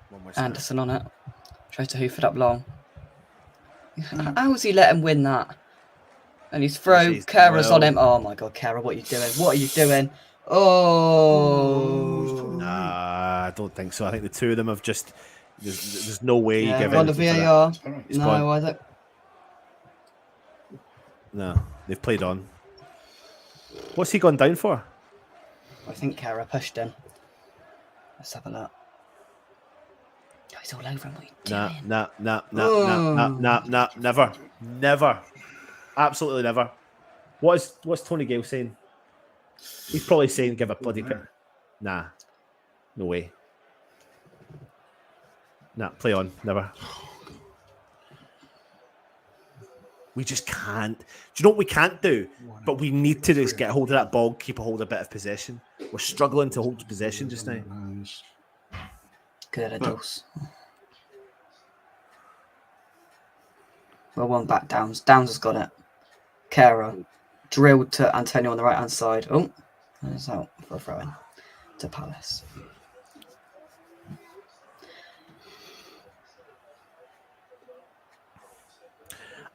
One more snap. Anderson on it. Tries to hoof it up long. How was he let him win that? And he's throw. He's Kara's well. on him. Oh my god, Kara, what are you doing? What are you doing? Oh. Nah, I don't think so. I think the two of them have just. There's no way you Yeah, give gone to anything for that. VAR. It's No, gone. I don't. No, they've played on. What's he gone down for? I think Kara pushed him. Let's have a look. Oh, he's all over him. What are you doing? Nah. Never. Absolutely never. What's Tony Gale saying? He's probably saying give a bloody pick. Nah. No way. Nah, play on. Never. We just can't. Do you know what we can't do? But we need to just get hold of that ball, keep a hold of a bit of possession. We're struggling to hold possession just now. Good dose. Well, one back Downs. Downs has got it. Kara drilled to Antonio on the right hand side. Oh, that's out for a throw in to Palace.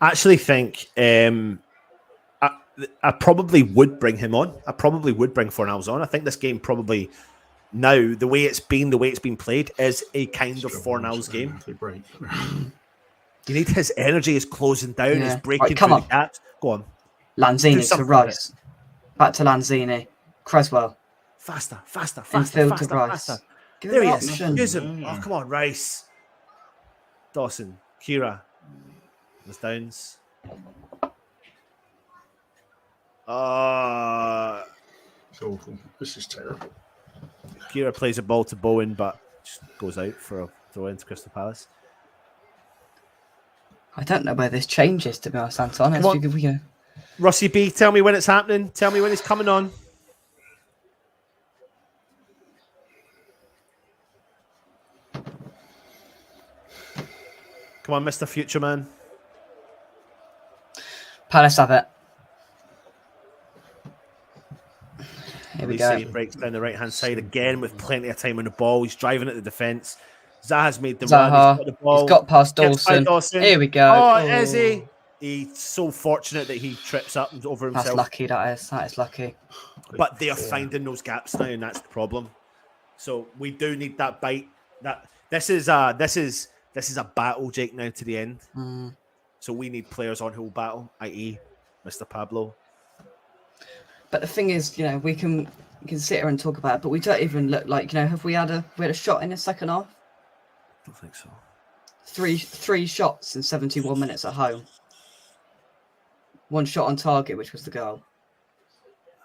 I actually think I probably would bring him on. I probably would bring Fornals on. I think this game probably now, the way it's been played, is a kind of Fornals game. You need his energy, his closing down, his breaking come through on. the gaps. Go on. Lanzini to Rice. Back to Lanzini. Creswell. Faster. Infield to Rice. Faster. Give There him he an is. option. Use him. Oh, come on, Rice. Dawson. Kira. Miss Downs. It's awful. This is terrible. Kira plays a ball to Bowen, but just goes out for a throw into Crystal Palace. I don't know where this changes, to be honest, Anton. Rossi B, tell me when it's happening. Tell me when he's coming on. Come on, Mr. Future Man. Palace have it. Here we go. He breaks down the right-hand side again with plenty of time on the ball. He's driving at the defence. Zaha's made the run. He's got the ball. He's got past Dawson. Here we go. Oh, is he? He's so fortunate that he trips up over himself. That's lucky, that is. That is lucky. But they are finding those gaps now, and that's the problem. So we do need that bite. This is a battle, Jake, now to the end. So we need players on who will battle, i.e. Mr. Pablo. But the thing is, we can sit here and talk about it, but we don't even look like, have we had a shot in the second half? I don't think so. Three shots in 71 minutes at home. One shot on target, which was the goal.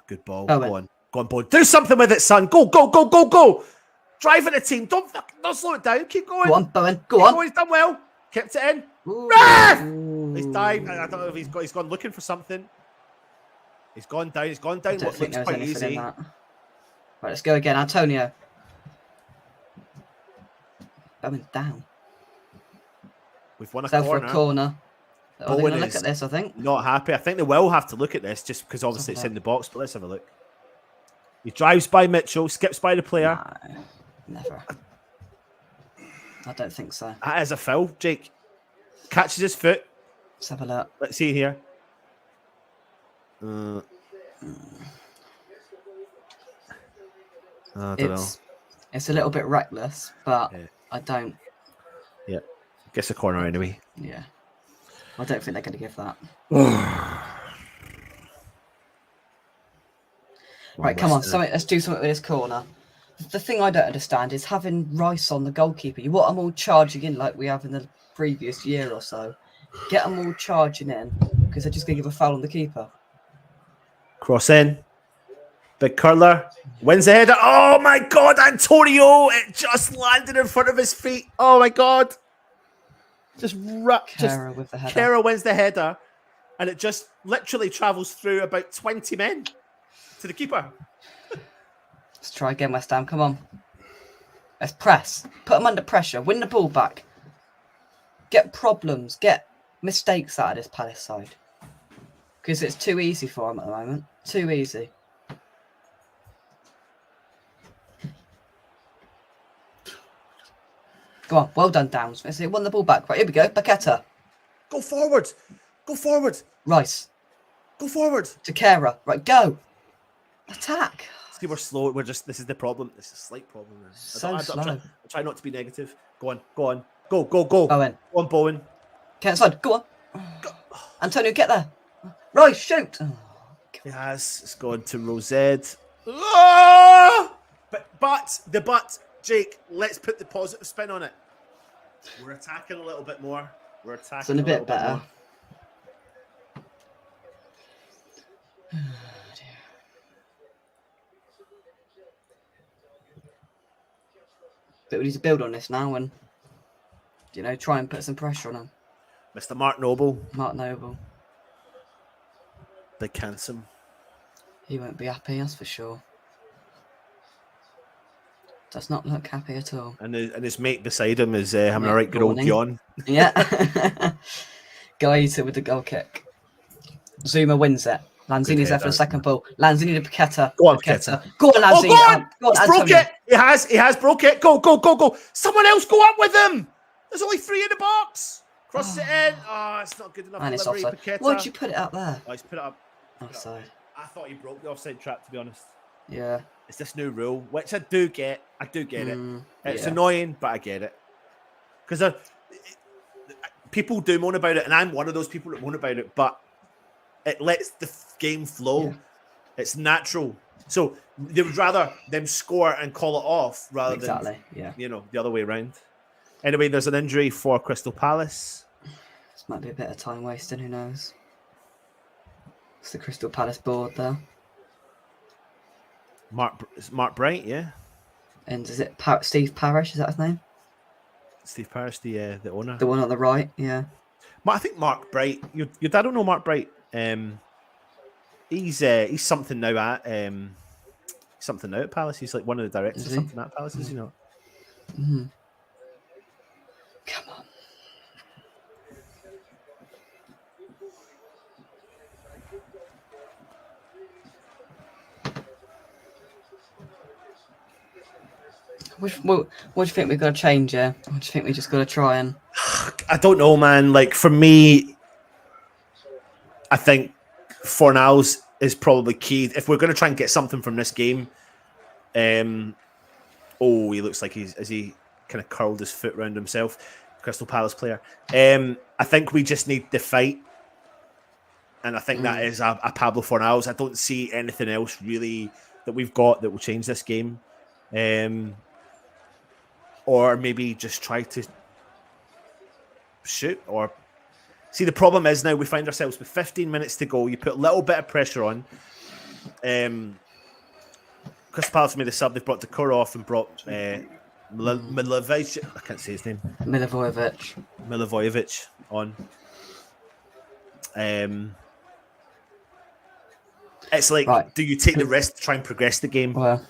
Good ball. Bowen. Go on, Bowen. Do something with it, son. Go. Drive at the team. Don't slow it down. Keep going. Go on, Bowen. Go on. He's done well. Kept it in. He's dived. I don't know if he's gone looking for something. He's gone down. I don't What think looks there's quite anything easy. in that. Right, let's go again. Antonio. Bowen down. We've won a Self corner. for a corner. They're going Bowen to look is at this, I think. not happy. I think they will have to look at this just because obviously it's in the box, but let's have a look. He drives by Mitchell, skips by the player. No, never. I don't think so. That is a foul, Jake. Catches his foot. Let's have a look. Let's see here. I don't know. It's a little bit reckless, but Yeah. I don't. Yeah. Gets a corner anyway. Yeah. I don't think they're going to give that. Right, come on. Let's do something with this corner. The thing I don't understand is having Rice on the goalkeeper. You want them all charging in like we have in the previous year or so. Get them all charging in because they're just going to give a foul on the keeper. Cross in. Big curler. Wins the header. Oh my God, Antonio! It just landed in front of his feet. Oh my God. Kara with the header. Kara wins the header, and it just literally travels through about 20 men to the keeper. Let's try again, West Ham. Come on. Let's press. Put them under pressure. Win the ball back. Get problems. Get mistakes out of this Palace side. Because it's too easy for them at the moment. Too easy. Go on. Well done, Downs. Let's see. Won the ball back. Right, here we go. Paqueta. Go forward. Go forward. Rice. Go forward. To Kara. Right, go. Attack. See, we're slow. This is the problem. This is a slight problem. So slow. I try not to be negative. Go on. Go. Go Bowen. on, Bowen. Get inside. Go on. Go. Antonio, get there. Rice, shoot. Oh, He has. It's gone to Rosette. Ah! But, Jake, let's put the positive spin on it. We're attacking a little bit more. It's a bit better. But we need to build on this now and try and put some pressure on him. Mr. Mark Noble, Mark Noble. big handsome. He won't be happy, that's for sure. Does not look happy at all. And his mate beside him is having a right good old yawning. yawn. Yeah. Gaeta with the goal kick. Zuma wins it. Lanzini's there for the second ball. Lanzini to Paqueta. Go on, Paqueta. Go on, Lanzini. Oh, go on! Go on, He's broke Antonio. it. He has broke it. Go. Someone else go up with him. There's only 3 in the box. Cross it in. Oh, it's not good enough. And it's delivery, offside. Paqueta. Why'd you put it up there? Oh, he's put it up. Offside. I thought he broke the offside trap, to be honest. Yeah. It's this new rule, which I do get. I do get it. It's yeah. annoying, but I get it. Because people do moan about it, and I'm one of those people that moan about it, but it lets the game flow. Yeah. It's natural. So they would rather them score and call it off rather than the other way around. Anyway, there's an injury for Crystal Palace. This might be a bit of time wasting, who knows? It's the Crystal Palace board there. Mark Bright, yeah. And is it Steve Parish? Is that his name? Steve Parish, the owner. The one on the right, yeah. I think Mark Bright. Your dad don't know Mark Bright. He's something now at Palace. He's like one of the directors or something at Palace, is he not? Mm-hmm. Come on. What do you think we've got to change here? What do you think we just got to try and... I don't know, man. Like, for me, I think Fornals is probably key. If we're going to try and get something from this game, he looks like he kind of curled his foot around himself. Crystal Palace player. I think we just need the fight. And I think that is a Pablo Fornals. I don't see anything else really that we've got that will change this game. Or maybe just try to shoot. Or see, the problem is now we find ourselves with 15 minutes to go. You put a little bit of pressure on. Crystal Palace made a sub. They've brought Decore off and brought Milivojevic. I can't say his name. Milivojevic on. It's like, do you take the risk to try and progress the game? Well,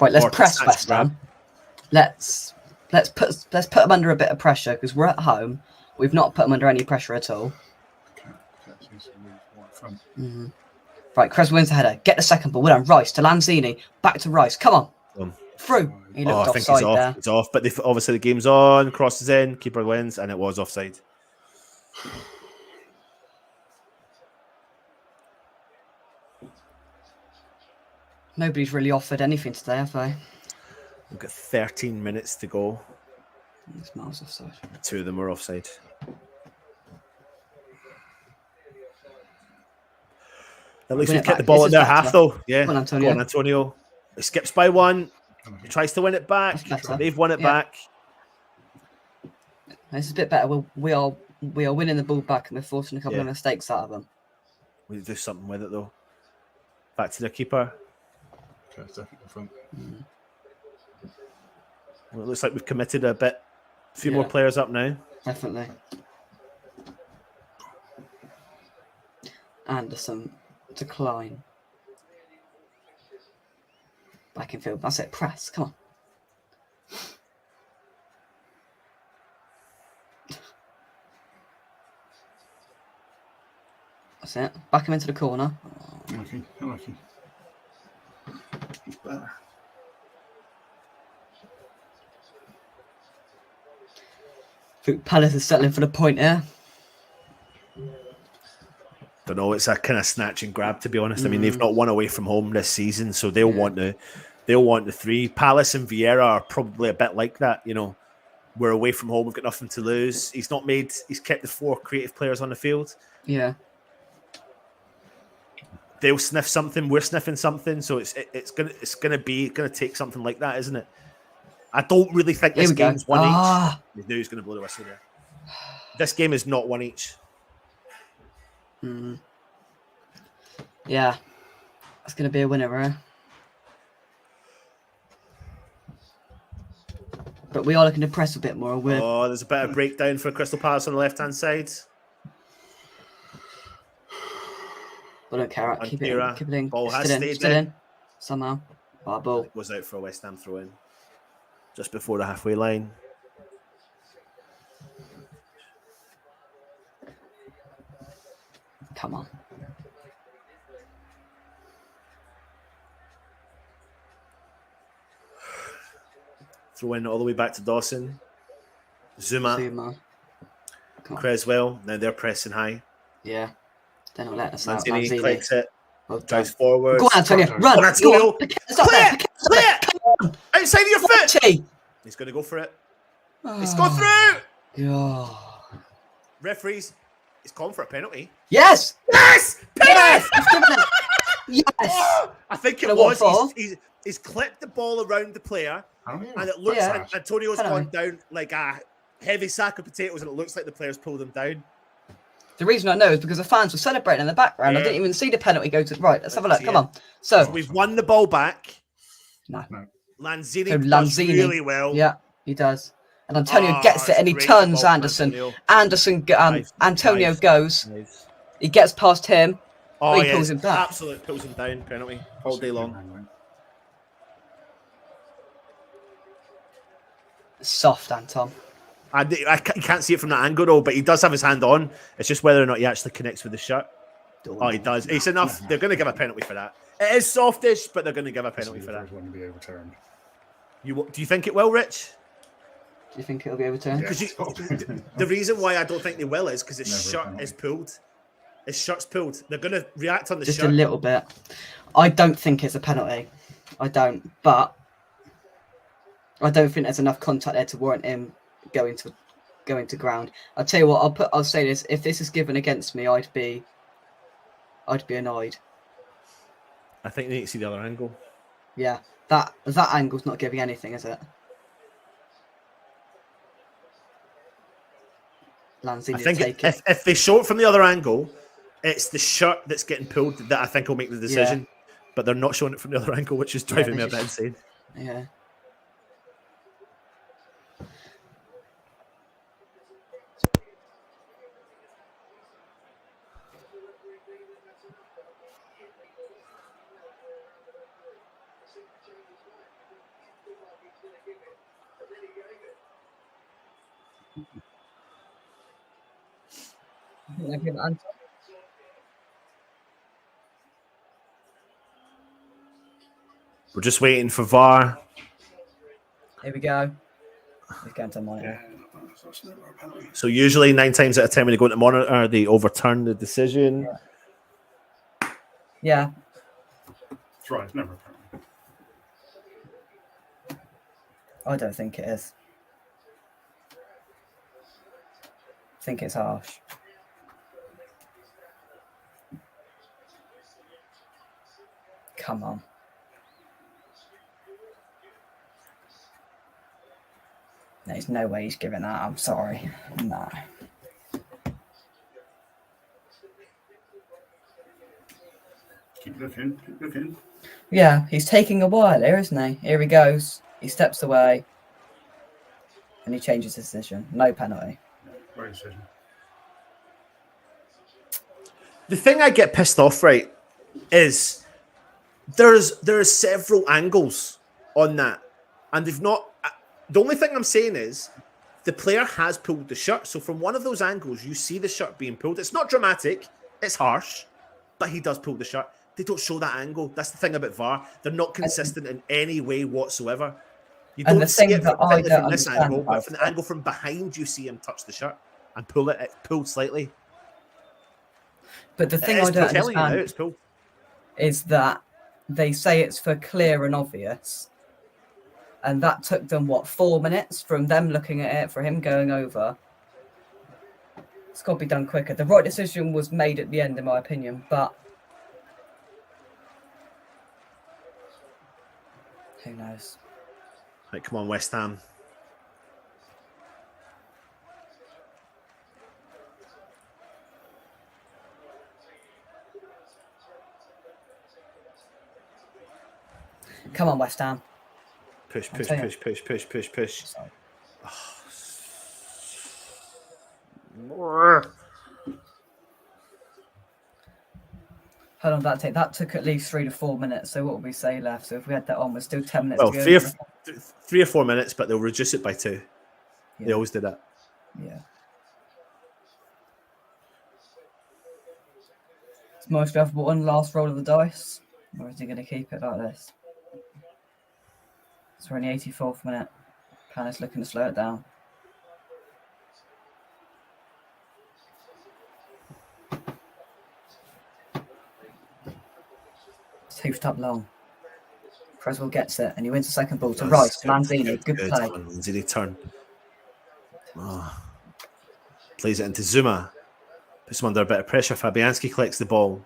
right, let's press West Ham. Let's put them under a bit of pressure because we're at home. We've not put them under any pressure at all. Mm-hmm. Right, Chris wins the header. Get the second ball. Well done, Rice to Lanzini. Back to Rice. Come on. Through. He looked offside there. It's off, but obviously the game's on. Crosses in. Keeper wins, and it was offside. Nobody's really offered anything today, have they? We've got 13 minutes to go. It's miles offside. 2 of them were offside. At least we've kept the ball in their half, though. Yeah. Go on, Antonio. He skips by 1. He tries to win it back. They've won it back. This is a bit better. We are winning the ball back and we're forcing a couple of mistakes out of them. We need to do something with it, though. Back to the keeper. Okay, definitely in front. Well, it looks like we've committed a few more players up now. Definitely. Anderson, decline. Back in field. That's it. Press. Come on. That's it. Back him into the corner. Unlucky. He's better. I think Palace is settling for the point here. Don't know. It's a kind of snatch and grab, to be honest. I mean, they've not won away from home this season, so they'll want the 3. Palace and Vieira are probably a bit like that. You know, we're away from home. We've got nothing to lose. He's kept the 4 creative players on the field. Yeah. They'll sniff something. We're sniffing something. So it's gonna take something like that, isn't it? I don't really think this game's 1 each. They knew he was going to blow the whistle there. This game is not 1 each. Yeah. That's going to be a winner, right? but we are looking to press a bit more. We're Oh, there's a bit of breakdown for Crystal Palace on the left-hand side. I don't care. And Keep it in. Kira, Keep it in. ball has Still in. stayed Still in. in. Somehow. Bar ball. It goes out for a West Ham throw-in. Just before the halfway line. Come on. Throw in all the way back to Dawson. Zuma. Come on. Creswell. Now they're pressing high. Yeah. They're not letting us out. Mancini Lanzini. clicks it. Well done. Drives forward. Go on, Antonio. Go Run. on, Antonio. Go on. It's up Clear there. it. Clear it. Come on. Outside of your foot. Archie. He's going to go for it. He's Oh, gone through. God. Referees. He's calling for a penalty. Yes. Yes! Yes. Penalty! He's given it. Yes. Oh, I think it And what was. for? He's clipped the ball around the player, I don't know. and it looks Yeah. like Antonio's Penalty. gone down like a heavy sack of potatoes, and it looks like the player's pulled him down. The reason I know is because the fans were celebrating in the background. I Yeah. didn't even see the penalty go to right. Let's have a Let's look. see Come it. on. So We've won the ball back. no. Lanzini So does Lanzini. really well. Yeah, he does. And Antonio Oh, gets it it's and he great turns ball from Anderson. Antonio. Anderson, Nice, Antonio nice. goes. Nice. He gets past him. Oh, he yeah, pulls him back. Absolute pulls him down. Penalty all day long. Soft, Anton. You can't see it from that angle though, but he does have his hand on. It's just whether or not he actually connects with the shirt. Oh, he does. It's enough. They're going to give a penalty for that. It is softish, but they're going to give a penalty for that. One to be overturned. Do you think it will, Rich? Do you think it'll be overturned? Yeah. Because the reason why I don't think they will is because his Never a shirt penalty. is pulled. His shirt's pulled. They're going to react on the Just shirt. a little bit. I don't think it's a penalty. I don't. But I don't think there's enough contact there to warrant him going to ground. I'll tell you what. I'll say this. If this is given against me, I'd be annoyed. I think they need to see the other angle. Yeah. That angle's not giving anything, is it? Lanzini I think take it. if they show it from the other angle, it's the shirt that's getting pulled that I think will make the decision. But they're not showing it from the other angle, which is driving me a bit insane. Yeah. We're just waiting for VAR. Here we go. He's going to monitor. That's never a penalty. So usually 9 times out of 10 when they go into monitor, they overturn the decision. Yeah. That's right. It's never a penalty. I don't think it is. I think it's harsh. Come on. There's no way he's giving that. I'm sorry. No. Keep looking. Keep looking. Yeah, he's taking a while here, isn't he? Here he goes. He steps away. And he changes his decision. No penalty. Right decision. The thing I get pissed off, right, is there's several angles on that. And they've not... The only thing I'm saying is the player has pulled the shirt. So from one of those angles, you see the shirt being pulled. It's not dramatic. It's harsh. But he does pull the shirt. They don't show that angle. That's the thing about VAR. They're not consistent in any way whatsoever. You And don't the see thing it that I completely don't from this understand angle, but about from it- the angle from behind, you see him touch the shirt and pull it. It's pulled slightly. But the thing It's I don't telling you now, understand it's pulled. is that they say it's for clear and obvious. And that took them, 4 minutes from them looking at it, for him going over. It's got to be done quicker. The right decision was made at the end, in my opinion, but who knows? Right, come on, West Ham. Come on, West Ham. Push, push, tell you. push, push, push, push, push. Sorry. How long did that take? That took at least 3 to 4 minutes. So what would we say left? So if we had that on, we're still 10 minutes Well, to go. 3 or 4 minutes, but they'll reduce it by 2. Yeah. They always do that. Yeah. Is Morris going to have one last roll of the dice? Or is he going to keep it like this? So we're in the 84th minute. Palace looking to slow it down. It's hoofed up long. Creswell gets it and he wins the second ball to Rice. Lanzini, good play. Lanzini turn. Plays it into Zuma. Puts him under a bit of pressure. Fabianski collects the ball.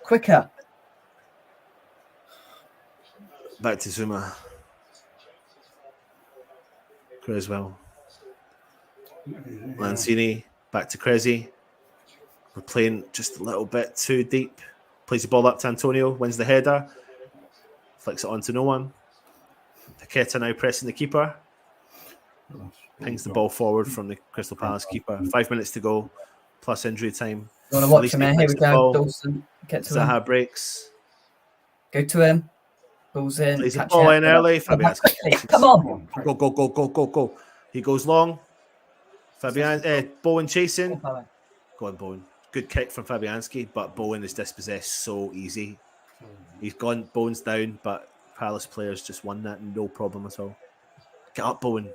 Quicker. Back to Zuma. Creswell. Lanzini. Back to Cressy. We're playing just a little bit too deep. Plays the ball up to Antonio. Wins the header. Flicks it on to no one. Paqueta now pressing the keeper. Pings the ball forward from the Crystal Palace keeper. 5 minutes to go. Plus injury time. You want to watch him, eh? Here we go. Dawson. Get to Zaha him. breaks. Go to him. Ball's in. Plays the ball in early. Fabianski. Come on. Go. He goes long. Bowen chasing. Go on, Bowen. Good kick from Fabianski, but Bowen is dispossessed so easy. He's gone. Bowen's down, but Palace players just won that. No problem at all. Get up, Bowen.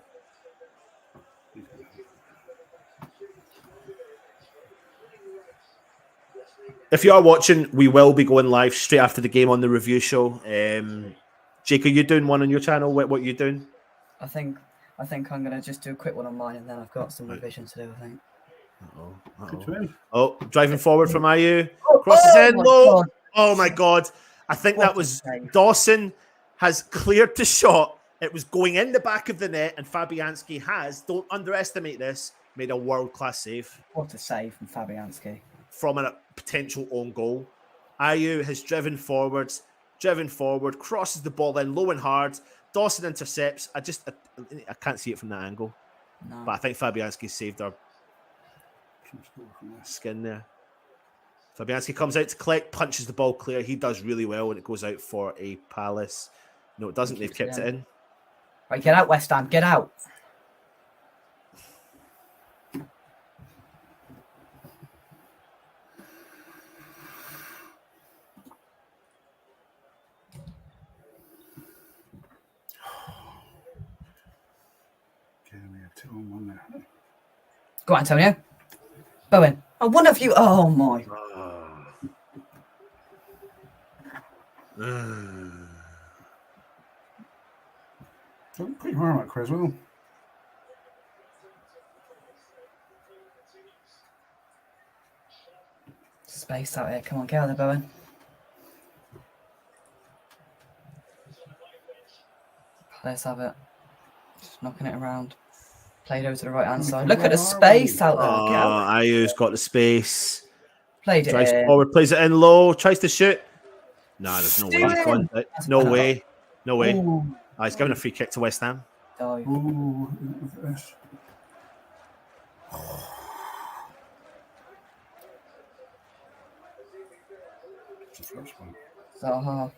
If you are watching, we will be going live straight after the game on the review show. Jake, are you doing one on your channel? What are you doing? I think I'm going to just do a quick one on mine and then I've got some revision to do, I think. Oh, driving forward from IU. Crosses in low. Oh, my God. I think that was Dawson has cleared the shot. It was going in the back of the net and Fabianski has, don't underestimate this, made a world-class save. What a save from Fabianski. From a potential own goal. Ayew has driven forward, crosses the ball in low and hard. Dawson intercepts. I can't see it from that angle. No. But I think Fabianski saved our skin there. Fabianski comes out to collect, punches the ball clear. He does really well and it goes out for a Palace. No, it doesn't. They've kept it in. Right, get out, West Ham. Get out. Go on, Antonio. Bowen. Oh, one of you. Oh, my. Put your arm out, Creswell. Space out here. Come on, get out there, Bowen. Let's have it. Just knocking it around. Played over to the right hand side. Look at the space out there. Ayew's got the space. Played it Drives in. forward, plays it in low, tries to shoot. Nah, there's no way. He's gone. No way. No way. Ooh. He's giving a free kick to West Ham. Dive. Ooh, look at this. It's the first one. Zaha.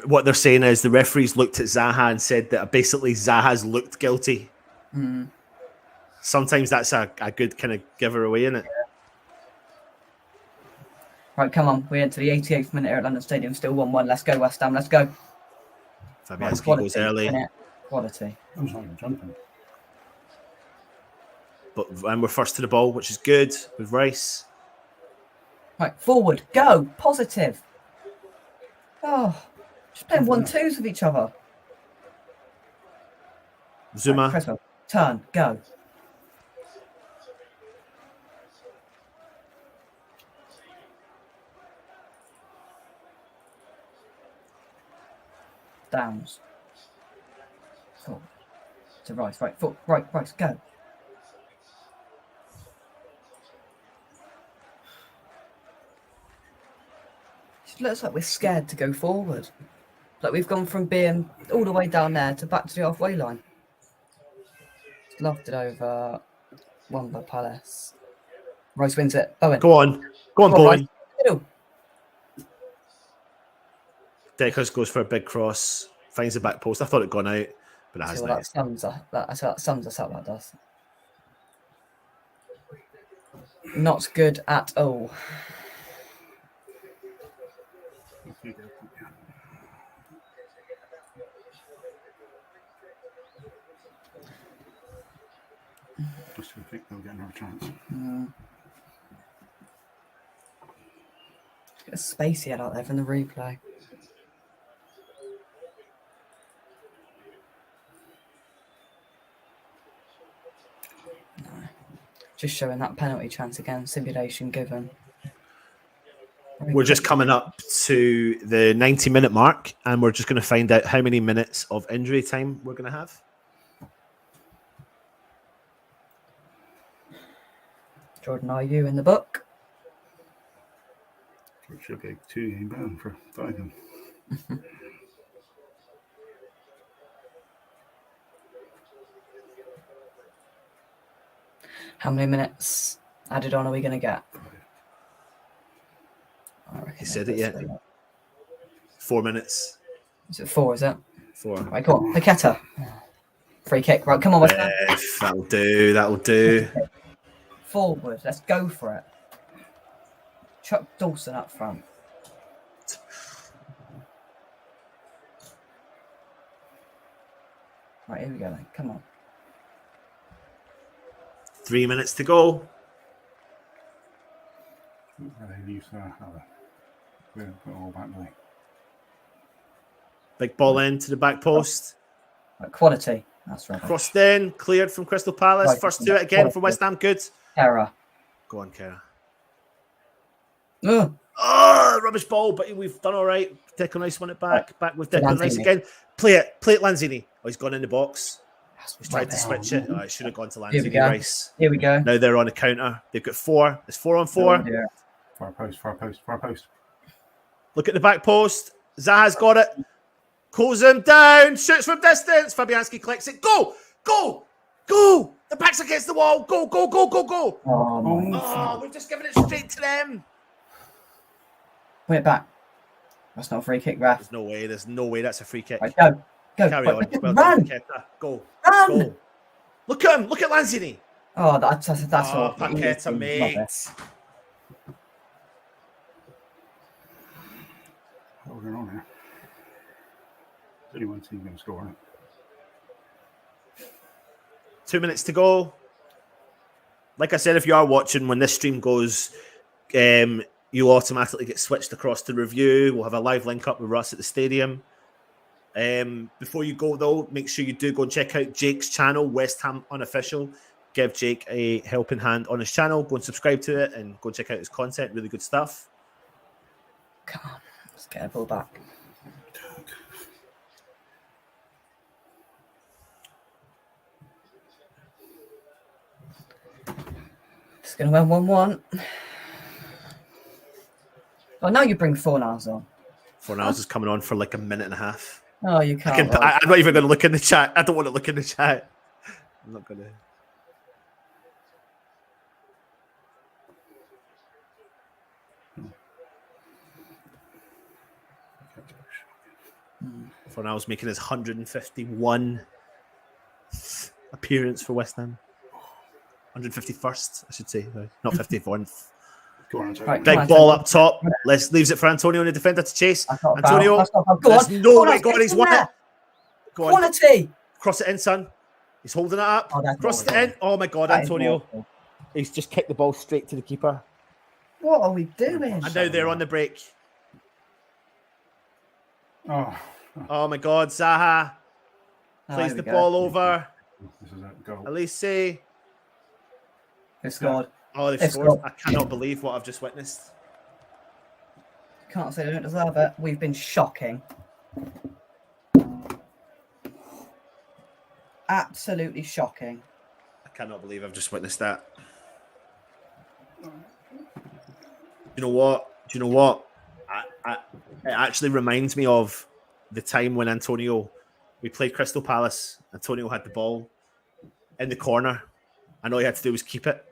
What they're saying is the referees looked at Zaha and said that basically Zaha's looked guilty. Mm. Sometimes that's a good kind of giver away, isn't it? Right, come on. We're into the 88th minute here at London Stadium. Still 1-1. Let's go, West Ham. Let's go. Fabianski Quality, goes early. Quality. I was not even jumping. And we're first to the ball, which is good with Rice. Right, forward. Go. Positive. Oh, just playing 1-2s with each other. Zuma. Right, Creswell. Turn. Go. Downs. Forward. To Rice. Right, foot. Right, Rice. Go. It looks like we're scared to go forward. Like we've gone from being all the way down there to back to the halfway line. Lofted over. Won by Palace. Rice wins it. Bowen. Go on, Rice. Bowen. Middle. Deckers goes for a big cross, finds the back post. I thought it'd gone out, but it See hasn't. what that sums up. That sums us up. That does. Not good at all. Just to think they'll get another chance. Get a space he had out there from the replay. No. Just showing that penalty chance again. Simulation given. We're just coming up to the 90-minute mark, and we're just going to find out how many minutes of injury time we're going to have. Jordan, are you in the book? It should be 2-game ban for diving. How many minutes added on are we going to get? He said it yet. 4 minutes. Is it 4, is it? 4. Right, go on. Paqueta. Free kick. Right, come on, West Ham. That'll do. That'll do. Forward. Let's go for it. Chuck Dawson up front. Right, here we go then. Come on. 3 minutes to go. They used to have a put it all back there. Big ball in to the back post. Right, quality. That's right. Crossed in, cleared from Crystal Palace. Right, First to it again from West Ham. Good. Error. Go on, Kara. Ugh. Oh, rubbish ball, but we've done all right. Declan Rice won it back. Back with Declan Rice Lanzini. again. Play it, Lanzini. Oh, he's gone in the box. That's He's tried to right switch it. Oh, it should have gone to Here we Lanzini go. Rice. Here we go. Now they're on a counter. They've got 4. It's 4 on 4. Oh, dear. Far post, far post, far post. Look at the back post. Zaha's got it. Calls him down. Shoots from distance. Fabianski collects it. Go! Go! Go! The back's against the wall. Go, go, go, go, go. Oh, my. Oh, we've just given it straight to them. Put it back. That's not a free kick, ref. There's no way. There's no way that's a free kick. Right, go. Go. Carry Right, on. look, Well run. done, Paqueta. Go. Run. Go. Look at him. Look at Lanzini. Oh, that's Oh, all. Paqueta, mate. What's going on here? There's only one team going to score. 2 minutes to go. Like I said, if you are watching, when this stream goes, you'll automatically get switched across to review. We'll have a live link up with Russ at the stadium. Before you go, though, make sure you do go and check out Jake's channel, West Ham Unofficial. Give Jake a helping hand on his channel. Go and subscribe to it and go and check out his content. Really good stuff. Come on. Let's get a ball back. It's going to win 1-1. Oh, now you bring Fornals on. Fornals is coming on for like a minute and a half. Oh, you can't. I'm not even going to look in the chat. I don't want to look in the chat. I'm not going to. Fornals making his 151 appearance for West Ham. 151st, I should say. Sorry. Not 54th. Go on, Antonio. Right, Big come on, ball Antonio. up top. Leaves it for Antonio and the defender to chase. That's not a foul. Antonio, That's not a foul. Go there's on. no Fornals, way. Go on, get he's in won there. it. Go on. Quality. Cross it in, son. He's holding it up. Oh, that's Crossed it awful. in. Oh my God, That is Antonio. awful. He's just kicked the ball straight to the keeper. What are we doing? And now they're on the break. Oh, Oh my God, Zaha Oh, plays here the we go. ball over. this is a goal. Elise. They scored. Oh, they've They've scored. scored. I cannot believe what I've just witnessed. Can't say they don't deserve it. We've been shocking. Absolutely shocking. I cannot believe I've just witnessed that. You know what? Do you know what? It actually reminds me of the time when we played Crystal Palace. Antonio had the ball in the corner, and all he had to do was keep it.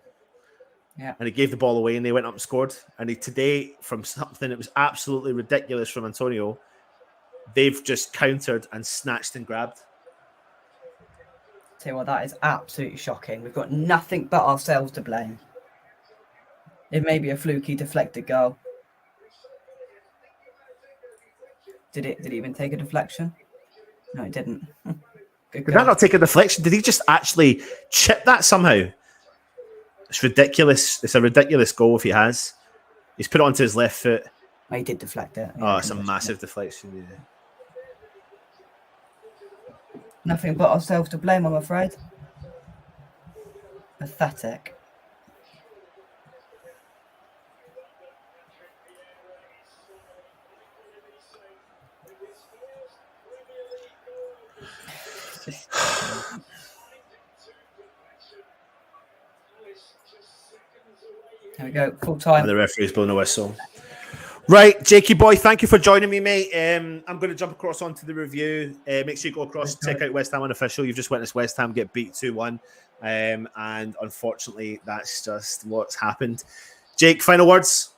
Yeah. And he gave the ball away, and they went up and scored. And today, from something that was absolutely ridiculous from Antonio, they've just countered and snatched and grabbed. Tell you what, that is absolutely shocking. We've got nothing but ourselves to blame. It may be a fluky deflected goal. Did it even take a deflection? No, it didn't. Good Did goal. that not take a deflection? Did he just actually chip that somehow? It's ridiculous. It's a ridiculous goal if he has. He's put it onto his left foot. Oh, he did deflect it. Oh, it's a massive deflection. Yeah. Nothing but ourselves to blame, I'm afraid. Pathetic. There we go, full time. And the referee's blown a whistle. Right, Jakey boy, thank you for joining me, mate. I'm going to jump across onto the review. Make sure you go across, check out West Ham Unofficial. You've just witnessed West Ham get beat 2-1. And unfortunately, that's just what's happened. Jake, final words?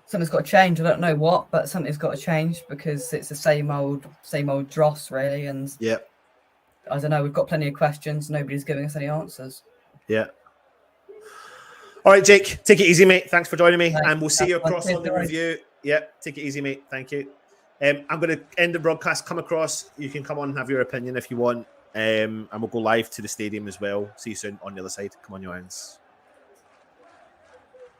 Something's got to change. I don't know what, but something's got to change because it's the same old dross, really. And Yeah. I don't know. We've got plenty of questions. Nobody's giving us any answers. Yeah. All right, Jake, take it easy, mate. Thanks for joining me. Thanks. And we'll see you across Cheers, on the guys. review. Yeah, take it easy, mate. Thank you. I'm going to end the broadcast. Come across. You can come on and have your opinion if you want. And we'll go live to the stadium as well. See you soon on the other side. Come on, your hands.